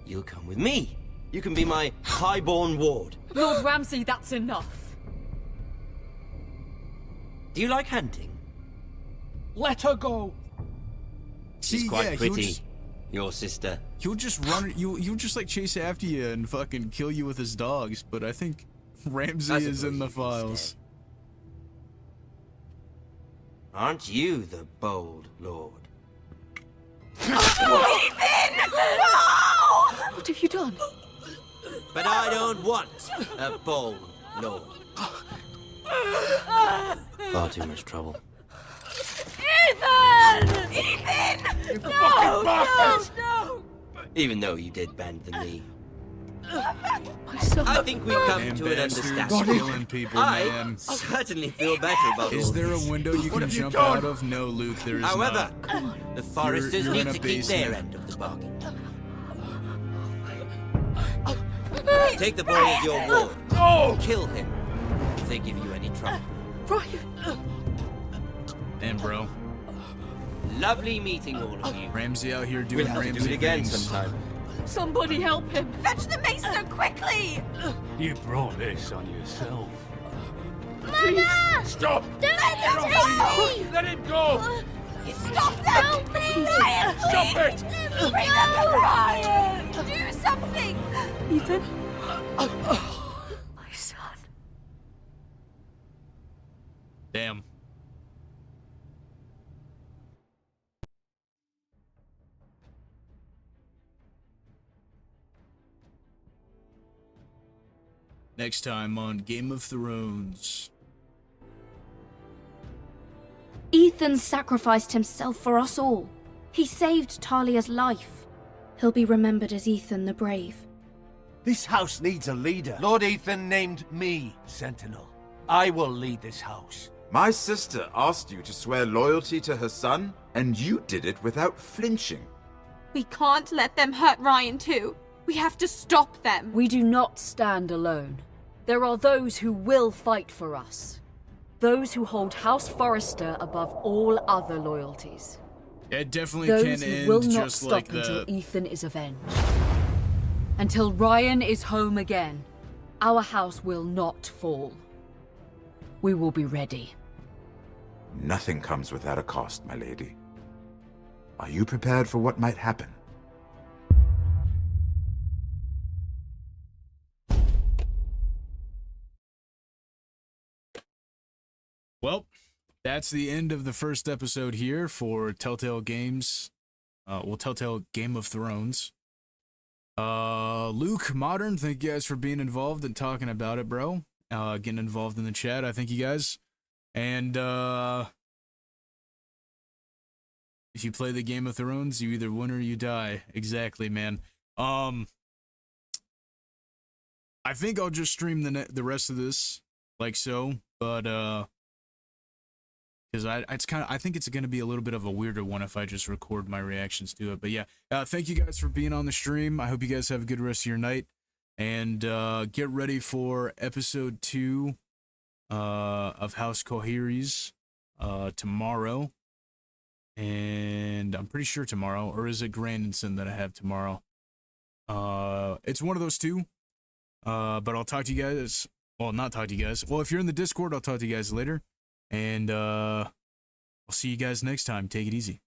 You'll come with me. You can be my highborn ward. Lord Ramsay, that's enough. Do you like hunting? Let her go. She's See, quite yeah, he'll pretty. just- Your sister. He'll just run... He'll just, like, chase after you and fucking kill you with his dogs, but I think Ramsay I is in suppose the you can files. stay. Aren't you the bold lord? What have you done? But I don't want a bold lord. Far too much trouble. Ethan! Ethan! No! No! Even though you did bend the knee. My son. I think we've come Man, to an bastards understanding. killing people, I man. certainly feel better about Is all there a this. window you can have you jump done? out of? No, Luke, there is However, not. the foresters you're in need a to keep their basement. end of the bargain. Take the boy as your ward. No! Kill him if they give you any trouble. Brian. And bro, Lovely meeting all of you. Ramsay out here We'll doing have to Ramsay do it again things. sometime. Somebody help him. Fetch the maester quickly! You brought this on yourself. Mama! Stop! Don't let him take me! Let him go! Stop that! No, please! Ryan, Stop please! it! Bring up the Ryan! Do something! Ethan. My son. Damn. Next time on Game of Thrones. Ethan sacrificed himself for us all. He saved Talia's life. He'll be remembered as Ethan the Brave. This house needs a leader. Lord Ethan named me Sentinel. I will lead this house. My sister asked you to swear loyalty to her son, and you did it without flinching. We can't let them hurt Ryan too. We have to stop them. We do not stand alone. There are those who will fight for us. Those who hold House Forrester above all other loyalties. It definitely Those can who end will not just stop like until the... Ethan is avenged. Until Ryan is home again, our house will not fall. We will be ready. Nothing comes without a cost, my lady. Are you prepared for what might happen? Well, that's the end of the first episode here for Telltale Games. Telltale Game of Thrones. Luke, Modern, thank you guys for being involved and talking about it, bro. Getting involved in the chat. I thank you guys. And, if you play the Game of Thrones, you either win or you die. Exactly, man. I think I'll just stream the rest of this like so, but because I think it's gonna be a little bit of a weirder one if I just record my reactions to it. But yeah, thank you guys for being on the stream. I hope you guys have a good rest of your night, and get ready for episode 2 of House Coheres tomorrow. And I'm pretty sure tomorrow, or is it Grandinson that I have tomorrow? It's one of those two. But I'll talk to you guys. Well, not talk to you guys. Well, if you're in the Discord, I'll talk to you guys later. And I'll see you guys next time. Take it easy.